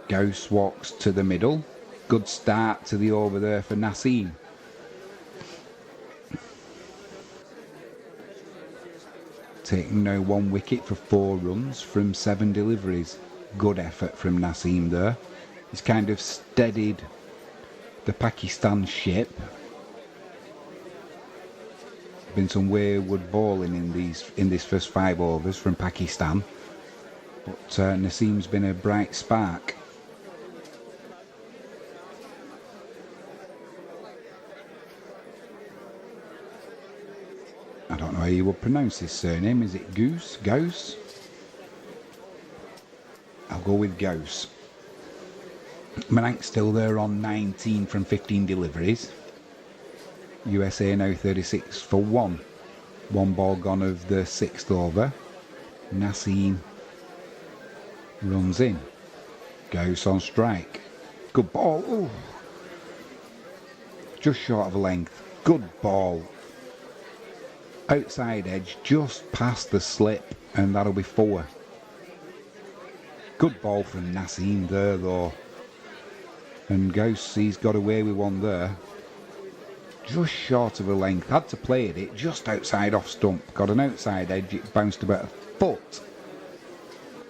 Speaker 1: Gauss walks to the middle. Good start to the over there for Naseem. Taking now 1 wicket for 4 runs from 7 deliveries. Good effort from Naseem there. He's kind of steadied the Pakistan ship. Been some wayward bowling in this first 5 overs from Pakistan, but Naseem's been a bright spark. I don't know how you would pronounce his surname. Is it Goose? Gauss? I'll go with Gauss. Menank's still there on 19 from 15 deliveries. USA now 36 for 1. 1 ball gone of the 6th over. Naseem runs in. Gauss on strike. Good ball. Ooh. Just short of a length. Good ball. Outside edge, just past the slip, and that'll be 4. Good ball from Naseem there though. And Gauss, he's got away with 1 there. Just short of a length. Had to play at it just outside off stump. Got an outside edge, it bounced about a foot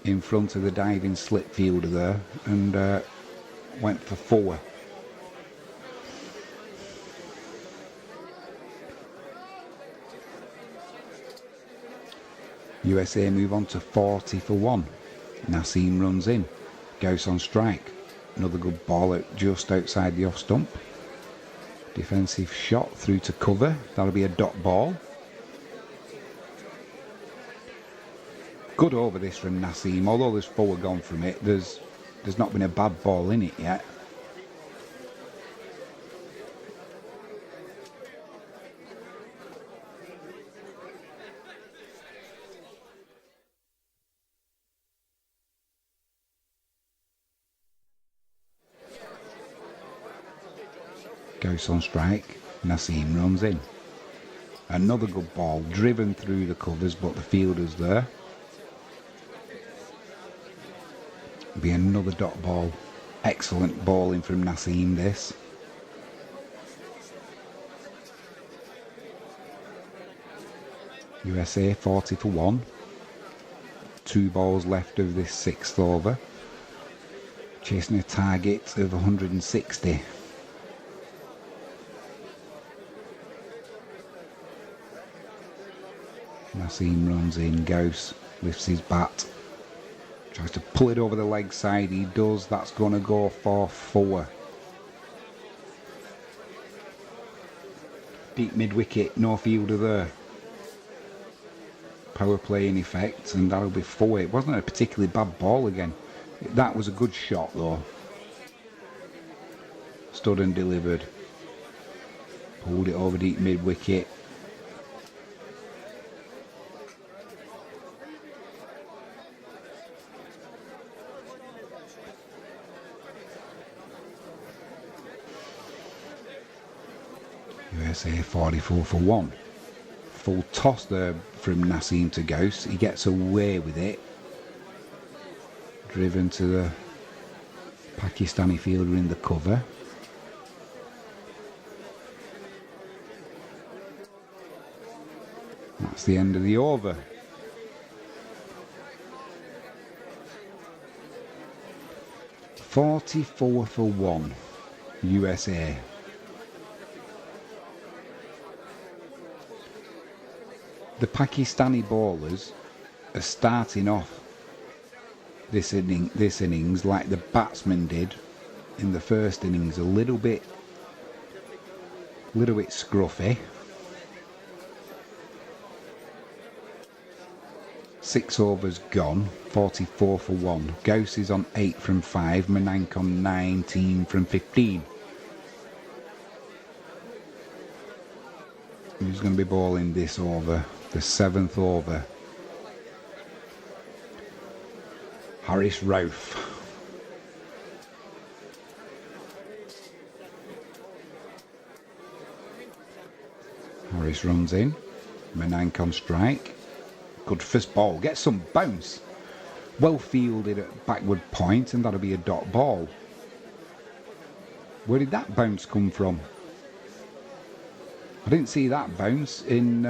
Speaker 1: in front of the diving slip fielder there, and went for 4. USA move on to 40 for 1. Naseem runs in. Gauss on strike. Another good ball out just outside the off stump. Defensive shot through to cover. That'll be a dot ball. Good over this from Naseem. Although there's 4 gone from it, there's not been a bad ball in it yet. Gauss on strike. Naseem runs in. Another good ball, driven through the covers, but the fielder's there. Be another dot ball Excellent bowling from Naseem, this. USA 40 for 1. 2 balls left of this 6th over. Chasing a target of 160. Naseem runs in, Gauss lifts his bat. Tries to pull it over the leg side, he does, that's going to go for 4. Deep mid-wicket, no fielder there. Power play in effect, and that'll be 4. It wasn't a particularly bad ball again. That was a good shot though. Stood and delivered. Pulled it over deep mid-wicket. USA 44 for 1. Full toss there from Naseem to Gauss. He gets away with it. Driven to the Pakistani fielder in the cover. That's the end of the over. $44 for 1. USA. The Pakistani bowlers are starting off this innings like the batsmen did in the first innings, a little bit scruffy. 6 overs gone, 44 for 1. Gauss is on 8 from 5, Manank on 19 from 15. Who's going to be bowling this over? The 7th over. Haris Rauf. Harris runs in. Manank on strike. Good first ball. Gets some bounce. Well fielded at backward point, and that'll be a dot ball. Where did that bounce come from? I didn't see that bounce in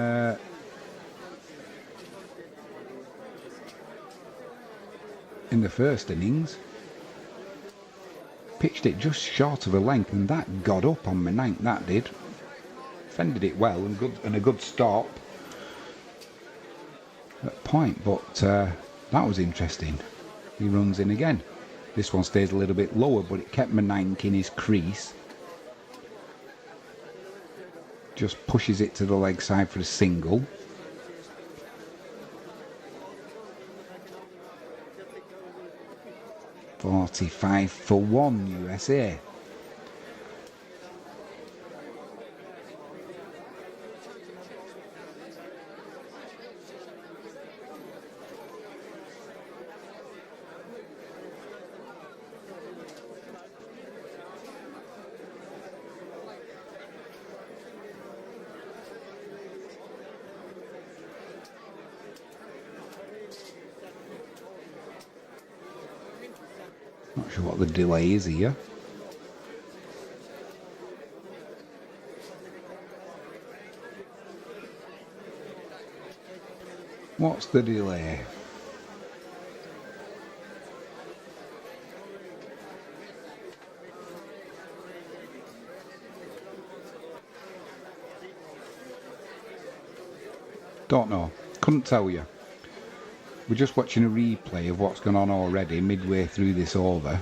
Speaker 1: the first innings. Pitched it just short of a length, and that got up on Manank, that did. Fended it well, and a good stop at point, but that was interesting. He runs in again. This one stays a little bit lower, but it kept Manank in his crease. Just pushes it to the leg side for a single. $45 for 1 USA. Not sure what the delay is here. What's the delay? Don't know. Couldn't tell you. We're just watching a replay of what's gone on already midway through this over.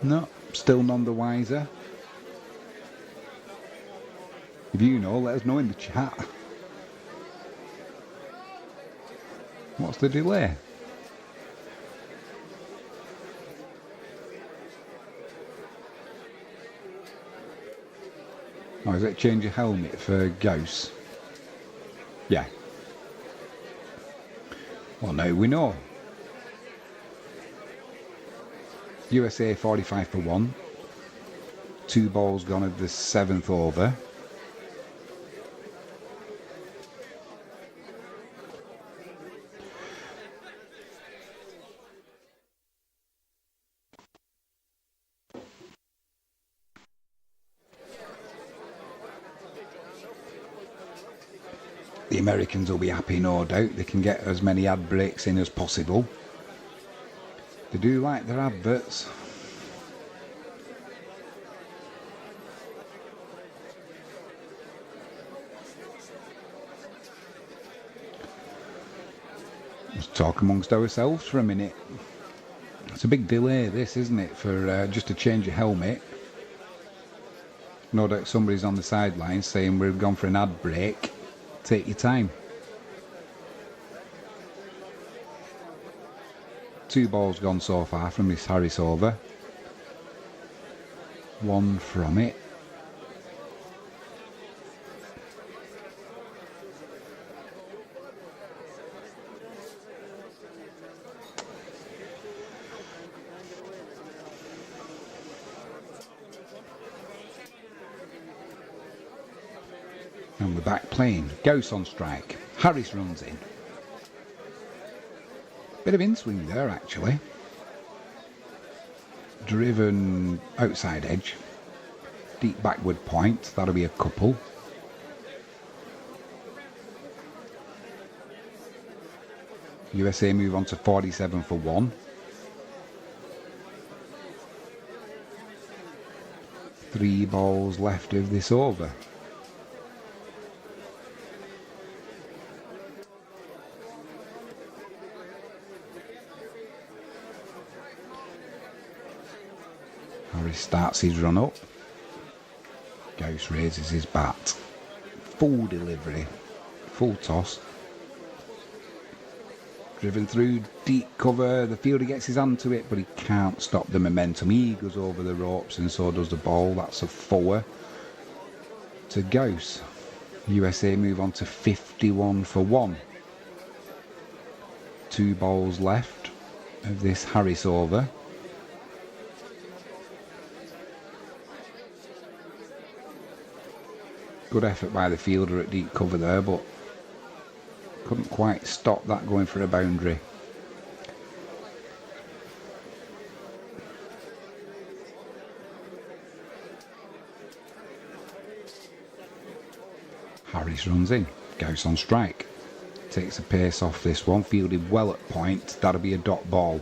Speaker 1: No, still none the wiser. If you know, let us know in the chat. What's the delay? Oh, is it change your helmet for Gauss? Yeah. Well, now we know. USA 45 for 1. 2 balls gone of the 7th over. The Americans will be happy, no doubt. They can get as many ad breaks in as possible. They do like their adverts. Let's talk amongst ourselves for a minute. It's a big delay, this, isn't it, for just to change your helmet. No doubt somebody's on the sidelines saying we've gone for an ad break. Take your time. 2 balls gone so far from this Harris over. 1 from it. And we're back playing. Ghost on strike. Harris runs in. Bit of in-swing there, actually. Driven outside edge. Deep backward point. That'll be a couple. USA move on to 47 for 1. 3 balls left of this over. Harris starts his run up. Ghost raises his bat. Full delivery. Full toss. Driven through deep cover. The fielder gets his hand to it, but he can't stop the momentum. He goes over the ropes and so does the ball. That's a 4 to Ghost. USA move on to 51 for 1. 2 balls left of this Harris over. Good effort by the fielder at deep cover there, but couldn't quite stop that going for a boundary. Harris runs in, goes on strike. Takes a pace off this one, fielded well at point. That'll be a dot ball.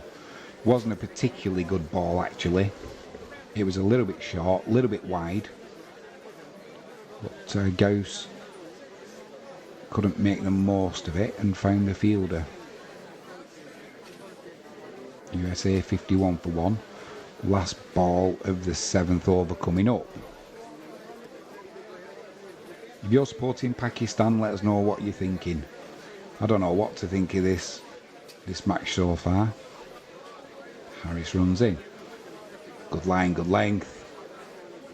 Speaker 1: Wasn't a particularly good ball, actually. It was a little bit short, a little bit wide. But Ghost couldn't make the most of it and found the fielder. USA 51 for 1. Last ball of the 7th over coming up. If you're supporting Pakistan, let us know what you're thinking. I don't know what to think of this match so far. Harris runs in. Good line, good length.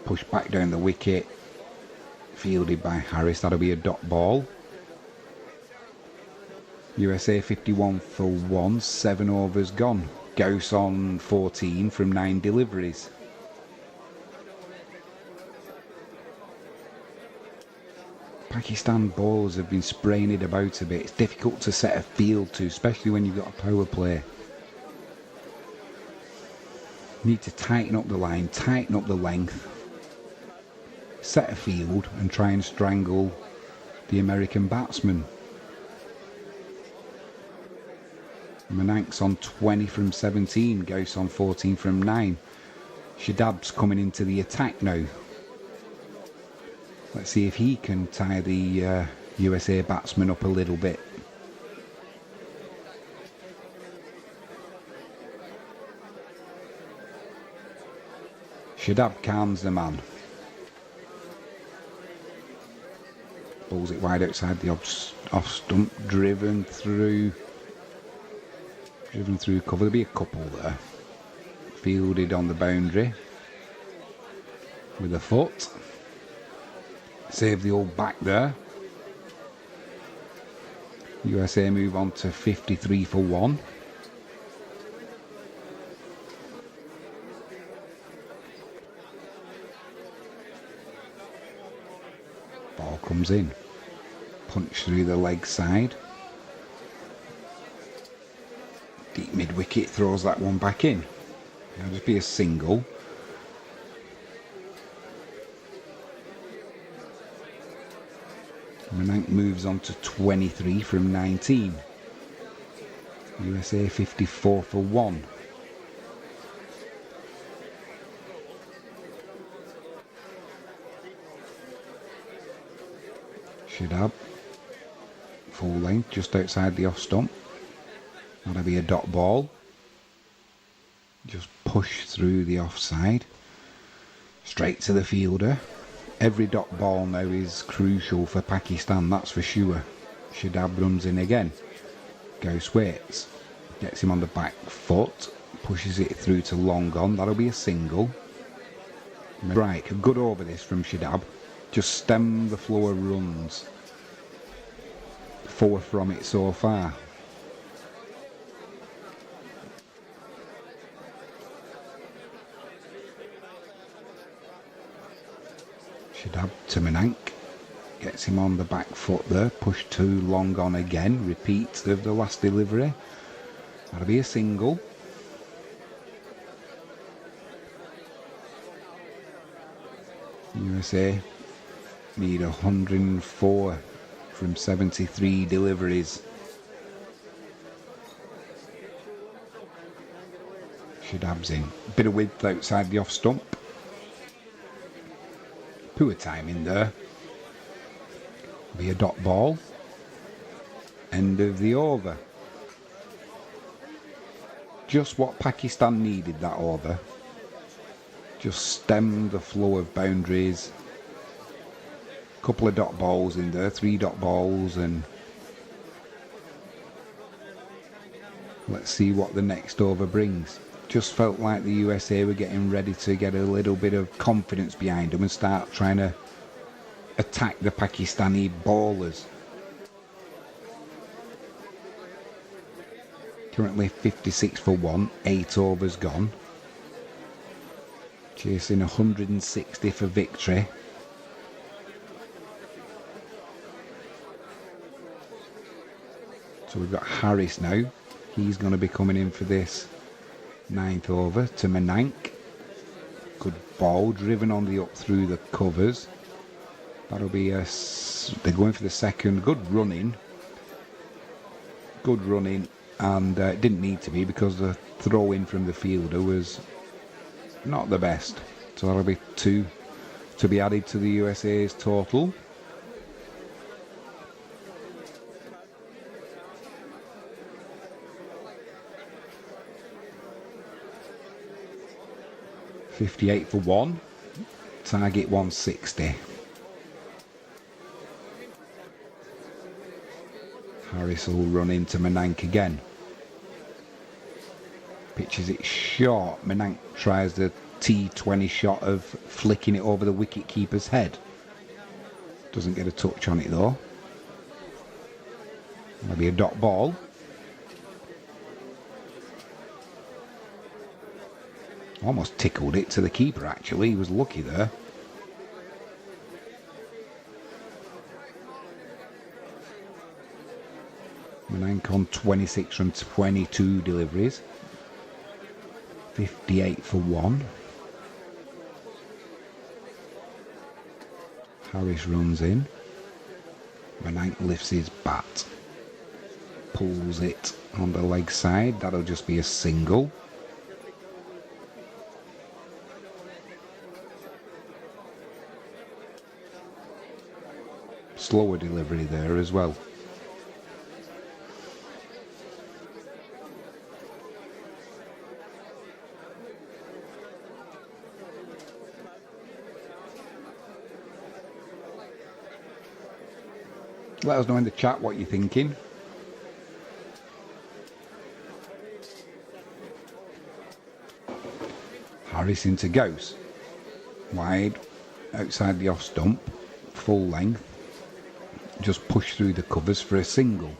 Speaker 1: Pushed back down the wicket. Fielded by Harris. That'll be a dot ball. USA 51 for 1. 7 overs gone. Ghost on 14 from 9 deliveries. Pakistan bowlers have been spraying it about a bit. It's difficult to set a field to, especially when you've got a power play. Need to tighten up the line, tighten up the length, set a field and try and strangle the American batsman. Manank's on 20 from 17, Ghost on 14 from 9. Shadab's coming into the attack now. Let's see if he can tie the USA batsman up a little bit. Shadab calms the man. Pulls it wide outside the off stump, driven through cover. There'll be a couple there. Fielded on the boundary with a foot. Save the old back there. USA move on to 53 for 1. comes in. Punch through the leg side. Deep mid wicket, throws that one back in. It'll just be a single. Manank moves on to 23 from 19. USA 54 for 1. Shadab, full length, just outside the off stump. That'll be a dot ball. Just push through the offside. Straight to the fielder. Every dot ball now is crucial for Pakistan, that's for sure. Shadab runs in again. Ghost waits. Gets him on the back foot. Pushes it through to long on. That'll be a single. Right, a good over this from Shadab. Just stem the flow of runs. 4 from it so far. Shadab to Manank. Gets him on the back foot there. Push too long on again. Repeat of the last delivery. That'll be a single. USA need 104 from 73 deliveries. Shadab's in. Bit of width outside the off stump. Poor timing there. Be a dot ball. End of the over. Just what Pakistan needed that over. Just stem the flow of boundaries. Couple of dot balls in there, 3 dot balls, and let's see what the next over brings. Just felt like the USA were getting ready to get a little bit of confidence behind them and start trying to attack the Pakistani bowlers. Currently 56 for 1, 8 overs gone. Chasing 160 for victory. So we've got Harris now. He's going to be coming in for this 9th over to Manank. Good ball, driven on the up through the covers. That'll be they're going for the second. Good running. Good running, and it didn't need to be because the throw in from the fielder was not the best. So that'll be 2 to be added to the USA's total. .58 for 1. Target 160. Harris will run into Manank again. Pitches it short. Manank tries the T20 shot of flicking it over the wicket keeper's head. Doesn't get a touch on it though. Maybe a dot ball. Almost tickled it to the keeper actually. He was lucky there. Manank on 26 from 22 deliveries. 58 for 1. Harris runs in. Manank lifts his bat. Pulls it on the leg side. That'll just be a single. Slower delivery there as well. Let us know in the chat what you're thinking. Harris into Ghost. Wide, outside the off stump, full length. Just push through the covers for a single.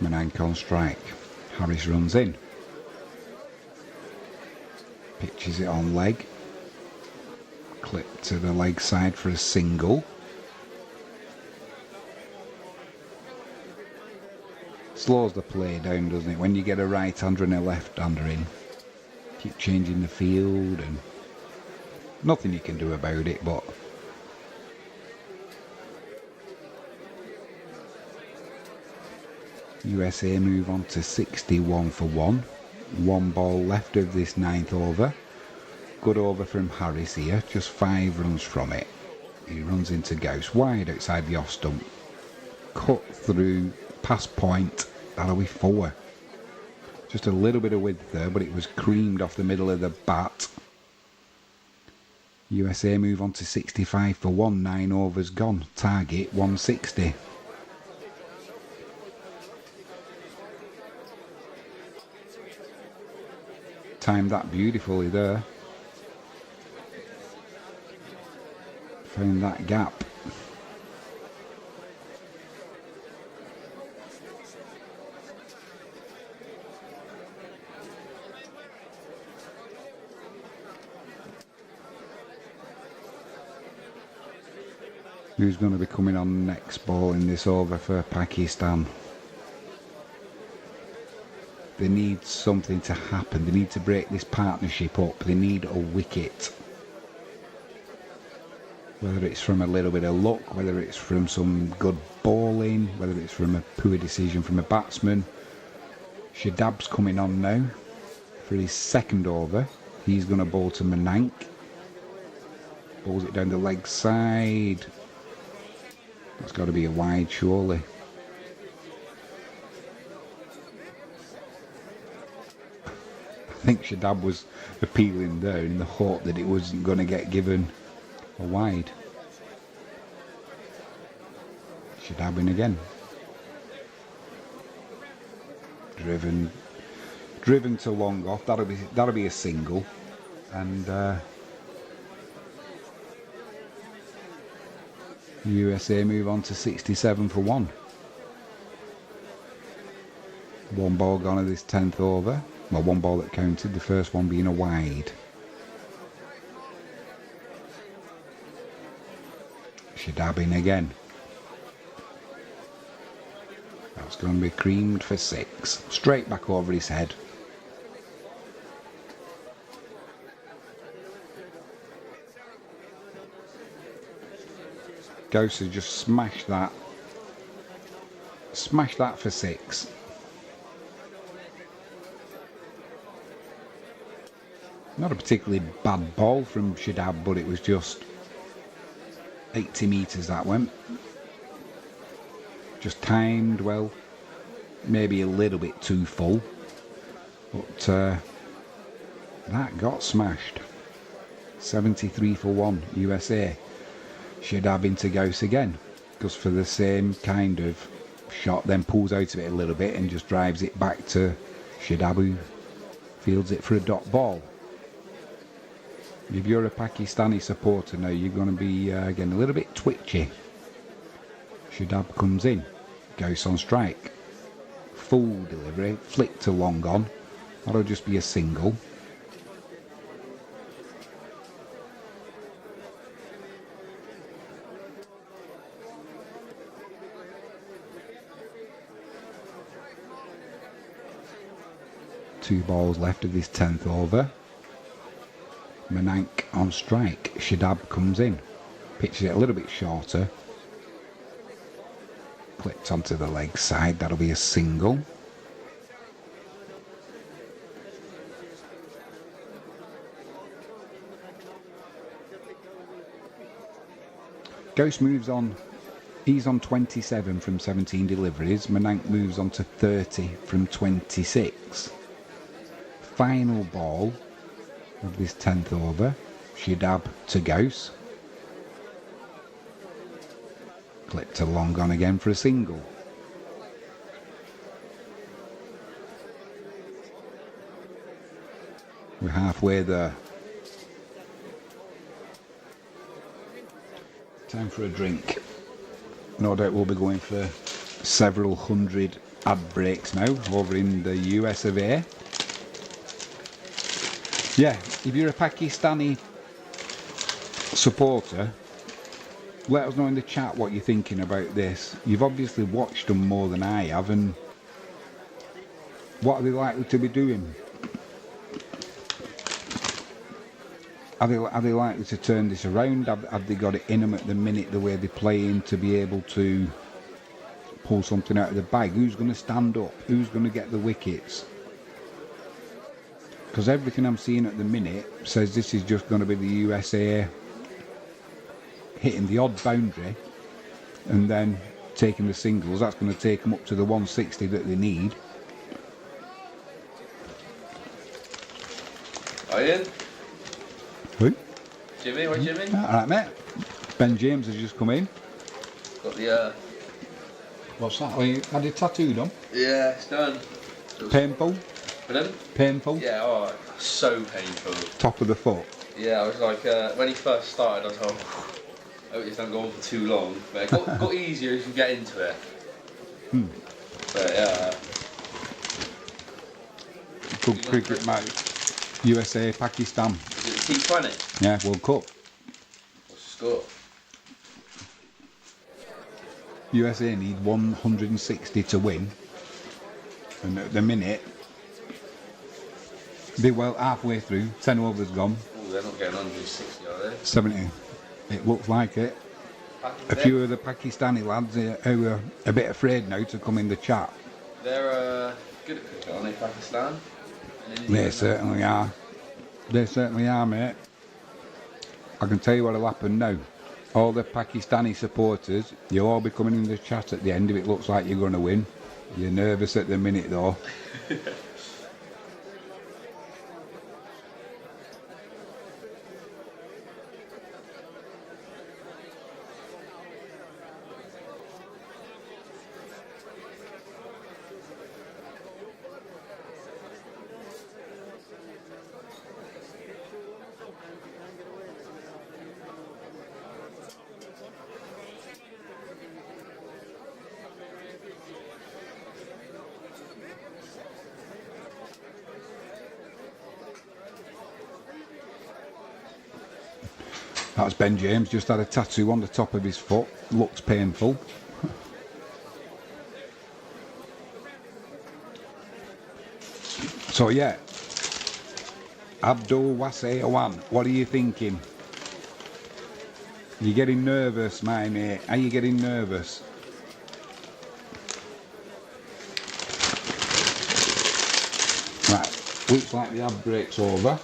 Speaker 1: Menank on strike. Harris runs in. Pitches it on leg. Clip to the leg side for a single. Slows the play down, doesn't it? When you get a right-hander and a left-hander in. Keep changing the field and nothing you can do about it, but USA move on to 61 for 1. One ball left of this 9th over. Good over from Harris here, just 5 runs from it. He runs into Ghost, wide outside the off stump. Cut through, past point, that'll be 4. Just a little bit of width there, but it was creamed off the middle of the bat. USA move on to 65 for 1, 9 overs gone. Target 160. Timed that beautifully there. Found that gap. Who's going to be coming on next ball in this over for Pakistan? They need something to happen. They need to break this partnership up. They need a wicket. Whether it's from a little bit of luck, whether it's from some good bowling, whether it's from a poor decision from a batsman. Shadab's coming on now for his 2nd over. He's going to bowl to Menank. Bowls it down the leg side. That's got to be a wide, surely. I think Shadab was appealing there in the hope that it wasn't going to get given a wide. Shadab in again. Driven to long off. That'll be a single, and USA move on to 67 for 1. One ball gone of this 10th over. Well, one ball that counted, the first one being a wide. Shadab in again. That's going to be creamed for 6. Straight back over his head. Ghost has just smashed that. Smashed that for 6. Not a particularly bad ball from Shadab, but it was just 80 metres that went. Just timed well. Maybe a little bit too full. But that got smashed. 73 for 1, USA. Shadab into Ghost again. Goes for the same kind of shot, then pulls out of it a little bit and just drives it back to Shadab, who fields it for a dot ball. If you're a Pakistani supporter now, you're going to be getting a little bit twitchy. Shadab comes in. Ghost on strike. Full delivery. Flick to long on. That'll just be a single. Two balls left of this 10th over. Menank on strike. Shadab comes in. Pitches it a little bit shorter. Clipped onto the leg side. That'll be a single. Ghost moves on. He's on 27 from 17 deliveries. Menank moves on to 30 from 26. Final ball of this 10th over. Shadab to Ghost. Clip to long on again for a single. We're halfway there. Time for a drink. No doubt we'll be going for several hundred ad breaks now over in the US of A. Yeah, if you're a Pakistani supporter, let us know in the chat what you're thinking about this. You've obviously watched them more than I have, and what are they likely to be doing? Are they likely to turn this around? Have they got it in them at the minute the way they're playing to be able to pull something out of the bag? Who's going to stand up? Who's going to get the wickets? Because everything I'm seeing at the minute says this is just going to be the USA hitting the odd boundary and then taking the singles. That's going to take them up to the 160 that they need.
Speaker 2: Ian?
Speaker 1: Who?
Speaker 2: Jimmy? Where's Jimmy?
Speaker 1: Alright, mate. Ben James has just come in.
Speaker 2: Got the,
Speaker 1: What's that? Oh, you had it tattooed on?
Speaker 2: yeah, it's done.
Speaker 1: Painful?
Speaker 2: Pardon?
Speaker 1: Painful?
Speaker 2: Yeah, oh, so painful.
Speaker 1: Top of the foot?
Speaker 2: Yeah, I was like, when he first started, I was like, I hope this don't go on for too long. But it got easier as you get into it. But yeah.
Speaker 1: Good cricket match. USA, Pakistan.
Speaker 2: Is it T20?
Speaker 1: Yeah, World Cup.
Speaker 2: What's the score?
Speaker 1: USA need 160 to win. And at the minute, they're well halfway through. 10 overs gone.
Speaker 2: Oh, they're not getting 160, are they?
Speaker 1: 70. It looks like it. A few of the Pakistani lads who are a bit afraid now to come in the chat.
Speaker 2: They're good at cricket, aren't they, Pakistan?
Speaker 1: They certainly are. They certainly are, mate. I can tell you what'll happen now. All the Pakistani supporters, you'll all be coming in the chat at the end if it looks like you're going to win. You're nervous at the minute, though. That's Ben James, just had a tattoo on the top of his foot. Looks painful. So yeah, Abdul Wasayawan, what are you thinking? You're getting nervous, my mate. Are you getting nervous? Right, looks like the ad break's over.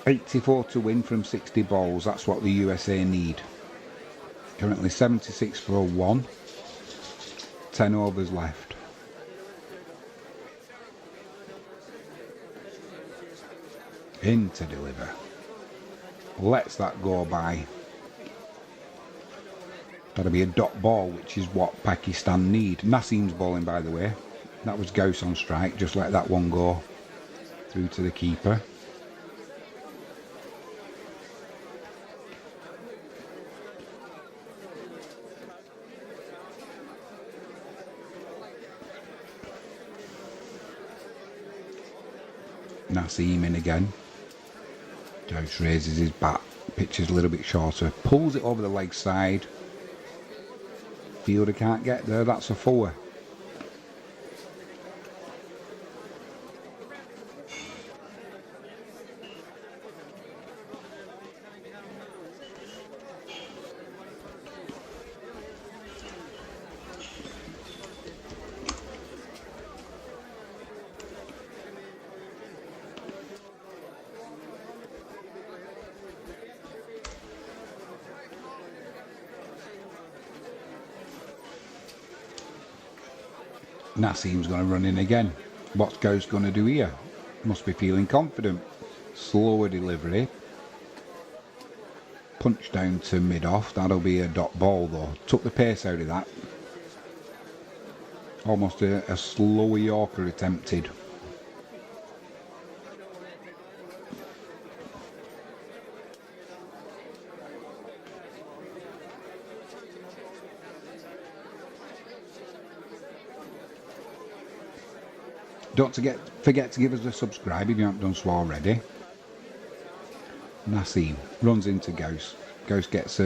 Speaker 1: $84 to win from 60 balls, that's what the USA need. Currently 76 for a 1. 10 overs left. In to deliver. Lets that go by. That'll be a dot ball, which is what Pakistan need. Nasim's bowling, by the way. That was Ghost on strike, just let that one go through to the keeper. Nasim in again. Ghost raises his bat, pitches a little bit shorter, pulls it over the leg side. Fielder can't get there, that's a 4. Nasim's going to run in again. What's Ghost going to do here? Must be feeling confident. Slower delivery. Punch down to mid-off. That'll be a dot ball though. Took the pace out of that. Almost a slower Yorker attempted. Don't forget to give us a subscribe if you haven't done so already. Nassim runs into Ghost. Ghost gets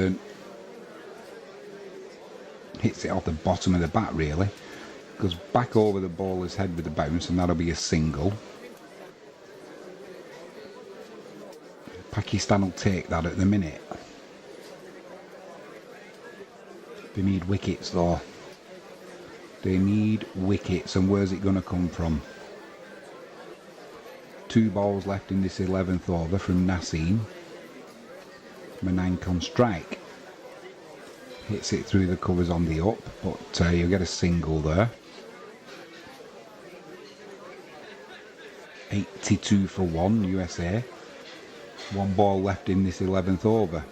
Speaker 1: hits it off the bottom of the bat really. Goes back over the bowler's head with a bounce, and that'll be a single. Pakistan will take that at the minute. They need wickets though. They need wickets, and where's it going to come from? 2 balls left in this 11th over from Nassim. Manank on strike. Hits it through the covers on the up, but you'll get a single there. 82 for 1 USA. 1 ball left in this 11th over.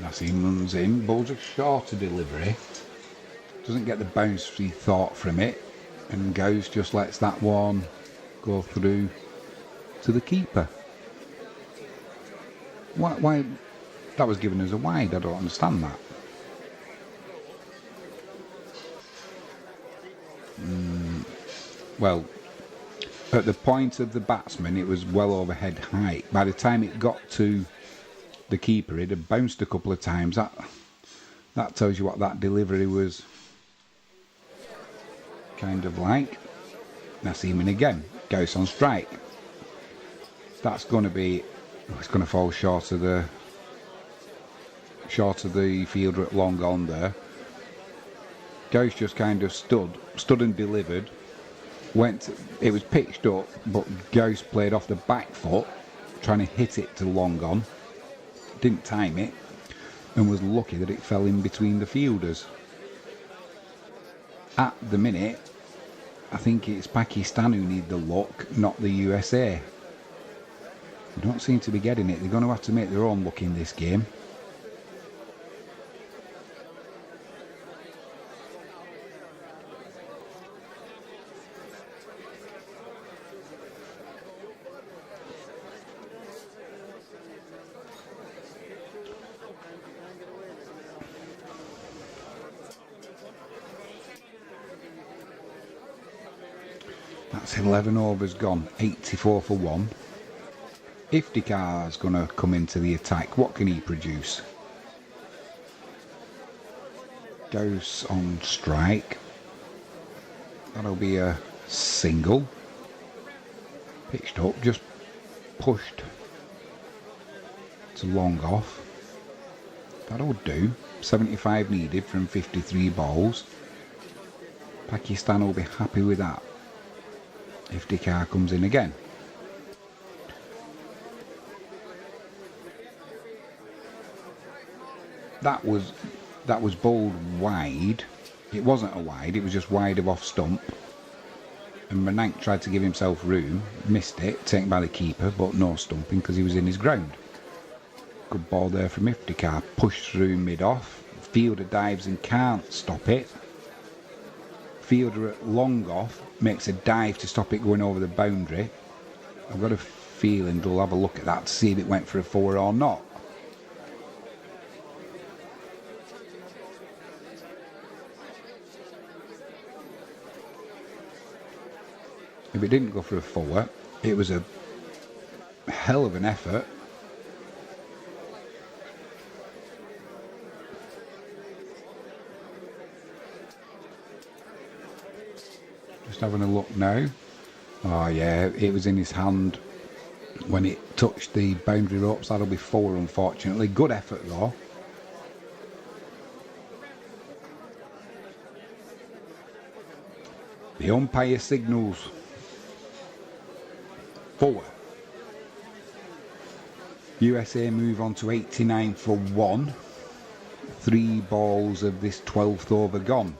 Speaker 1: Nassim runs in, bowls a shorter delivery. Doesn't get the bounce he thought from it, and Ghost just lets that one go through to the keeper. Why that was given as a wide? I don't understand that. Well, at the point of the batsman, it was well over head height. By the time it got to the keeper, it had bounced a couple of times. That tells you what that delivery was kind of like. Nassim in again, Ghost on strike. That's going to be, it's going to fall short of the fielder at long on there. Ghost just kind of stood and delivered. It was pitched up, but Ghost played off the back foot, trying to hit it to long on. Didn't time it, and was lucky that it fell in between the fielders. At the minute, I think it's Pakistan who need the luck, not the USA. They don't seem to be getting it. They're going to have to make their own luck in this game. That's 11 overs gone, 84 for 1. Iftikhar's going to come into the attack. What can he produce? Ghost on strike. That'll be a single. Pitched up, just pushed to long off. That'll do. 75 needed from 53 balls. Pakistan will be happy with that. Iftikhar comes in again. That was bowled wide. It wasn't a wide, it was just wide of off stump. And Manank tried to give himself room, missed it, taken by the keeper, but no stumping because he was in his ground. Good ball there from Iftikhar, pushed through mid-off. Fielder dives and can't stop it. Fielder at long off makes a dive to stop it going over the boundary. I've got a feeling they'll have a look at that to see if it went for a 4 or not. If it didn't go for a 4, it was a hell of an effort. Just having a look now. Oh yeah, it was in his hand when it touched the boundary ropes. That'll be 4 unfortunately. Good effort though. The umpire signals 4. USA move on to 89 for 1. 3 balls of this 12th over gone.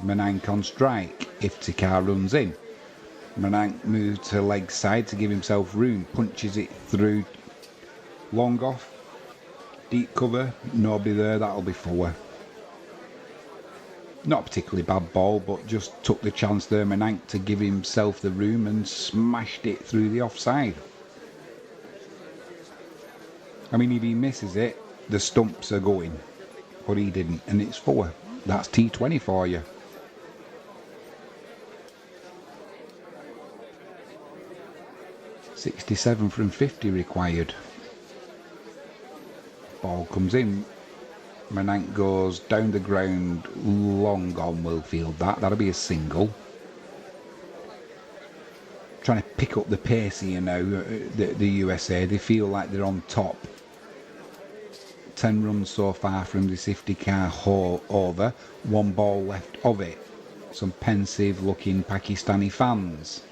Speaker 1: Manank on strike. Iftikhar runs in. Manank moves to leg side to give himself room. Punches it through long off. Deep cover, nobody there, that'll be 4. Not a particularly bad ball, but just took the chance there, Menank, to give himself the room and smashed it through the offside. I mean, if he misses it, the stumps are going, but he didn't, and it's 4. That's T20 for you. .67 from 50 required. Ball comes in. Menank goes down the ground, long on, will field that. That'll be a single. Trying to pick up the pace here now, the USA. They feel like they're on top. 10 runs so far from the safety car over. 1 ball left of it. Some pensive looking Pakistani fans.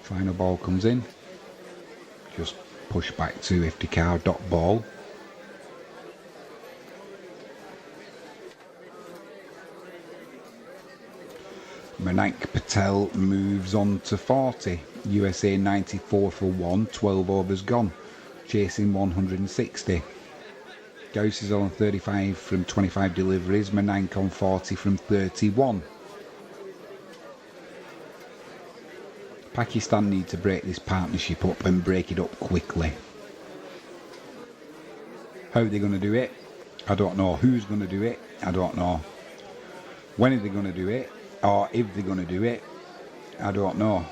Speaker 1: Final ball comes in. Just push back to Iftikhar, dot ball. Menank Patel moves on to 40. USA 94 for 1, 12 overs gone. Chasing 160. Gauss is on 35 from 25 deliveries. Menank on 40 from 31. Pakistan need to break this partnership up and break it up quickly. How are they going to do it? I don't know. Who's going to do it? I don't know. When are they going to do it? Or if they're going to do it? I don't know.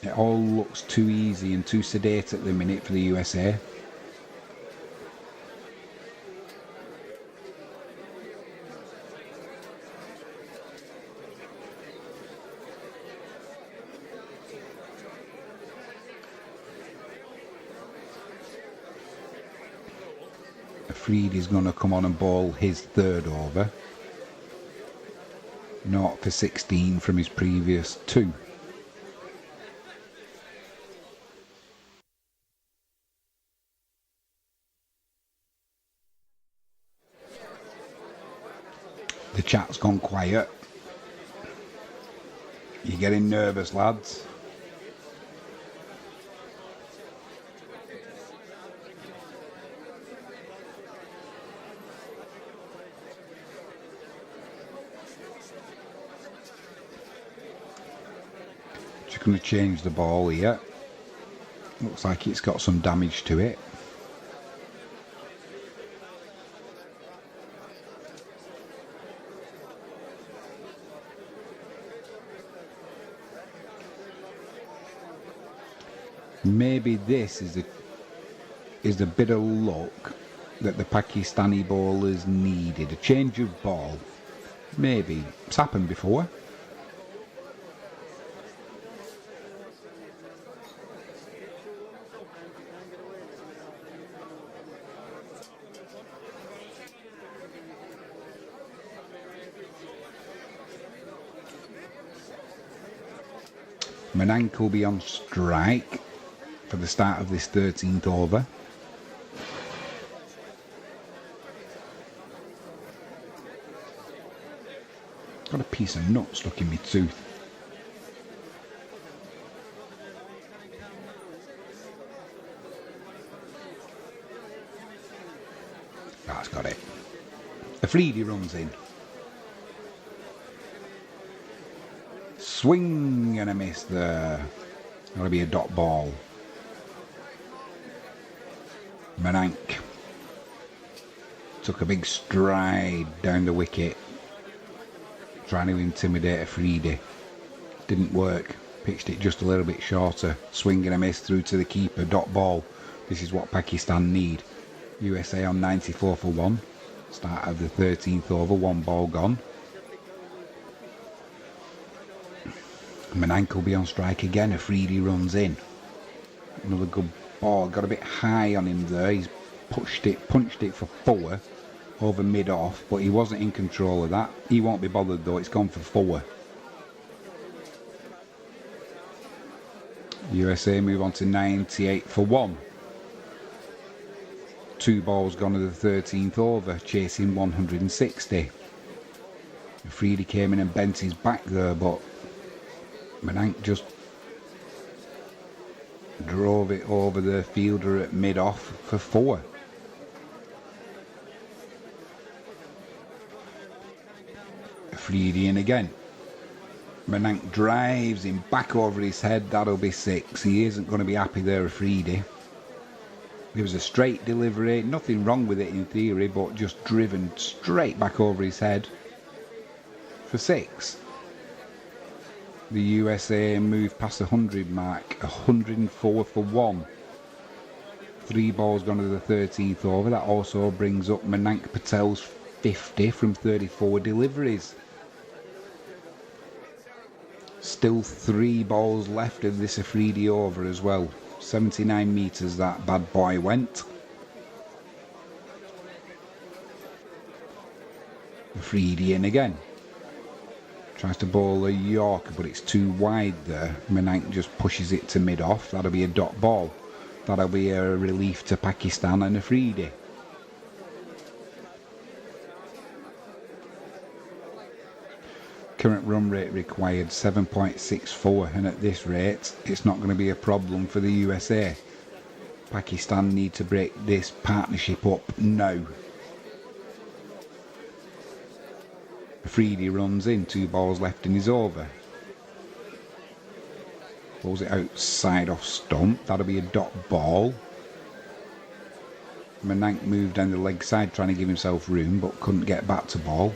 Speaker 1: It all looks too easy and too sedate at the minute for the USA. Afridi's going to come on and bowl his 3rd over. 0 for 16 from his previous 2. The chat's gone quiet. You're getting nervous, lads. Just going to change the ball here. Looks like it's got some damage to it. Maybe this is the bit of luck that the Pakistani bowlers needed. A change of ball. Maybe. It's happened before. Menank will be on strike for the start of this 13th over. Got a piece of nut stuck in my tooth. That's got it. Afridi runs in. Swing and a miss there. That'll be a dot ball. Menank took a big stride down the wicket, trying to intimidate Afridi. Didn't work. Pitched it just a little bit shorter. Swing and a miss through to the keeper. Dot ball. This is what Pakistan need. USA on 94 for 1. Start of the 13th over. 1 ball gone. Menank will be on strike again. Afridi runs in. Another good ball. Got a bit high on him there. He's punched it for 4 over mid-off, but he wasn't in control of that. He won't be bothered though. It's gone for 4. USA move on to 98 for 1. 2 balls gone to the 13th over, chasing 160. Afridi came in and bent his back there, but Menank just drove it over the fielder at mid-off for 4. Afridi in again. Menank drives him back over his head. That'll be 6. He isn't going to be happy there, Afridi. It was a straight delivery. Nothing wrong with it in theory, but just driven straight back over his head for 6. The USA moved past the 100 mark. 104 for 1. 3 balls gone to the 13th over. That also brings up Menank Patel's 50 from 34 deliveries. Still 3 balls left of this Afridi over as well. 79 metres that bad boy went. Afridi in again. Tries to bowl a Yorker, but it's too wide there. Menank just pushes it to mid-off. That'll be a dot ball. That'll be a relief to Pakistan and Afridi. Current run rate required 7.64, and at this rate it's not going to be a problem for the USA. Pakistan need to break this partnership up now. Afridi runs in, 2 balls left in his over. Pulls it outside off stump. That'll be a dot ball. Menank moved down the leg side trying to give himself room, but couldn't get back to ball.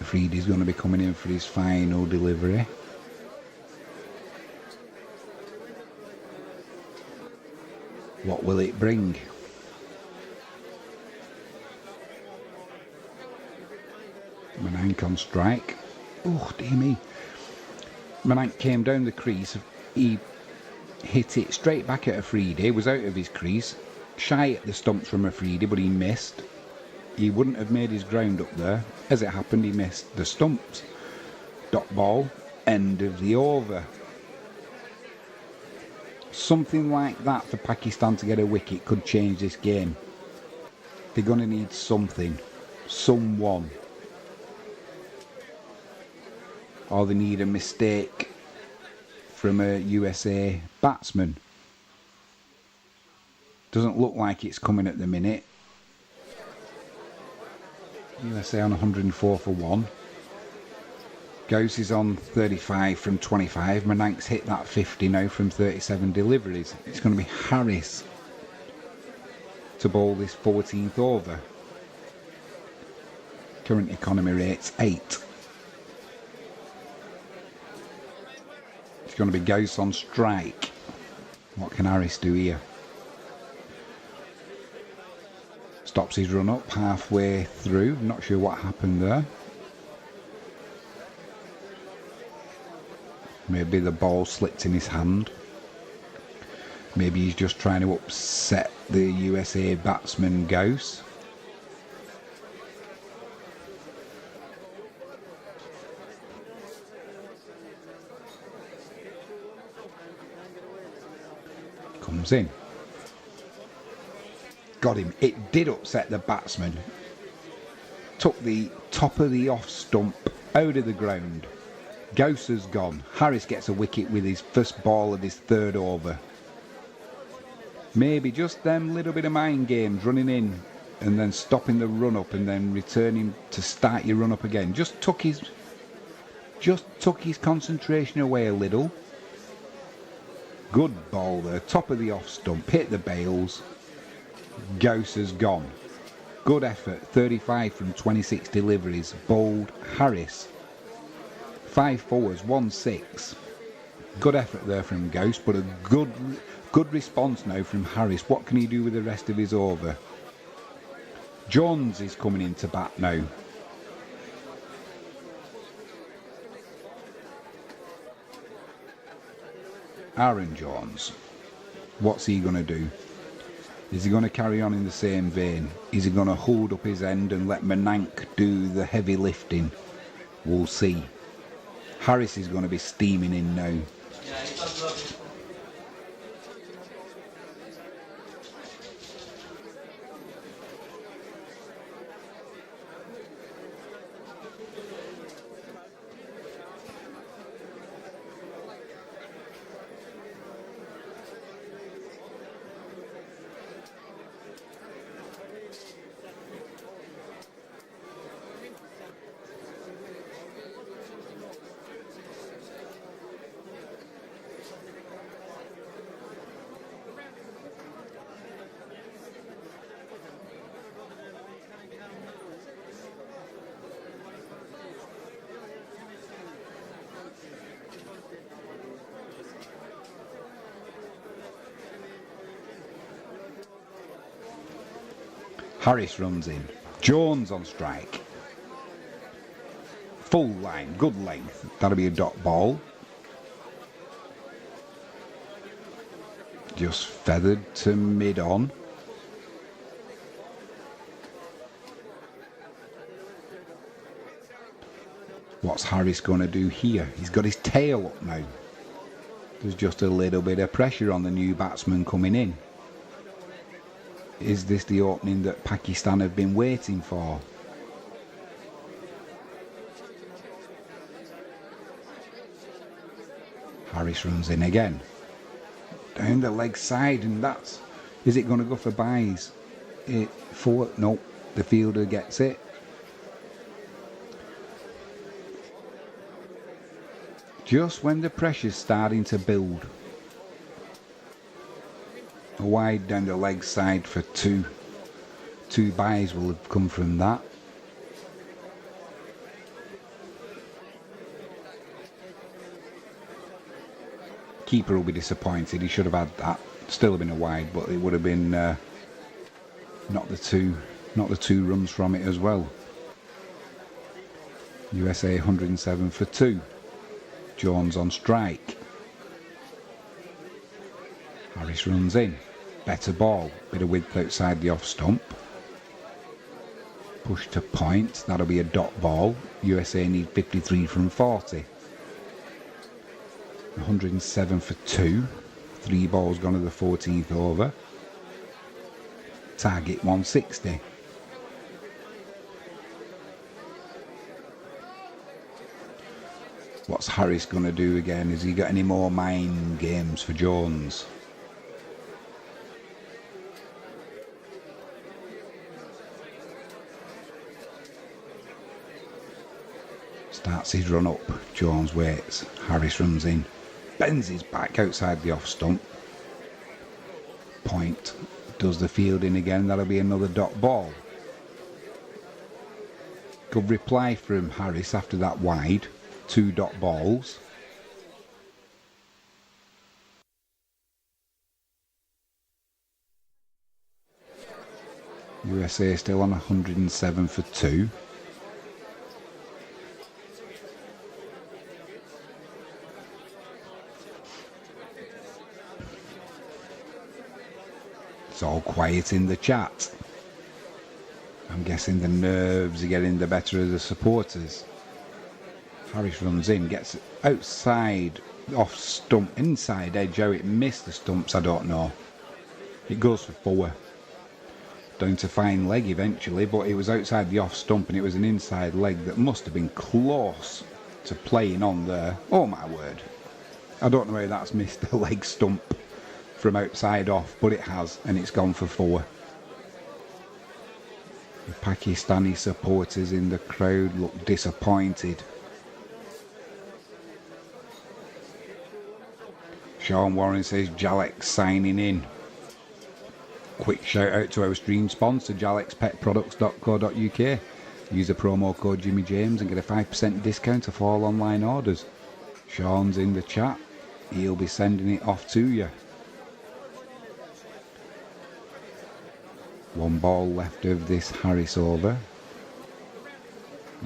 Speaker 1: Afridi's going to be coming in for his final delivery. What will it bring? Menank on strike. Oh, dear me. Menank came down the crease. He hit it straight back at Afridi. Was out of his crease. Shy at the stumps from Afridi, but he missed. He wouldn't have made his ground up there. As it happened, he missed the stumps. Dot ball, end of the over. Something like that for Pakistan to get a wicket could change this game. They're going to need something. Someone. Or they need a mistake from a USA batsman. Doesn't look like it's coming at the minute. USA on 104 for 1. Ghost is on 35 from 25. Menank's hit that 50 now from 37 deliveries. It's going to be Harris to bowl this 14th over. Current economy rate's 8. It's going to be Ghost on strike. What can Harris do here? Stops his run up halfway through. Not sure what happened there. Maybe the ball slipped in his hand. Maybe he's just trying to upset the USA batsman Ghost. Comes in. Got him. It did upset the batsman. Took the top of the off stump out of the ground. Ghost has gone. Harris gets a wicket with his first ball of his third over. Maybe just them little bit of mind games, running in and then stopping the run up and then returning to start your run up again. Just took his concentration away a little. Good ball there. Top of the off stump. Hit the bails. Ghost has gone. Good effort. 35 from 26 deliveries. Bowled Harris. 5 fours, 1 6. Good effort there from Ghost, but a good response now from Harris. What can he do with the rest of his over? Jones is coming in to bat now. Aaron Jones. What's he going to do? Is he going to carry on in the same vein? Is he going to hold up his end and let Menank do the heavy lifting? We'll see. Harris is going to be steaming in now. Harris runs in. Jones on strike. Full line, good length. That'll be a dot ball. Just feathered to mid on. What's Harris going to do here? He's got his tail up now. There's just a little bit of pressure on the new batsman coming in. Is this the opening that Pakistan have been waiting for? Harris runs in again. Down the leg side, and that's... Is it going to go for byes? No, the fielder gets it. Just when the pressure's starting to build. A wide down the leg side for two. Two byes will have come from that. Keeper will be disappointed. He should have had that. Still have been a wide, but it would have been not the two runs from it as well. USA 107 for 2. Jones on strike. Harris runs in. Better ball. Bit of width outside the off stump. Push to point. That'll be a dot ball. USA need 53 from 40. 107 for 2. 3 balls gone to the 14th over. Target 160. What's Harris going to do again? Has he got any more mind games for Jones? Starts his run up. Jones waits. Harris runs in. Bends his back outside the off stump. Point. Does the fielding again. That'll be another dot ball. Good reply from Harris after that wide. 2 dot balls. USA still on 107 for 2. It's all quiet in the chat. I'm guessing the nerves are getting the better of the supporters. Harris runs in, gets outside, off stump, inside edge. How it missed the stumps, I don't know. It goes for 4. Down to fine leg eventually, but it was outside the off stump and it was an inside leg that must have been close to playing on there. Oh my word. I don't know how that's missed the leg stump from outside off, but it has, and it's gone for 4. The Pakistani supporters in the crowd look disappointed. Sean Warren says Jalek signing in. Quick shout out to our stream sponsor, jalexpetproducts.co.uk. Use the promo code Jimmy James and get a 5% discount off all online orders. Sean's in the chat. He'll be sending it off to you. 1 ball left of this Harris over.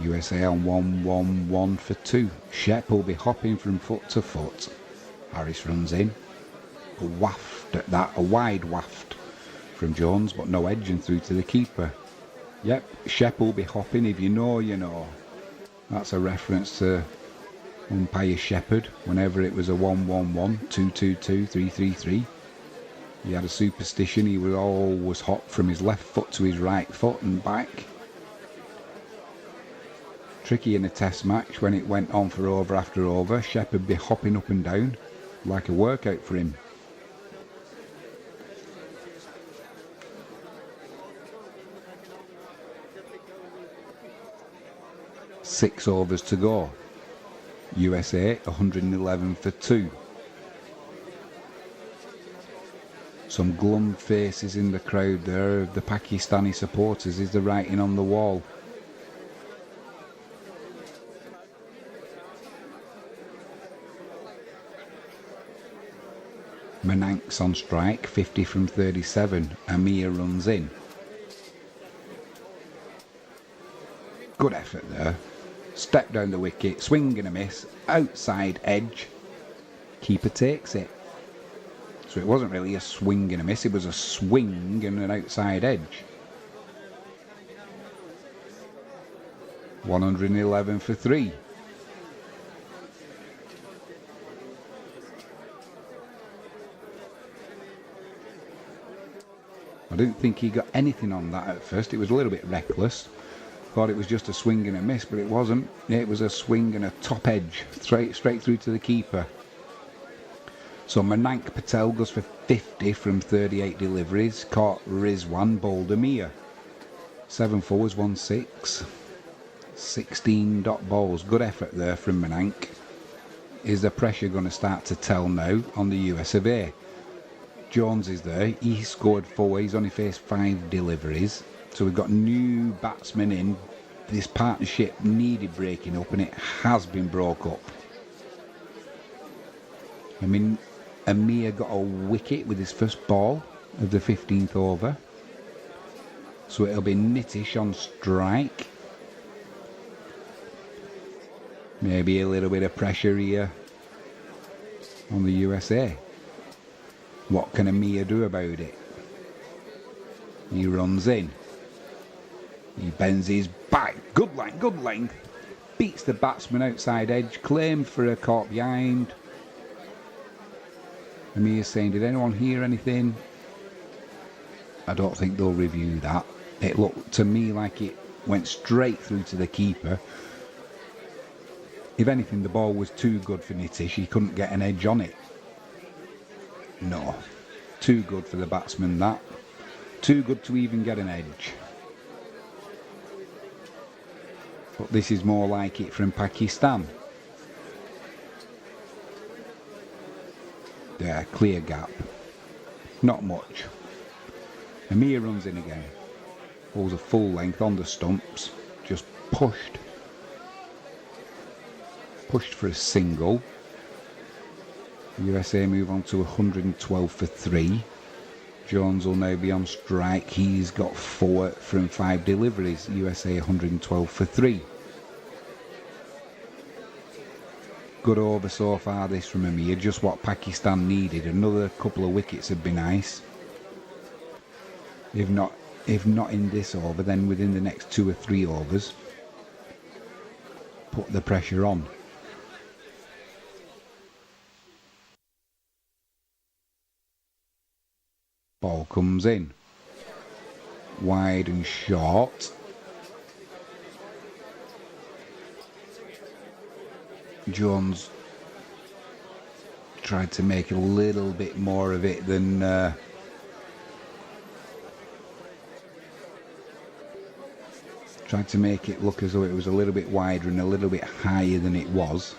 Speaker 1: USA on 1-1-1 for 2. Shep will be hopping from foot to foot. Harris runs in. A waft at that, a wide waft from Jones, but no edge and through to the keeper. Yep, Shep will be hopping. If you know, you know. That's a reference to umpire Shepherd whenever it was a 1-1-1, 2-2-2, 3-3-3. He had a superstition. He would always hop from his left foot to his right foot and back. Tricky in a test match when it went on for over after over. Shep would be hopping up and down like a workout for him. Six overs to go. USA 111 for 2. Some glum faces in the crowd there of the Pakistani supporters. Is the writing on the wall? Manank's on strike, 50 from 37. Amir runs in. Good effort there. Step down the wicket, swing and a miss, outside edge. Keeper takes it. So it wasn't really a swing and a miss, it was a swing and an outside edge. 111 for 3. I didn't think he got anything on that at first. It was a little bit reckless. Thought it was just a swing and a miss, but it wasn't. It was a swing and a top edge, straight through to the keeper. So Manank Patel goes for 50 from 38 deliveries. Caught Rizwan, bowled Amir. 7 forwards, 1-6. 16 dot balls. Good effort there from Manank. Is the pressure going to start to tell now on the US of A? Jones is there. He scored 4. He's only faced 5 deliveries. So we've got new batsmen in. This partnership needed breaking up, and it has been broke up. I mean, Amir got a wicket with his first ball of the 15th over. So it'll be Nitish on strike. Maybe a little bit of pressure here on the USA. What can Amir do about it? He runs in. He bends his back. Good length. Beats the batsman outside edge. Claimed for a caught behind. Amir's saying, did anyone hear anything? I don't think they'll review that. It looked to me like it went straight through to the keeper. If anything, the ball was too good for Nitish. He couldn't get an edge on it. No. Too good for the batsman, that. Too good to even get an edge. But this is more like it from Pakistan. There, clear gap. Not much. Amir runs in again. Pulls a full length on the stumps. Just pushed. Pushed for a single. USA move on to 112 for 3. Jones will now be on strike. He's got 4 from 5 deliveries. USA 112 for 3. Good over so far this from Amir. Just what Pakistan needed. Another couple of wickets would be nice. If not in this over, then within the next 2 or 3 overs. Put the pressure on. Ball comes in. Wide and short. Jones tried to make a little bit more of it than tried to make it look as though it was a little bit wider and a little bit higher than it was.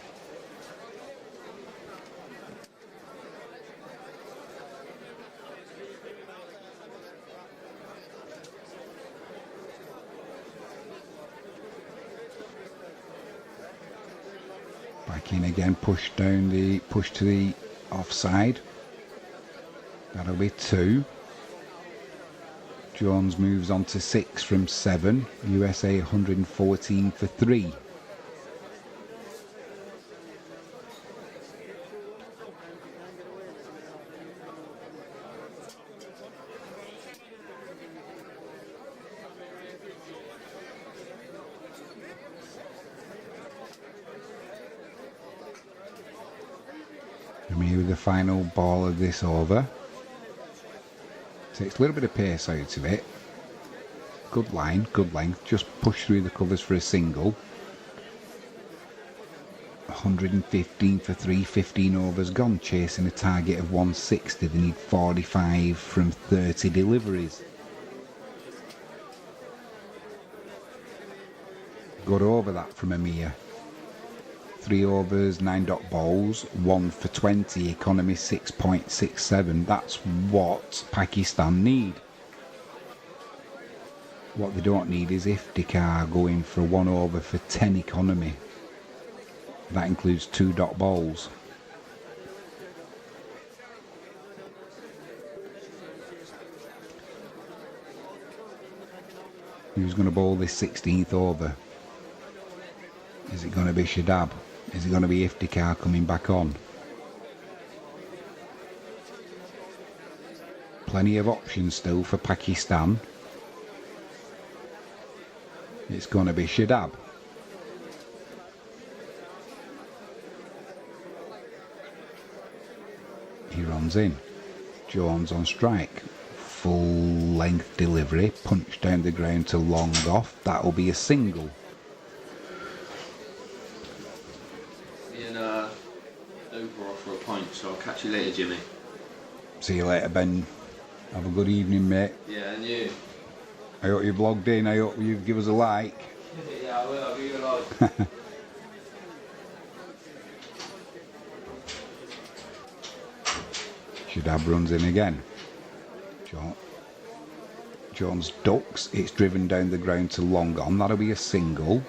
Speaker 1: Back in again, push to the offside. That'll be 2. Jones moves on to 6 from 7. USA 114 for 3. With the final ball of this over. Takes a little bit of pace out of it. Good line, good length. Just push through the covers for a single. 115 for 3, 15 overs gone. Chasing a target of 160. They need 45 from 30 deliveries. Good over that from Amir. 3 overs, 9 dot balls, 1 for 20, economy 6.67. That's what Pakistan need. What they don't need is Iftikhar going for 1 over for 10 economy. That includes 2 dot balls. Who's going to bowl this 16th over? going to be Shadab? Is it going to be Iftikhar coming back on? Plenty of options still for Pakistan. It's going to be Shadab. He runs in. Jones on strike. Full length delivery. Punch down the ground to long off. That'll be a single.
Speaker 2: Being overall for a pint, so I'll catch you later, Jimmy.
Speaker 1: See you later, Ben. Have a good evening, mate.
Speaker 2: Yeah, and you.
Speaker 1: I hope you've logged in. I hope you've give us a like.
Speaker 2: Yeah, I will. I'll give you a like.
Speaker 1: Shadab runs in again. Jones ducks. It's driven down the ground to long on. That'll be a single.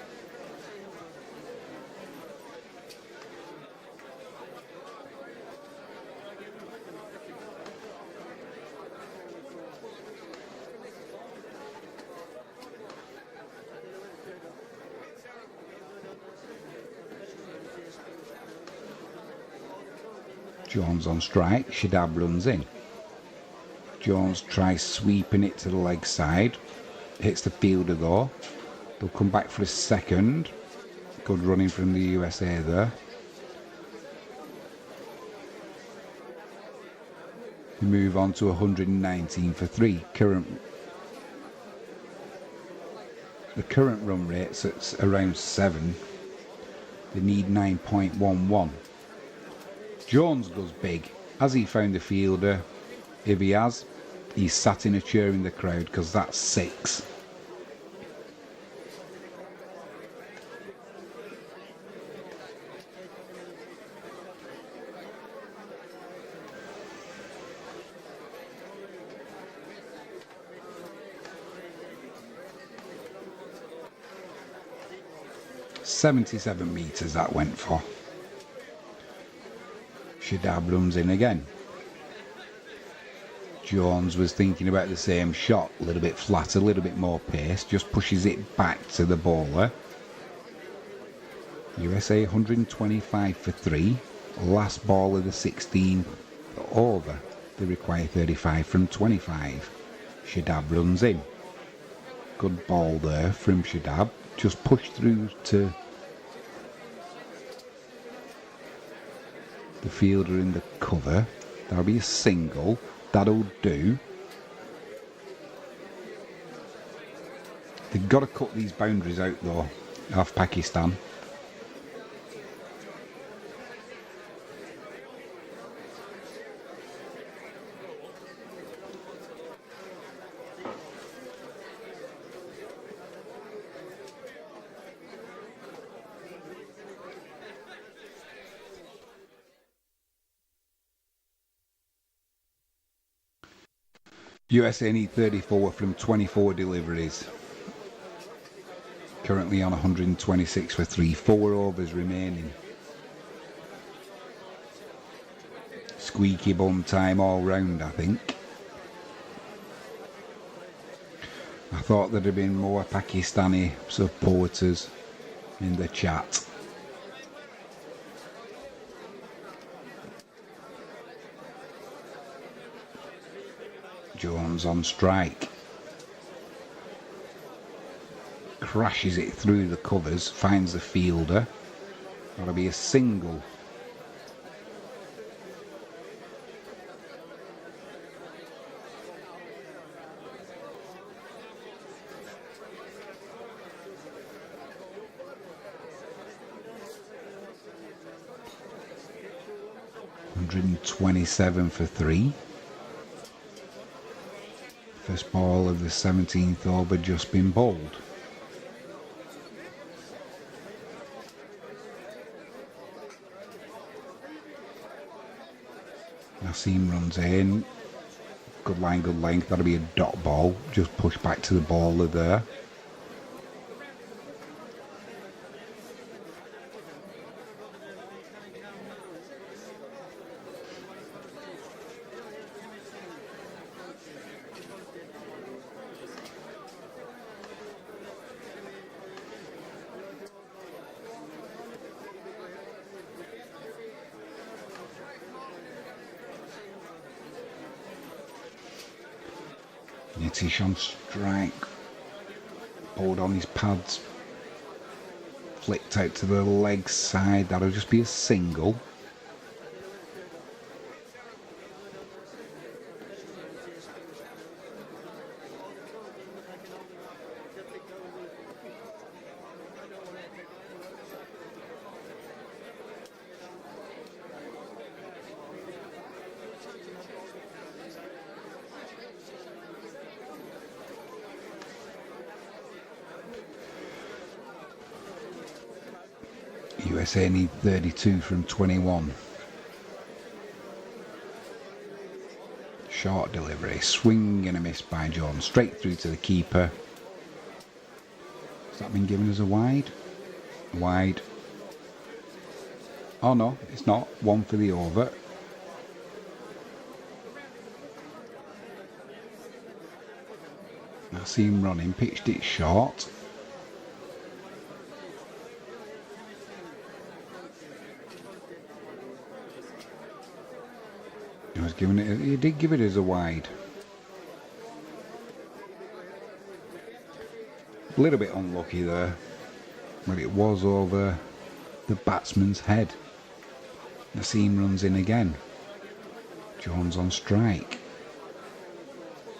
Speaker 1: Jones on strike. Shadab runs in. Jones tries sweeping it to the leg side. Hits the fielder though. They'll come back for a second. Good running from the USA there. We move on to 119 for 3. The current run rate's at around 7. They need 9.11. Jones goes big. Has he found the fielder? If he has, he's sat in a chair in the crowd because that's 6. .77 metres that went for. Shadab runs in again. Jones was thinking about the same shot, a little bit flatter, a little bit more pace, just pushes it back to the bowler. USA 125 for 3, last ball of the 16th over. They require 35 from 25. Shadab runs in. Good ball there from Shadab, just pushed through to the fielder in the cover. That'll be a single. That'll do. They've got to cut these boundaries out though, off Pakistan. USA need 34 from 24 deliveries. Currently on 126 for 3. 4 overs remaining. Squeaky bum time all round, I think. I thought there'd have been more Pakistani supporters in the chat. Jones on strike. Crashes it through the covers, finds the fielder. That'll be a single. $127 for 3. First ball of the 17th over just been bowled. Nassim runs in. Good line, good length. That'll be a dot ball. Just push back to the bowler there. Nitish on strike. Bowled on his pads. Flicked out to the leg side. That'll just be a single. USA need 32 from 21. Short delivery, swing and a miss by John, straight through to the keeper. Has that been given as a wide? Wide. Oh no, it's not. One for the over. I see him running, pitched it short. He did give it as a wide. A little bit unlucky there, but it was over the batsman's head. Nassim runs in again. Jones on strike.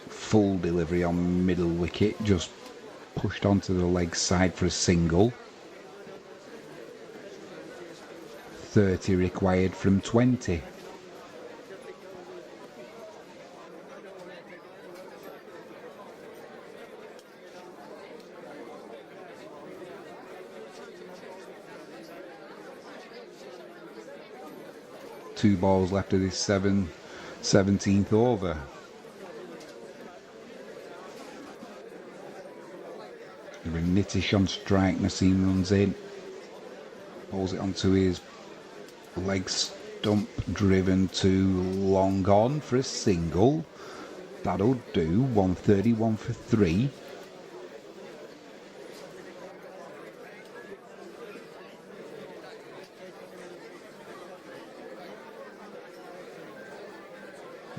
Speaker 1: Full delivery on middle wicket, just pushed onto the leg side for a single. 30 required from 20. Two balls left of this 17th over. Nitish on strike, Nassim runs in. Pulls it onto his leg stump, driven to long on for a single. That'll do, 131 for 3.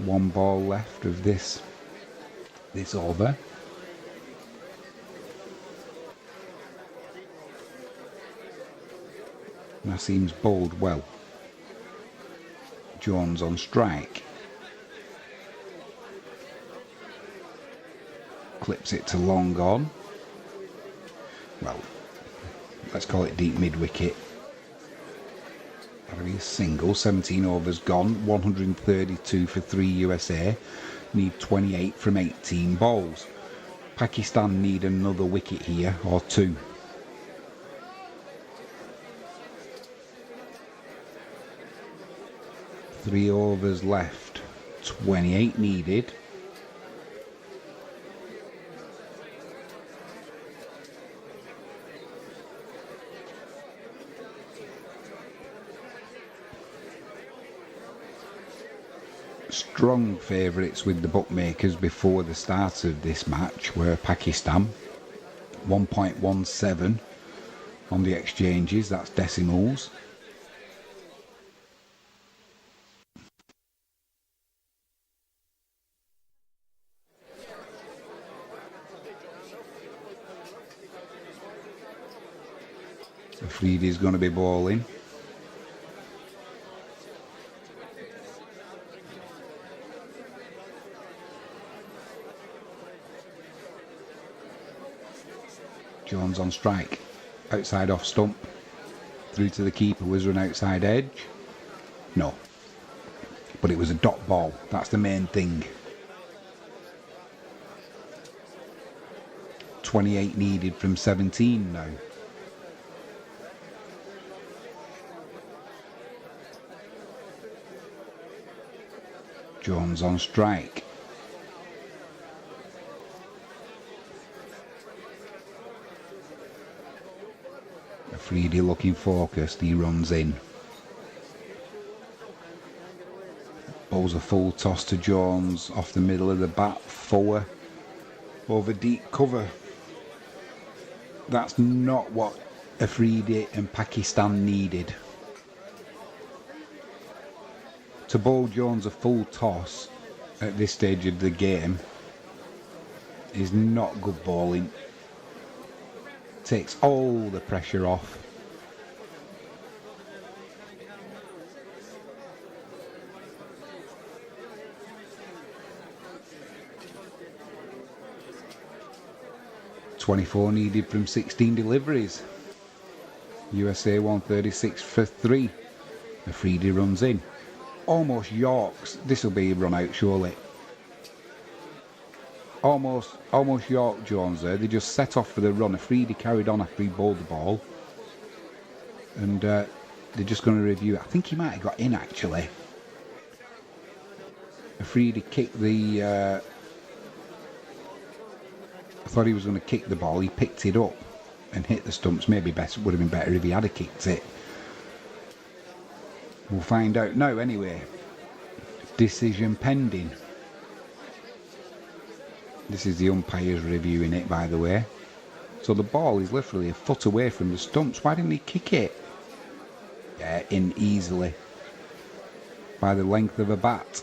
Speaker 1: One ball left of this over. Nassim's bowled well. Jones on strike. Clips it to long on. Well, let's call it deep mid-wicket. That'll be a single. 17 overs gone. 132 for 3 USA. Need 28 from 18 balls. Pakistan need another wicket here, or 2. Three overs left. 28 needed. Strong favourites with the bookmakers before the start of this match were Pakistan. 1.17 on the exchanges, that's decimals. Afridi's going to be bowling. Jones on strike. Outside off stump. Through to the keeper. Was an outside edge? No. But it was a dot ball. That's the main thing. 28 needed from 17 now. Jones on strike. Afridi looking focused, he runs in. Bowls a full toss to Jones off the middle of the bat, forward over deep cover. That's not what Afridi and Pakistan needed. To bowl Jones a full toss at this stage of the game is not good bowling. Takes all the pressure off. .24 needed from 16 deliveries. USA 136 for 3. Afridi runs in. Almost Yorks. This will be run out surely. Almost York Jones there. They just set off for the run. Afridi carried on after he bowled the ball. And they're just going to review it. I think he might have got in actually. Afridi kicked the... I thought he was going to kick the ball. He picked it up and hit the stumps. Maybe would have been better if he had kicked it. We'll find out now anyway. Decision pending. This is the umpires reviewing it, by the way. So the ball is literally a foot away from the stumps. Why didn't he kick it? Yeah, in easily. By the length of a bat.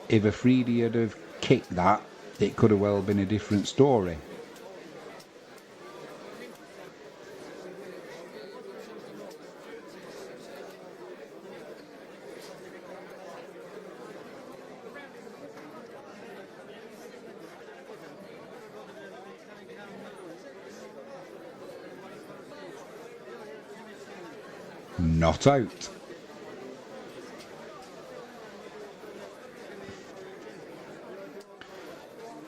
Speaker 1: If Afridi had have kicked that, it could have well been a different story. Not out.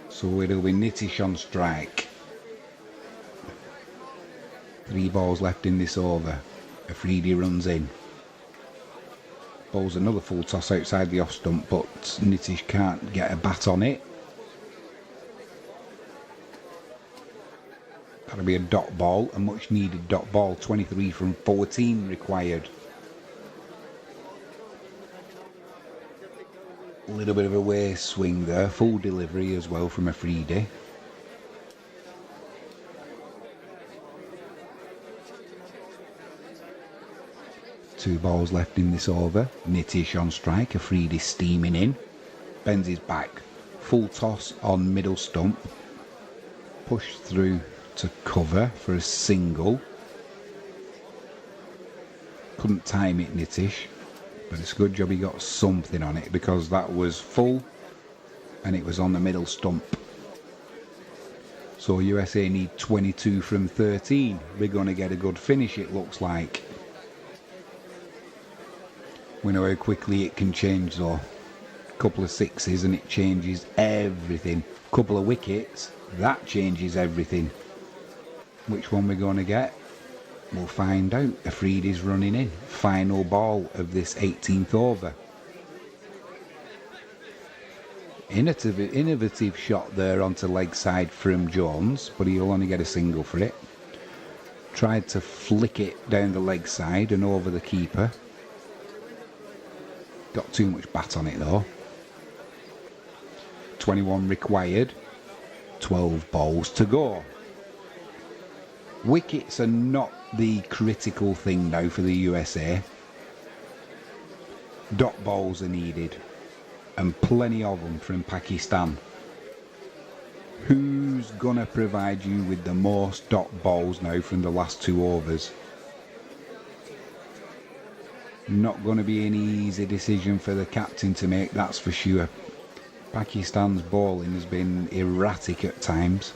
Speaker 1: So it'll be Nitish on strike. 3 balls left in this over. Afridi runs in. Bowls another full toss outside the off stump, but Nitish can't get a bat on it. That'll be a dot ball, a much needed dot ball. 23 from 14 required. A little bit of a way swing there. Full delivery as well from Afridi. Two balls left in this over. Nitish on strike. Afridi steaming in. Bends his back. Full toss on middle stump. Push through to cover for a single. Couldn't time it, Nitish, but it's a good job he got something on it because that was full and it was on the middle stump. So USA need 22 from 13. We're going to get a good finish, it looks like. We know how quickly it can change though. Couple of sixes and it changes everything. Couple of wickets, that changes everything. Which one we're going to get? We'll find out. Afridi's running in. Final ball of this 18th over. Innovative shot there onto leg side from Jones, but he'll only get a single for it. Tried to flick it down the leg side and over the keeper. Got too much bat on it though. 21 required. 12 balls to go. Wickets are not the critical thing now for the USA. Dot balls are needed, and plenty of them from Pakistan. Who's gonna provide you with the most dot balls now from the last 2 overs? Not gonna be an easy decision for the captain to make, that's for sure. Pakistan's bowling has been erratic at times.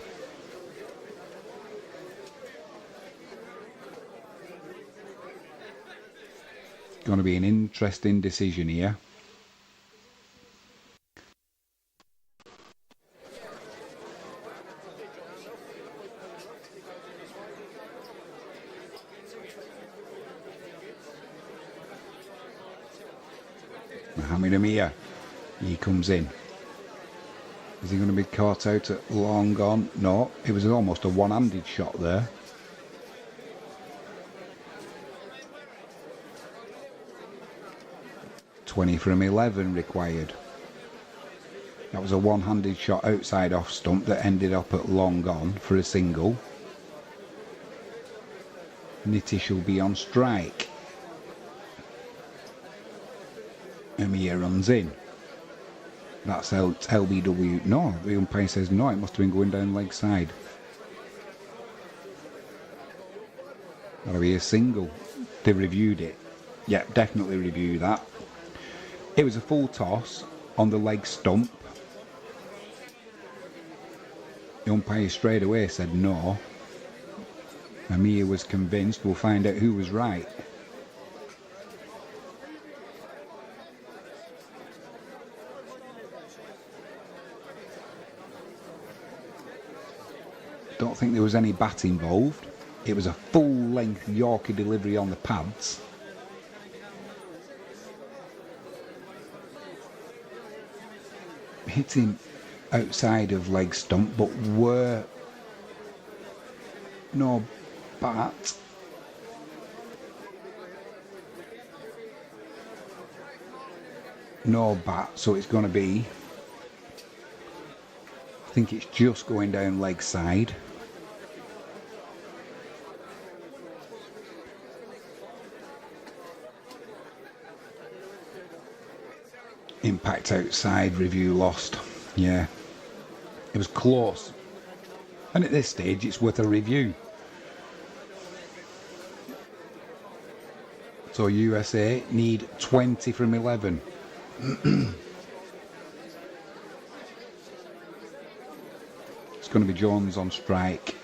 Speaker 1: Going to be an interesting decision here. Mohammed Amir, he comes in. Is he going to be caught out at long on? No, it was almost a one-handed shot there. .20 from 11 required. That was a one-handed shot outside off stump that ended up at long on for a single. Nitish will be on strike. Amir runs in. That's LBW. No, the umpire says no, it must have been going down leg side. That'll be a single. They reviewed it. Yeah, definitely review that. It was a full toss on the leg stump. The umpire straight away said no. Amir was convinced. We'll find out who was right. Don't think there was any bat involved. It was a full-length Yorker delivery on the pads. Hitting outside of leg stump, but were no bat. No bat, so it's going to be, I think it's just going down leg side. Impact outside, review lost. Yeah, it was close. And at this stage, it's worth a review. So USA need 20 from 11. It's going to be Jones on strike.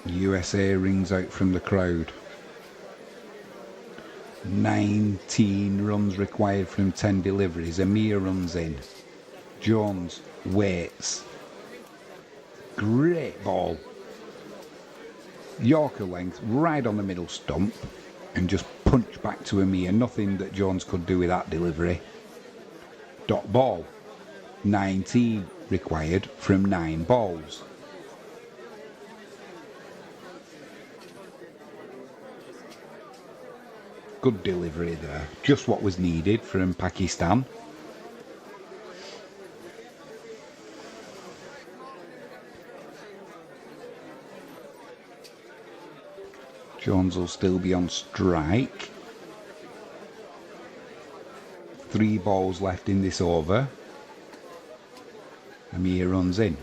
Speaker 1: USA rings out from the crowd. 19 runs required from 10 deliveries. Amir runs in. Jones waits. Great ball. Yorker length right on the middle stump and just punch back to Amir. Nothing that Jones could do with that delivery. Dot ball. 19 required from 9 balls. Good delivery there. Just what was needed from Pakistan. Jones will still be on strike. 3 balls left in this over. Amir runs in.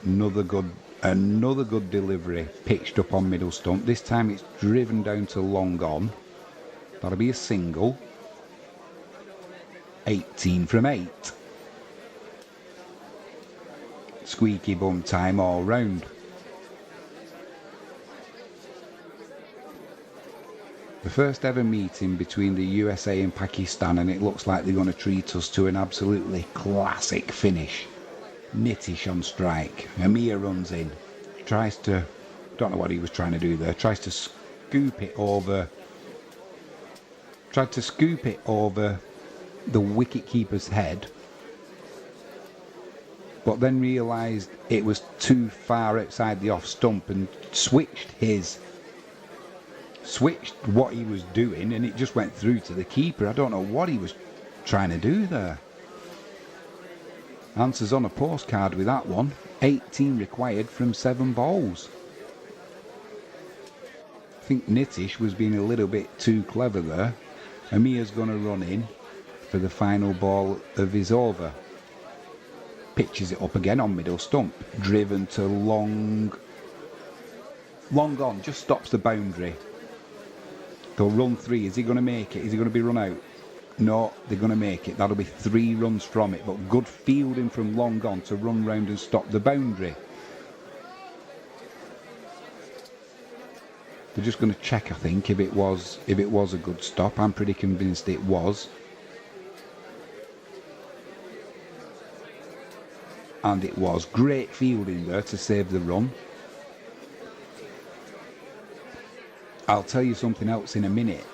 Speaker 1: Another good delivery. Pitched up on middle stump. This time it's driven down to long on. That'll be a single. 18 from 8. Squeaky bum time all round. The first ever meeting between the USA and Pakistan, and it looks like they're going to treat us to an absolutely classic finish. Nitish on strike. Amir runs in. Tries to, don't know what he was trying to do there, tries to scoop it over. Tried to scoop it over the wicket-keeper's head, but then realised it was too far outside the off-stump and switched what he was doing, and it just went through to the keeper. I don't know what he was trying to do there. Answers on a postcard with that one. 18 required from 7 balls. I think Nitish was being a little bit too clever there. Amir's going to run in for the final ball of his over. Pitches it up again on middle stump. Driven to long on. Just stops the boundary. They'll run 3. Is he going to make it? Is he going to be run out? No, they're going to make it. That'll be 3 runs from it. But good fielding from long on to run round and stop the boundary. They're just going to check, I think, if it was a good stop. I'm pretty convinced it was. And it was. Great fielding there to save the run. I'll tell you something else in a minute.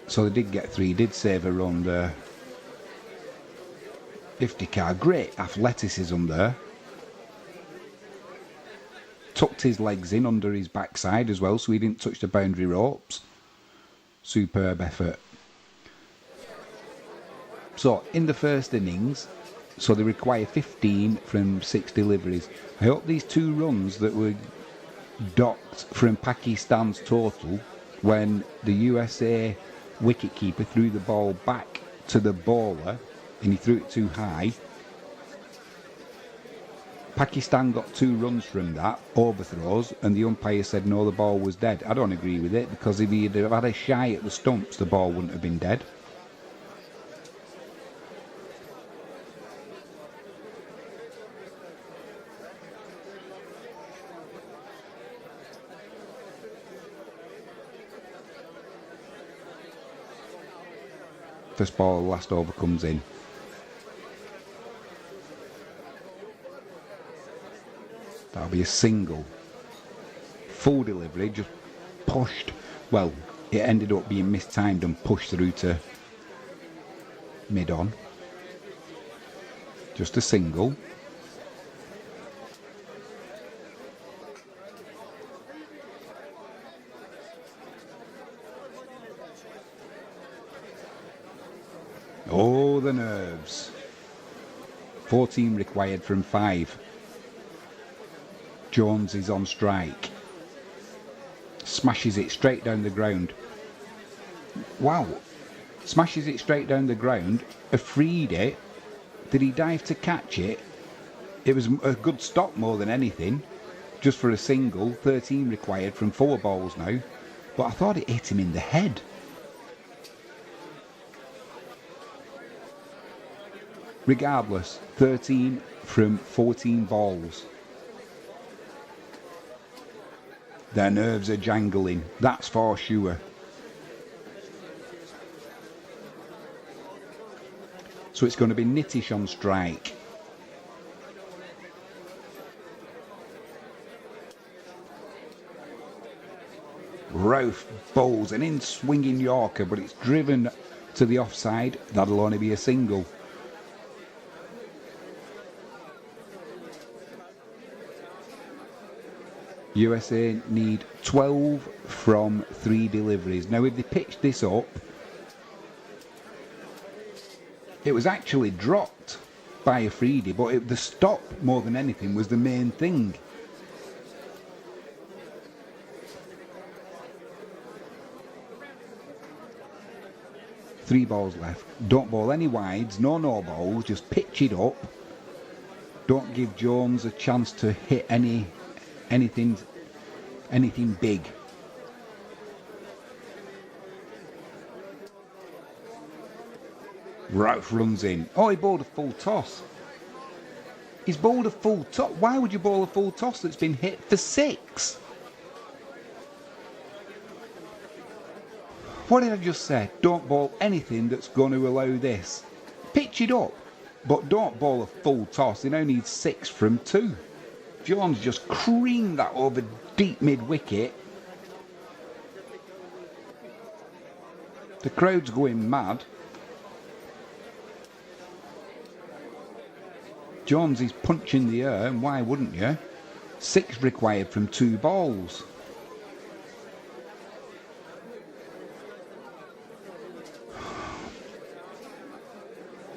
Speaker 1: So they did get 3, did save a run there. 50 great athleticism there. Tucked his legs in under his backside as well, so he didn't touch the boundary ropes. Superb effort. So, in the first innings, so they require 15 from 6 deliveries. I hope these 2 runs that were docked from Pakistan's total when the USA wicketkeeper threw the ball back to the bowler and he threw it too high. Pakistan got 2 runs from that, overthrows, and the umpire said no, the ball was dead. I don't agree with it, because if he'd have had a shy at the stumps, the ball wouldn't have been dead. First ball, last over comes in. That'll be a single. Full delivery, just pushed. Well, it ended up being mistimed and pushed through to mid-on. Just a single. Oh, the nerves. 14 required from 5. Jones is on strike. Smashes it straight down the ground. Wow. Smashes it straight down the ground. Freed it. Did he dive to catch it? It was a good stop more than anything. Just for a single. 13 required from 4 balls now. But I thought it hit him in the head. Regardless, 13 from 14 balls. Their nerves are jangling, that's for sure. So it's going to be Nitish on strike. Rauf bowls an in-swinging Yorker, but it's driven to the offside. That'll only be a single. USA need 12 from 3 deliveries. Now, if they pitched this up, it was actually dropped by Afridi, but the stop, more than anything, was the main thing. Three balls left. Don't bowl any wides, no balls, just pitch it up. Don't give Jones a chance to hit anything big. Rauf runs in. Oh, he bowled a full toss. He's bowled a full toss. Why would you bowl a full toss that's been hit for 6? What did I just say? Don't bowl anything that's going to allow this. Pitch it up, but don't bowl a full toss. He now needs 6 from 2. Jones just creamed that over deep mid-wicket. The crowd's going mad. Jones is punching the air, and why wouldn't you? 6 required from 2 balls.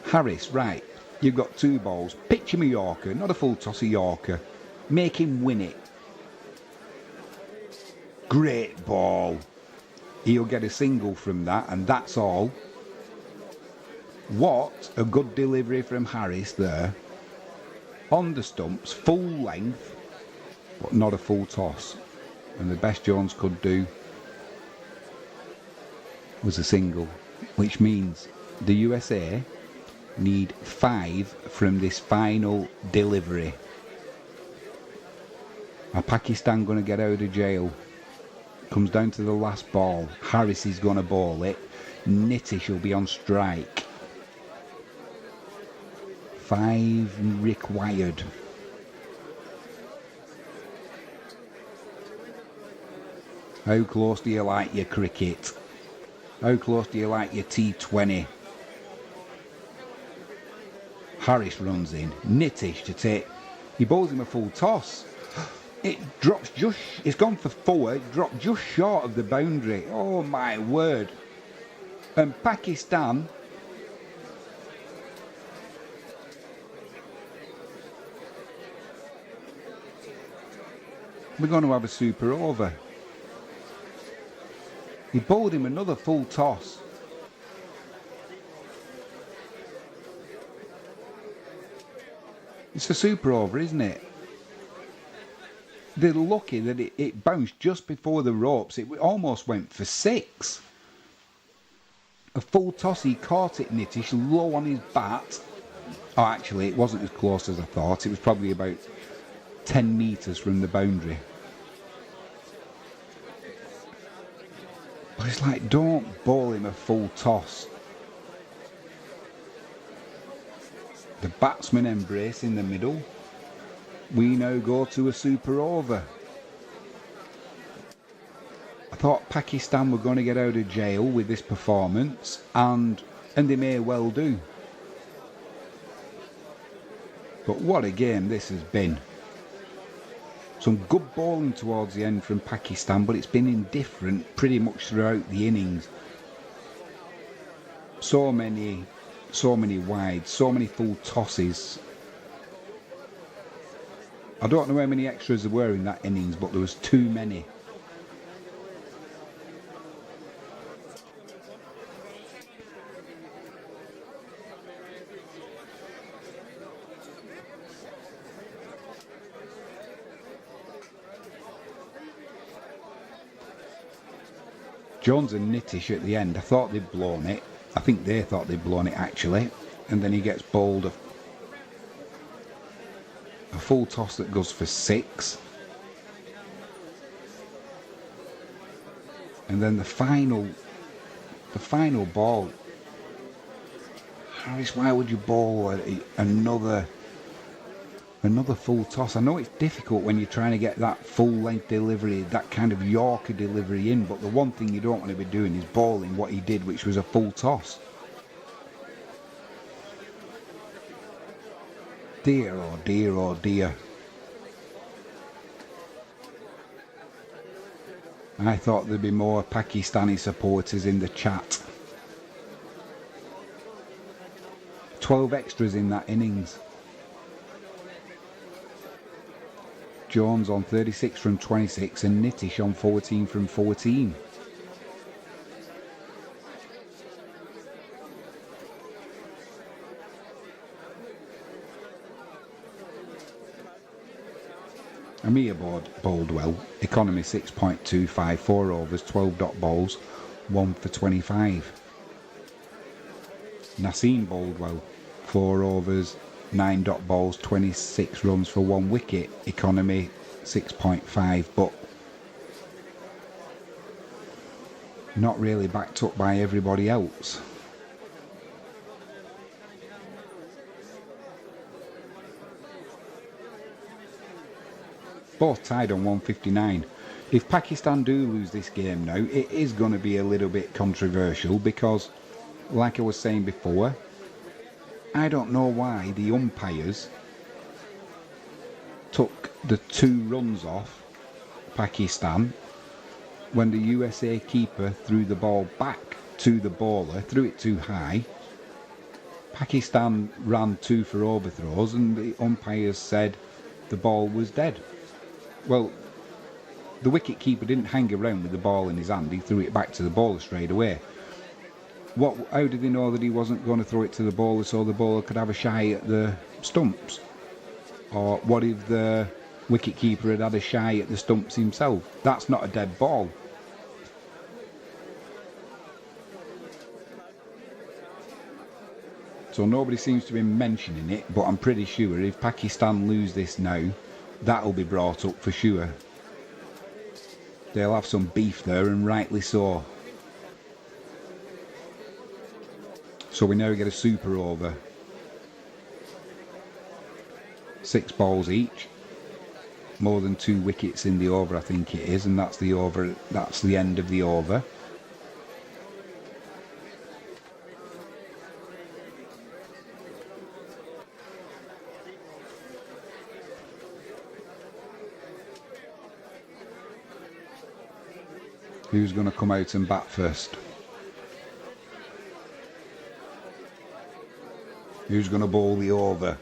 Speaker 1: Harris, right, you've got 2 balls. Pitch him a Yorker, not a full toss, a Yorker. Make him win it. Great ball. He'll get a single from that, and that's all. What a good delivery from Harris there. On the stumps, full length, but not a full toss. And the best Jones could do was a single, which means the USA need 5 from this final delivery. Are Pakistan going to get out of jail? Comes down to the last ball. Harris is going to bowl it. Nitish will be on strike. 5 required. How close do you like your cricket? How close do you like your T20? Harris runs in. Nitish to take. He bowls him a full toss. It drops just. It's gone for 4. It dropped just short of the boundary. Oh my word! And Pakistan. We're going to have a super over. He bowled him another full toss. It's a super over, isn't it? They're lucky that it bounced just before the ropes. It almost went for 6. A full toss, he caught it, Nitish, low on his bat. Oh, actually, it wasn't as close as I thought. It was probably about 10 metres from the boundary. But it's like, don't bowl him a full toss. The batsman embrace in the middle. We now go to a super over. I thought Pakistan were going to get out of jail with this performance, and they may well do. But what a game this has been. Some good bowling towards the end from Pakistan, but it's been indifferent pretty much throughout the innings. So many wides, so many full tosses. I don't know how many extras there were in that innings, but there was too many. Jones and Nitish at the end, I thought they'd blown it. I think they thought they'd blown it actually. And then he gets bowled a full toss that goes for 6. And then the final ball. Harris, why would you bowl another full toss? I know it's difficult when you're trying to get that full length delivery, that kind of Yorker delivery in, but the one thing you don't want to be doing is bowling what he did, which was a full toss. Dear, oh dear, oh dear. I thought there'd be more Pakistani supporters in the chat. 12 extras in that innings. Jones on 36 from 26 and Nitish on 14 from 14. Amir bowled well. Economy 6.25, 4 overs, 12 dot balls, 1 for 25. Naseem bowled well. 4 overs, 9 dot balls, 26 runs for 1 wicket. Economy 6.5, but not really backed up by everybody else. Both tied on 159. If Pakistan do lose this game now, it is going to be a little bit controversial because, like I was saying before, I don't know why the umpires took the 2 runs off Pakistan when the USA keeper threw the ball back to the bowler, threw it too high. Pakistan ran 2 for overthrows and the umpires said the ball was dead. Well, the wicket-keeper didn't hang around with the ball in his hand, he threw it back to the bowler straight away. How did they know that he wasn't going to throw it to the bowler so the bowler could have a shy at the stumps? Or what if the wicket-keeper had a shy at the stumps himself? That's not a dead ball. So nobody seems to be mentioning it, but I'm pretty sure if Pakistan lose this now, that'll be brought up for sure. They'll have some beef there, and rightly so. So we now get a super over. 6 balls each. More than 2 wickets in the over, I think it is, and that's the over. That's the end of the over. Who's going to come out and bat first? Who's going to bowl the over?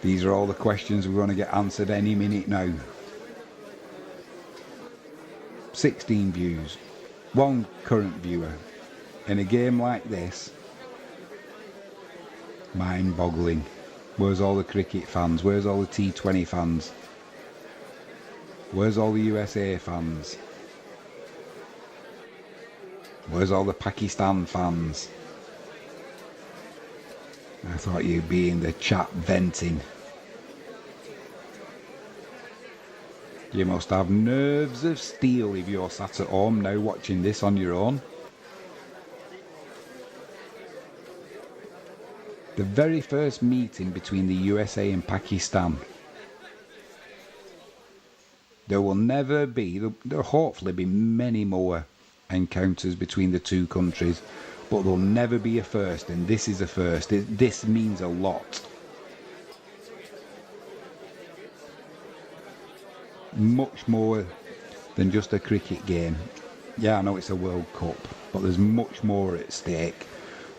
Speaker 1: These are all the questions we're going to get answered any minute now. 16 views, 1 current viewer. In a game like this, mind-boggling. Where's all the cricket fans? Where's all the T20 fans? Where's all the USA fans? Where's all the Pakistan fans? I thought you'd be in the chat venting. You must have nerves of steel if you're sat at home now watching this on your own. The very first meeting between the USA and Pakistan. There will never be, there'll hopefully be many more encounters between the two countries, but there'll never be a first, and this is a first. This means a lot. Much more than just a cricket game. Yeah, I know it's a World Cup, but there's much more at stake.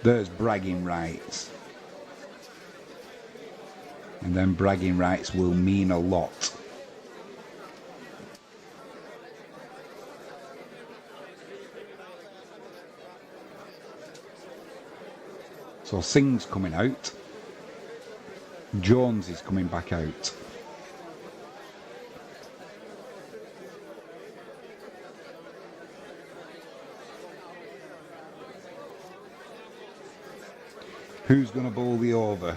Speaker 1: There's bragging rights. And then bragging rights will mean a lot. So Singh's coming out. Jones is coming back out. Who's going to bowl the over?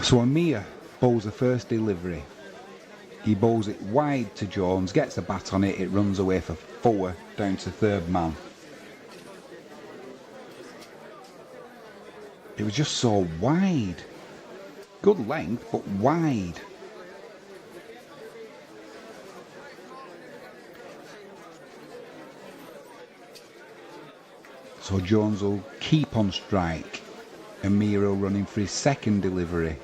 Speaker 1: So Amir bowls the first delivery. He bowls it wide to Jones, gets the bat on it, it runs away for 4 down to third man. It was just so wide. Good length, but wide. So Jones will keep on strike. Amir will run in for his second delivery.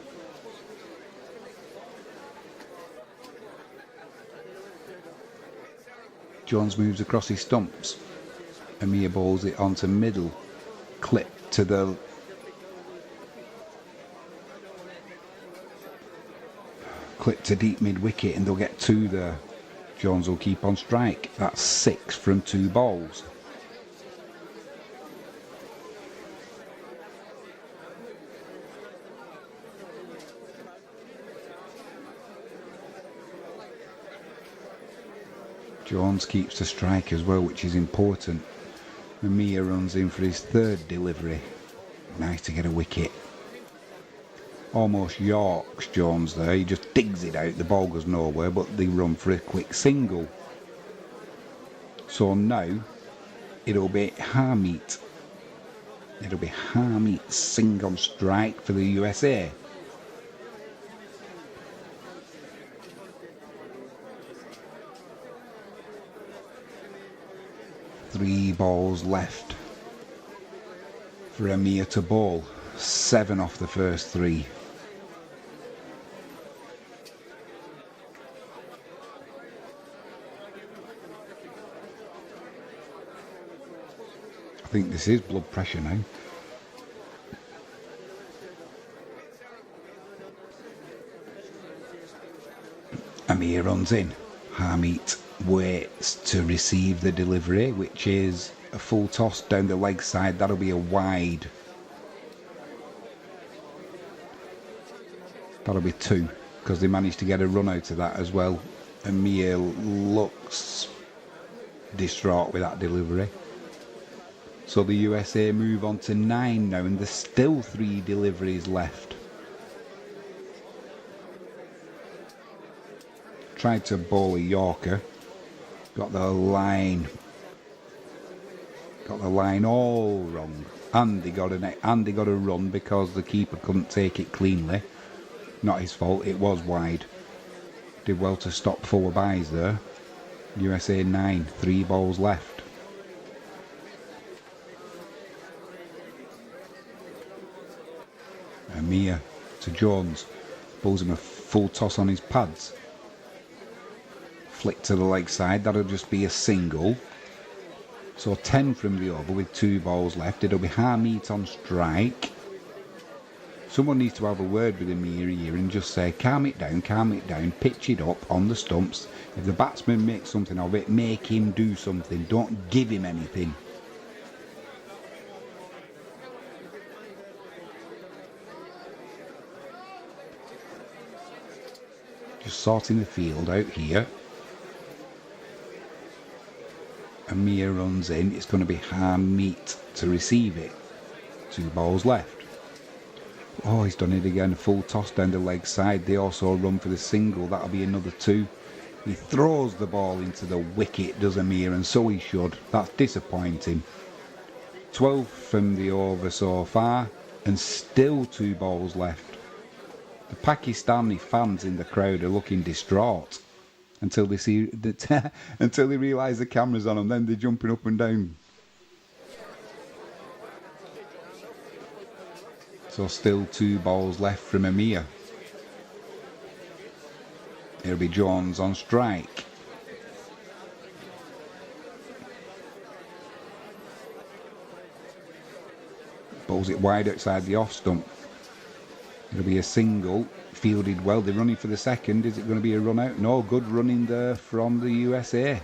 Speaker 1: Jones moves across his stumps. Amir bowls it onto middle. Clip to the deep mid wicket, and they'll get 2 there. Jones will keep on strike. That's 6 from 2 balls. Jones keeps the strike as well, which is important. Amir runs in for his third delivery. Nice to get a wicket. Almost Yorks Jones there. He just digs it out. The ball goes nowhere, but they run for a quick single. So now it'll be Harmeet. It'll be Harmeet Singh on strike for the USA. Three balls left for Amir to bowl. 7 off the first 3. I think this is blood pressure now. Amir runs in. Harmeet waits to receive the delivery, which is a full toss down the leg side. That'll be a wide. That'll be 2, because they managed to get a run out of that as well. Amir looks distraught with that delivery. So the USA move on to 9 now, and there's still 3 deliveries left. Tried to bowl a Yorker. Got the line all wrong. And he got a run because the keeper couldn't take it cleanly. Not his fault, it was wide. Did well to stop 4 byes there. USA 9, 3 balls left. Amir to Jones. Bowls him a full toss on his pads. Flick to the leg side, that'll just be a single. So 10 from the over with 2 balls left. It'll be Harmeet on strike. Someone needs to have a word with Amir here and just say, calm it down, pitch it up on the stumps. If the batsman makes something of it, make him do something. Don't give him anything. Just sorting the field out here. Amir runs in. It's going to be Harmeet to receive it. 2 balls left. Oh, he's done it again. Full toss down the leg side. They also run for the single. That'll be another 2. He throws the ball into the wicket, does Amir, and so he should. That's disappointing. 12 from the over so far, and still 2 balls left. The Pakistani fans in the crowd are looking distraught until they see until they realise the camera's on them. Then they're jumping up and down. So still 2 balls left from Amir. It'll be Jones on strike. Bowls it wide outside the off stump. It'll be a single, fielded well. They're running for the second. Is it going to be a run out? No, good running there from the USA.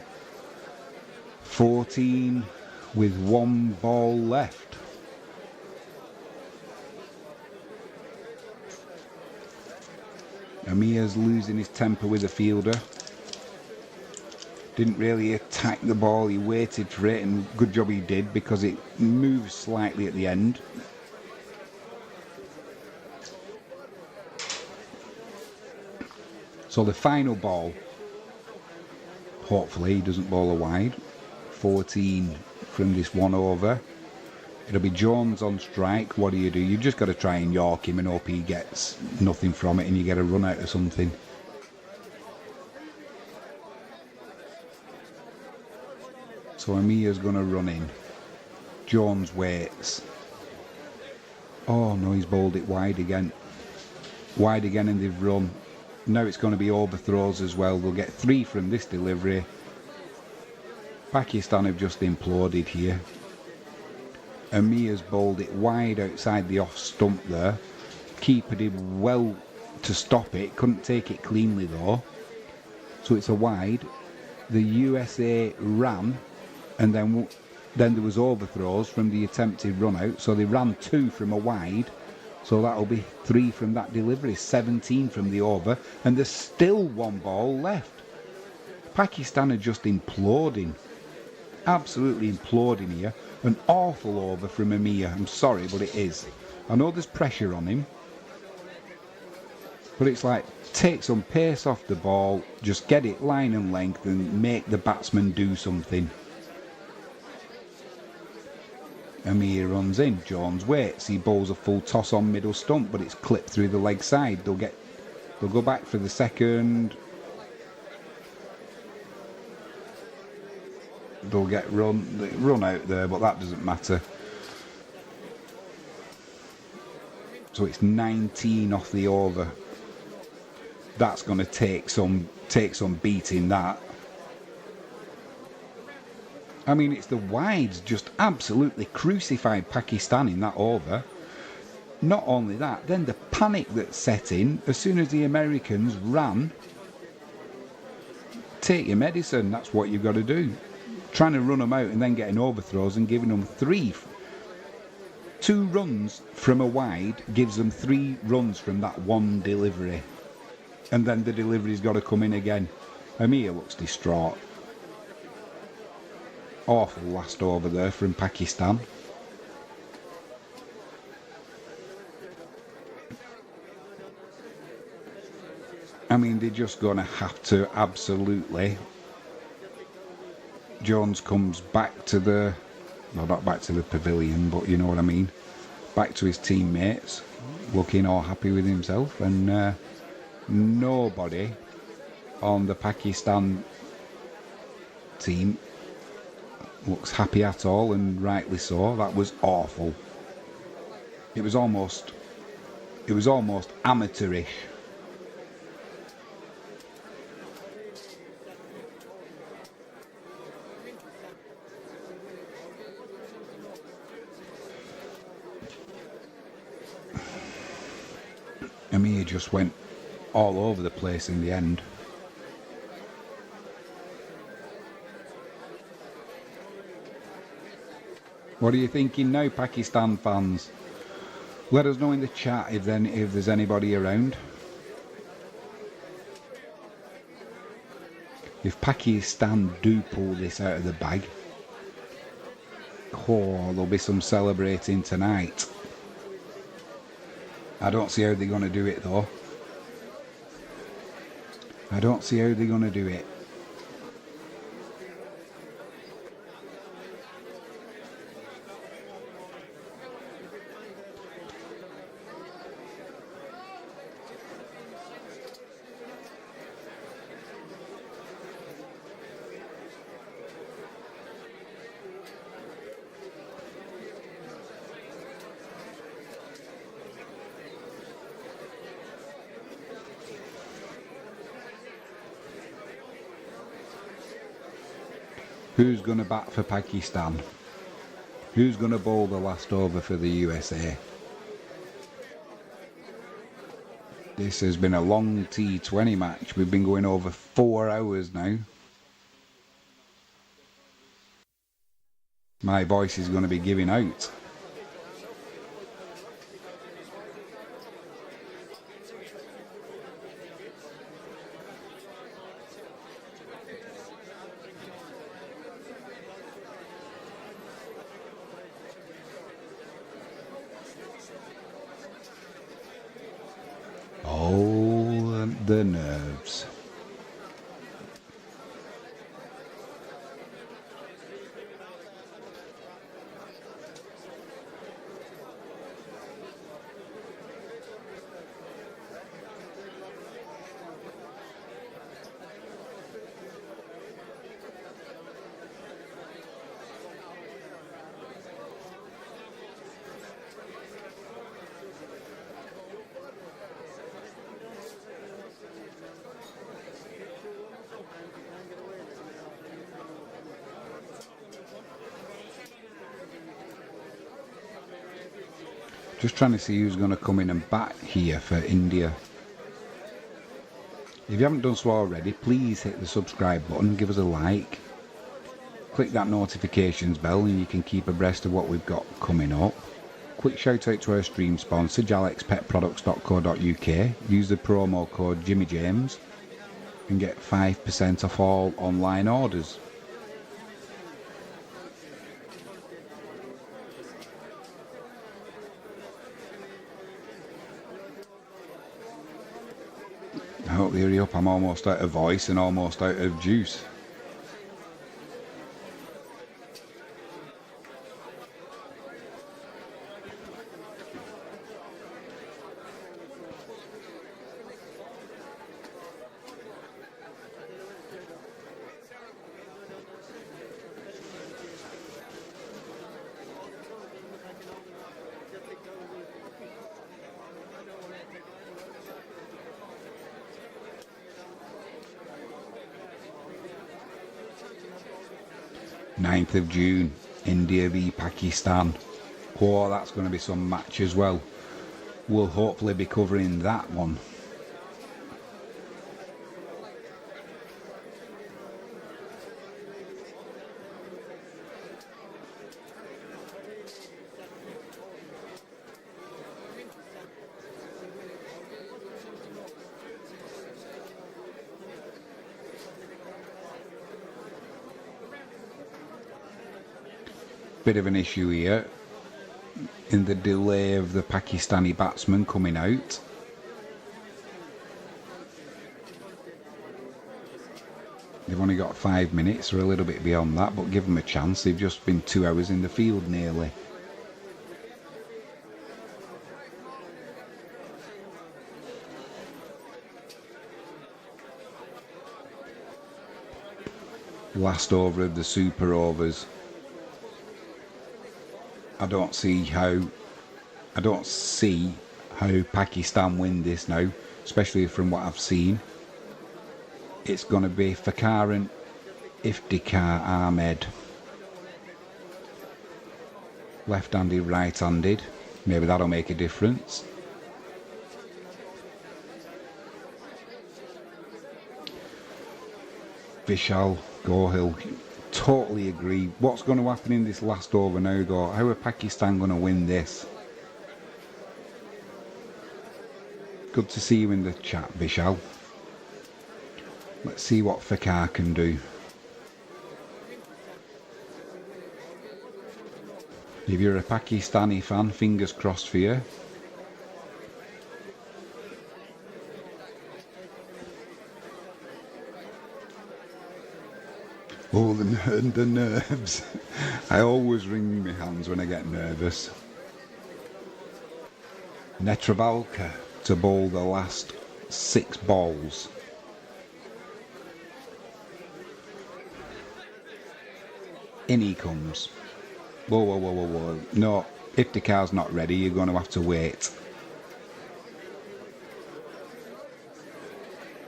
Speaker 1: 14 with 1 ball left. Amir's losing his temper with the fielder. Didn't really attack the ball, he waited for it, and good job he did because it moved slightly at the end. So the final ball, hopefully he doesn't bowl a wide. 14 from this 1 over. It'll be Jones on strike. What do? You just got to try and york him and hope he gets nothing from it and you get a run out or something. So Amir's going to run in. Jones waits. Oh no, he's bowled it wide again. Wide again and they've run. Now it's going to be overthrows as well. They'll get 3 from this delivery. Pakistan have just imploded here. Amir's bowled it wide outside the off stump there. Keeper did well to stop it. Couldn't take it cleanly though. So it's a wide. The USA ran, and then there was overthrows from the attempted run out. So they ran 2 from a wide. So that'll be 3 from that delivery. 17 from the over, and there's still 1 ball left. Pakistan are just imploding. Absolutely imploding here. An awful over from Amir. I'm sorry, but it is. I know there's pressure on him, but it's like, take some pace off the ball, just get it line and length and make the batsman do something. Amir runs in. Jones waits. He bowls a full toss on middle stump, but it's clipped through the leg side. They'll go back for the second. They'll get run out there, but that doesn't matter. So it's 19 off the over. That's going to take some beating, that. I mean, it's the wides just absolutely crucified Pakistan in that over. Not only that, then the panic that set in as soon as the Americans ran. Take your medicine, that's what you've got to do. Trying to run them out and then getting overthrows and giving them 3. 2 runs from a wide gives them 3 runs from that 1 delivery. And then the delivery's got to come in again. Amir looks distraught. Awful last over there from Pakistan. I mean, they're just going to have to absolutely... Jones comes back to the... Well, not back to the pavilion, but you know what I mean. Back to his teammates, looking all happy with himself. And nobody on the Pakistan team looks happy at all, and rightly so. That was awful. It was almost It was almost amateurish. Amir just went all over the place in the end. What are you thinking now, Pakistan fans? Let us know in the chat if there's anybody around. If Pakistan do pull this out of the bag, there'll be some celebrating tonight. I don't see how they're going to do it though. I don't see how they're going to do it. Who's going to bat for Pakistan? Who's going to bowl the last over for the USA? This has been a long T20 match. We've been going over 4 hours now. My voice is going to be giving out. Oh, the nerves. Just trying to see who's going to come in and bat here for India. If you haven't done so already, please hit the subscribe button, give us a like. Click that notifications bell and you can keep abreast of what we've got coming up. Quick shout out to our stream sponsor, jalexpetproducts.co.uk. Use the promo code JimmyJames and get 5% off all online orders. I hope they hurry up, I'm almost out of voice and almost out of juice. Ninth of June, India v Pakistan. Oh, that's going to be some match as well. We'll hopefully be covering that one. Bit of an issue here in the delay of the Pakistani batsman coming out. They've only got 5 minutes or a little bit beyond that, but give them a chance. They've just been 2 hours in the field nearly. Last over of the super overs. I don't see how how Pakistan win this now, especially from what I've seen. It's going to be Fakhar and Iftikhar Ahmed. Left-handed, right-handed. Maybe that'll make a difference. Vishal Gohil. Totally agree. What's going to happen in this last over now though? How are Pakistan going to win this? Good to see you in the chat, Vishal. Let's see what Fakhar can do. If you're a Pakistani fan, fingers crossed for you. Oh, the nerves. I always wring my hands when I get nervous. Netravalka to bowl the last 6 balls. In he comes. Whoa, whoa, whoa, whoa, whoa. No, if the car's not ready, you're going to have to wait.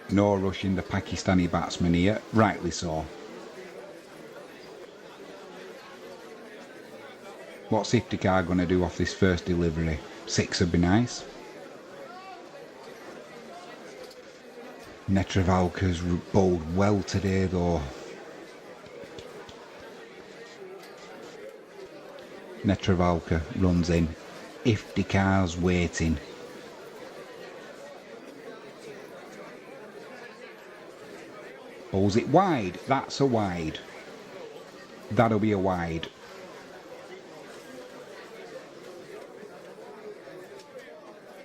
Speaker 1: No rushing the Pakistani batsman here, rightly so. What's Iftikhar going to do off this first delivery? 6 would be nice. Netravalka's bowled well today though. Netravalka runs in. Iftikhar's waiting. Bowls it wide. That's a wide. That'll be a wide.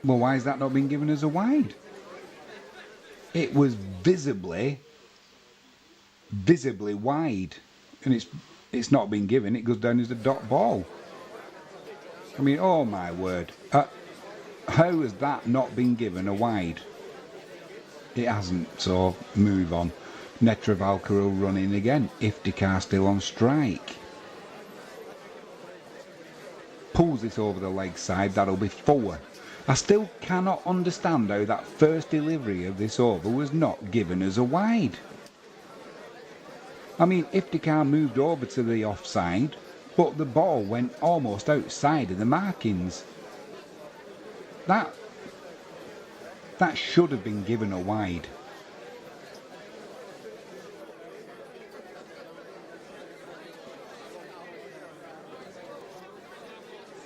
Speaker 1: Well, why has that not been given as a wide? It was visibly wide, and it's not been given. It goes down as a dot ball. I mean, oh my word. How has that not been given a wide? It hasn't, so move on. Netravalka will run in again. Iftikhar still on strike. Pulls it over the leg side, that'll be 4. I still cannot understand how that first delivery of this over was not given as a wide. I mean, Iftikhar moved over to the offside, but the ball went almost outside of the markings. That should have been given a wide.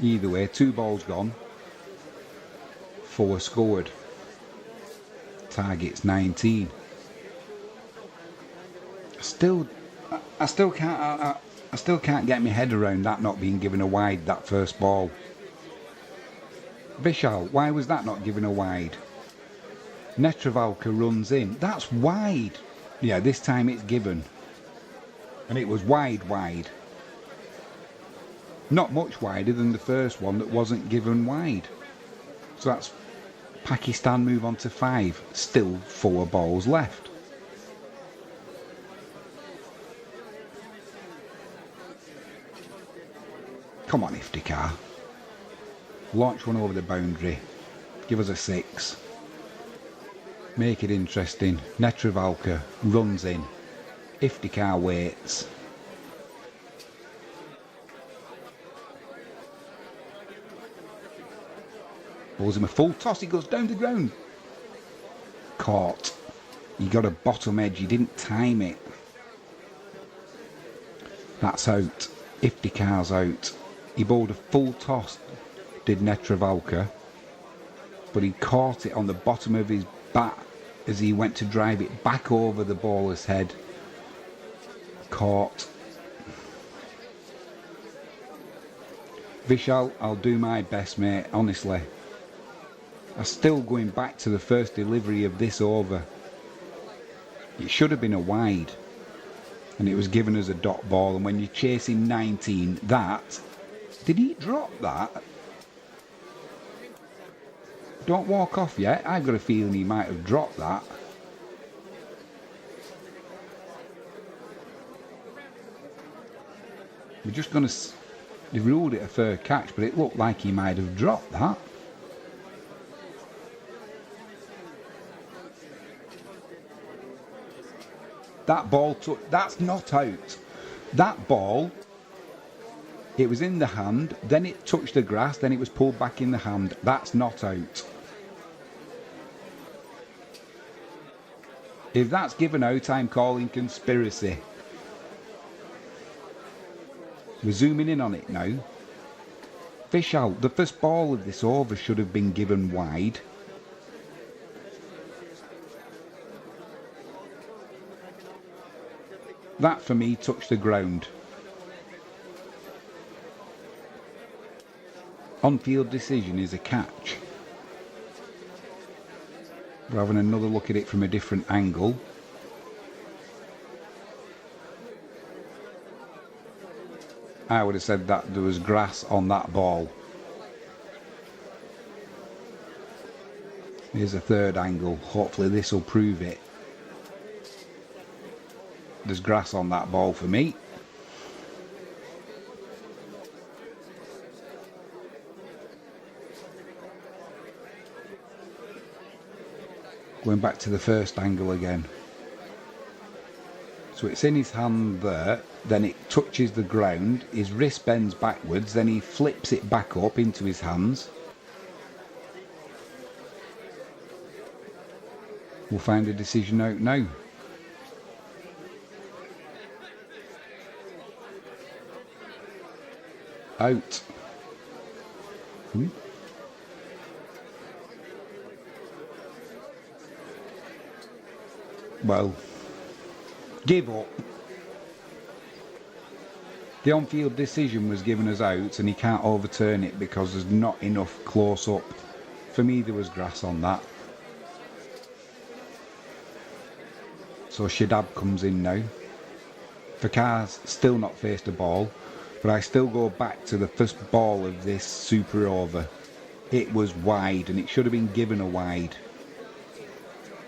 Speaker 1: Either way, 2 balls gone. 4 scored. Target's 19. I still can't get my head around that not being given a wide, that first ball. Vishal, why was that not given a wide? Netravalka runs in. That's wide. Yeah, this time it's given. And it was wide. Not much wider than the first one that wasn't given wide. So that's Pakistan move on to 5. Still 4 balls left. Come on, Iftikhar. Launch one over the boundary. Give us a 6. Make it interesting. Netravalka runs in. Iftikhar waits. Bowls him a full toss, he goes down the ground. Caught. He got a bottom edge, he didn't time it. That's out. Iftikhar's out. He bowled a full toss, did Netravalka, but he caught it on the bottom of his bat as he went to drive it back over the bowler's head. Caught. Vishal, I'll do my best, mate, honestly. I'm still going back to the first delivery of this over. It should have been a wide, and it was given as a dot ball, and when you're chasing 19, that... Did he drop that? Don't walk off yet. I've got a feeling he might have dropped that. We're just going to... They ruled it a fair catch, but it looked like he might have dropped that. That ball took. That's not out. That ball. It was in the hand, then it touched the grass, then it was pulled back in the hand. That's not out. If that's given out, I'm calling conspiracy. We're zooming in on it now. Fish out. The first ball of this over should have been given wide. That for me touched the ground. On-field decision is a catch. We're having another look at it from a different angle. I would have said that there was grass on that ball. Here's a third angle. Hopefully this will prove it. There's grass on that ball for me. Going back to the first angle again. So it's in his hand there, then it touches the ground, his wrist bends backwards, then he flips it back up into his hands. We'll find a decision out now. Out. Well, give up. The on-field decision was given as out and he can't overturn it because there's not enough close up. For me there was grass on that. So Shadab comes in now. Fakar's still not faced a ball, but I still go back to the first ball of this super over. It was wide and it should have been given a wide.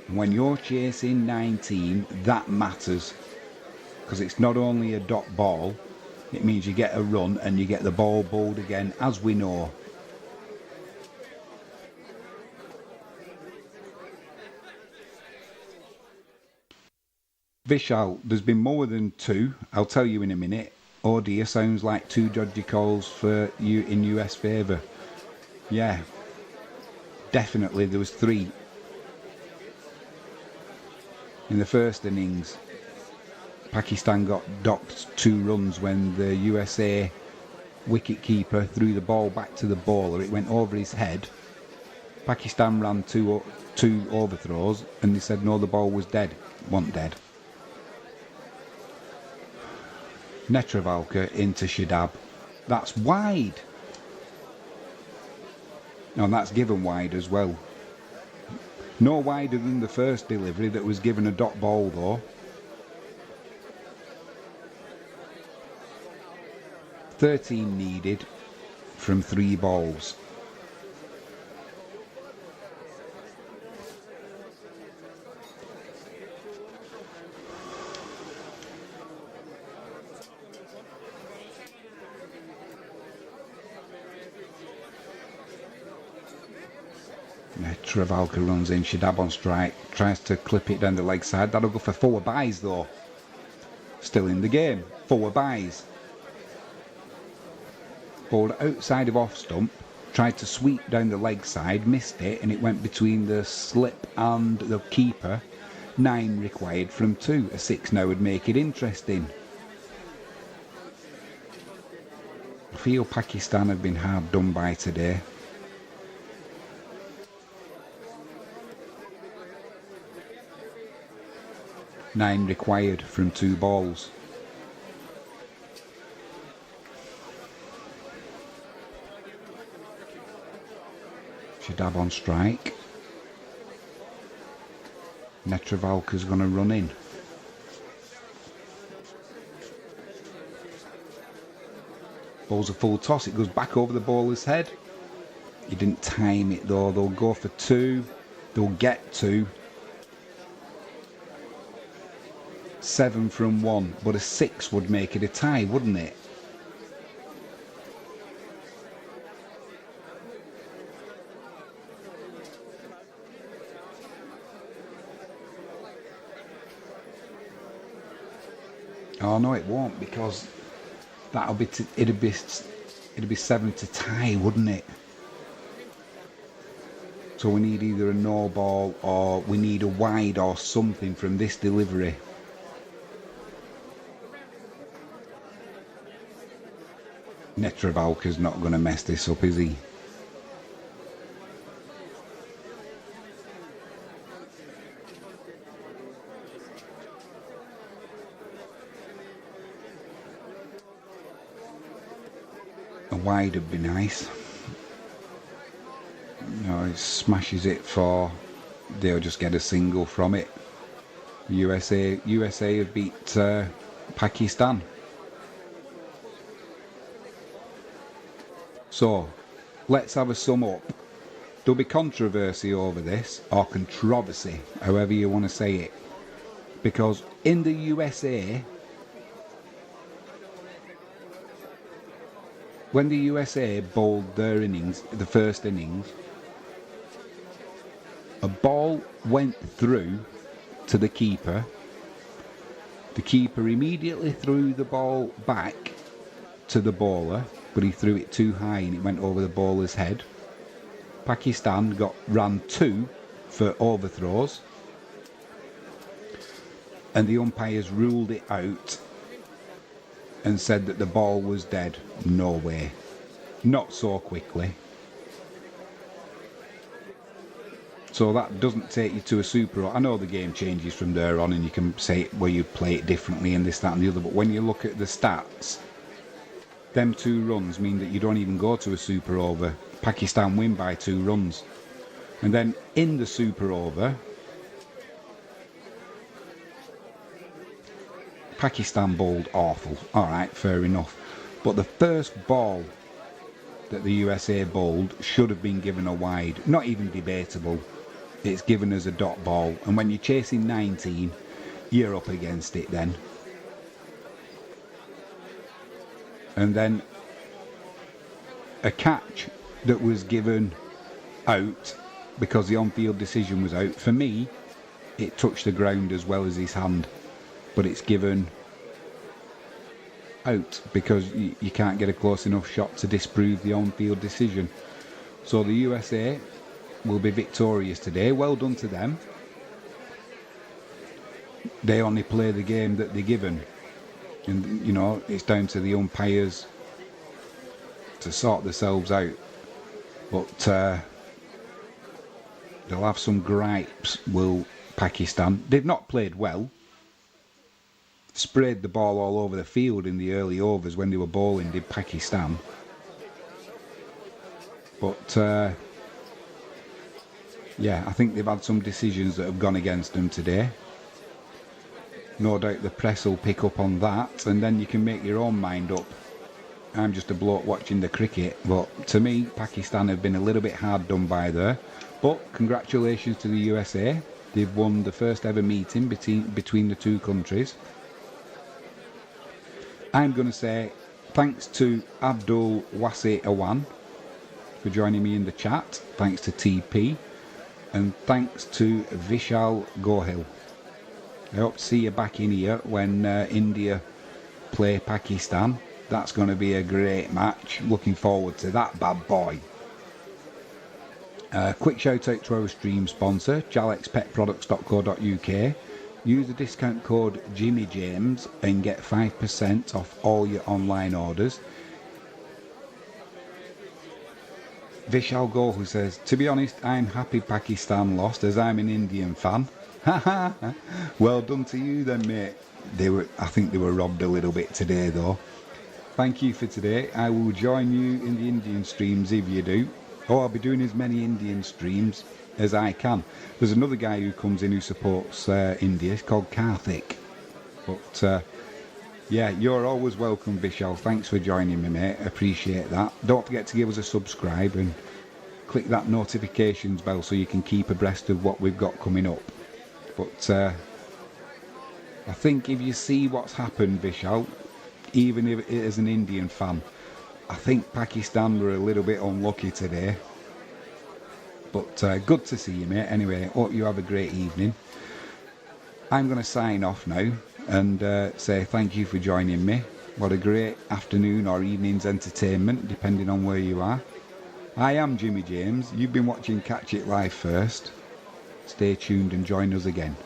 Speaker 1: When you're chasing 19, that matters, because it's not only a dot ball, it means you get a run and you get the ball bowled again, as we know. Vishal, there's been more than two, I'll tell you in a minute. Oh dear, sounds like two dodgy calls for you in US favour. Yeah, definitely there was three. In the first innings, Pakistan got docked 2 runs when the USA wicket-keeper threw the ball back to the bowler. It went over his head. Pakistan ran two overthrows and they said no, the ball was dead. It wasn't dead. Netravalka into Shadab. That's wide. No, and that's given wide as well. No wider than the first delivery that was given a dot ball though. 13 needed from 3 balls. Travalka runs in, Shadab on strike, tries to clip it down the leg side. That'll go for 4 byes though. Still in the game, 4 byes. Bowled outside of off stump, tried to sweep down the leg side, missed it, and it went between the slip and the keeper. 9 required from 2. A 6 now would make it interesting. I feel Pakistan have been hard done by today. Nine required from 2 balls. Shadab on strike. Netravalka's going to run in. Bowls a full toss, it goes back over the bowler's head. He didn't time it though. They'll go for 2. They'll get 2. 7 from 1, but a 6 would make it a tie, wouldn't it? Oh no, it won't, because it'd be 7 to tie, wouldn't it? So we need either a no ball or we need a wide or something from this delivery. Netravalka's not going to mess this up, is he? A wide would be nice. No, he smashes it for... They'll just get a single from it. USA have beat Pakistan. So, let's have a sum up. There'll be controversy over this, or controversy, however you want to say it. Because in the USA, when the USA bowled their innings, the first innings, a ball went through to the keeper. The keeper immediately threw the ball back to the bowler, but he threw it too high and it went over the bowler's head. Pakistan ran 2 for overthrows, and the umpires ruled it out and said that the ball was dead. No way. Not so quickly. So that doesn't take you to a super... I know the game changes from there on and you can say where you play it differently and this, that and the other, but when you look at the stats, them 2 runs mean that you don't even go to a super over. Pakistan win by 2 runs. And then in the super over, Pakistan bowled awful. Alright, fair enough. But the first ball that the USA bowled should have been given a wide. Not even debatable. It's given as a dot ball. And when you're chasing 19, you're up against it then. And then a catch that was given out because the on-field decision was out. For me, it touched the ground as well as his hand. But it's given out because you can't get a close enough shot to disprove the on-field decision. So the USA will be victorious today. Well done to them. They only play the game that they're given. And, you know, it's down to the umpires to sort themselves out. But they'll have some gripes, will Pakistan. They've not played well. Sprayed the ball all over the field in the early overs when they were bowling, did Pakistan. But yeah, I think they've had some decisions that have gone against them today. No doubt the press will pick up on that, and then you can make your own mind up. I'm just a bloke watching the cricket, but to me, Pakistan have been a little bit hard done by there. But congratulations to the USA. They've won the first ever meeting between the 2 countries. I'm going to say thanks to Abdul Wasi Awan for joining me in the chat. Thanks to TP. And thanks to Vishal Gohil. I hope to see you back in here when India play Pakistan. That's going to be a great match. Looking forward to that bad boy. Quick shout out to our stream sponsor, jalexpetproducts.co.uk. Use the discount code JimmyJames and get 5% off all your online orders. Vishal Gohil says, to be honest, I'm happy Pakistan lost as I'm an Indian fan. Well done to you then, mate. I think they were robbed a little bit today though. Thank you for today. I will join you in the Indian streams if you do. Oh, I'll be doing as many Indian streams as I can. There's another guy who comes in who supports India. It's called Karthik. But yeah, you're always welcome, Vishal. Thanks for joining me, mate. Appreciate that. Don't forget to give us a subscribe and click that notifications bell so you can keep abreast of what we've got coming up. But I think if you see what's happened, Vishal, even if it is an Indian fan, I think Pakistan were a little bit unlucky today. But good to see you, mate. Anyway, hope you have a great evening. I'm going to sign off now. and say thank you for joining me. What a great afternoon or evening's entertainment, depending on where you are. I am Jimmy James. You've been watching Catch It Live First. Stay tuned and join us again.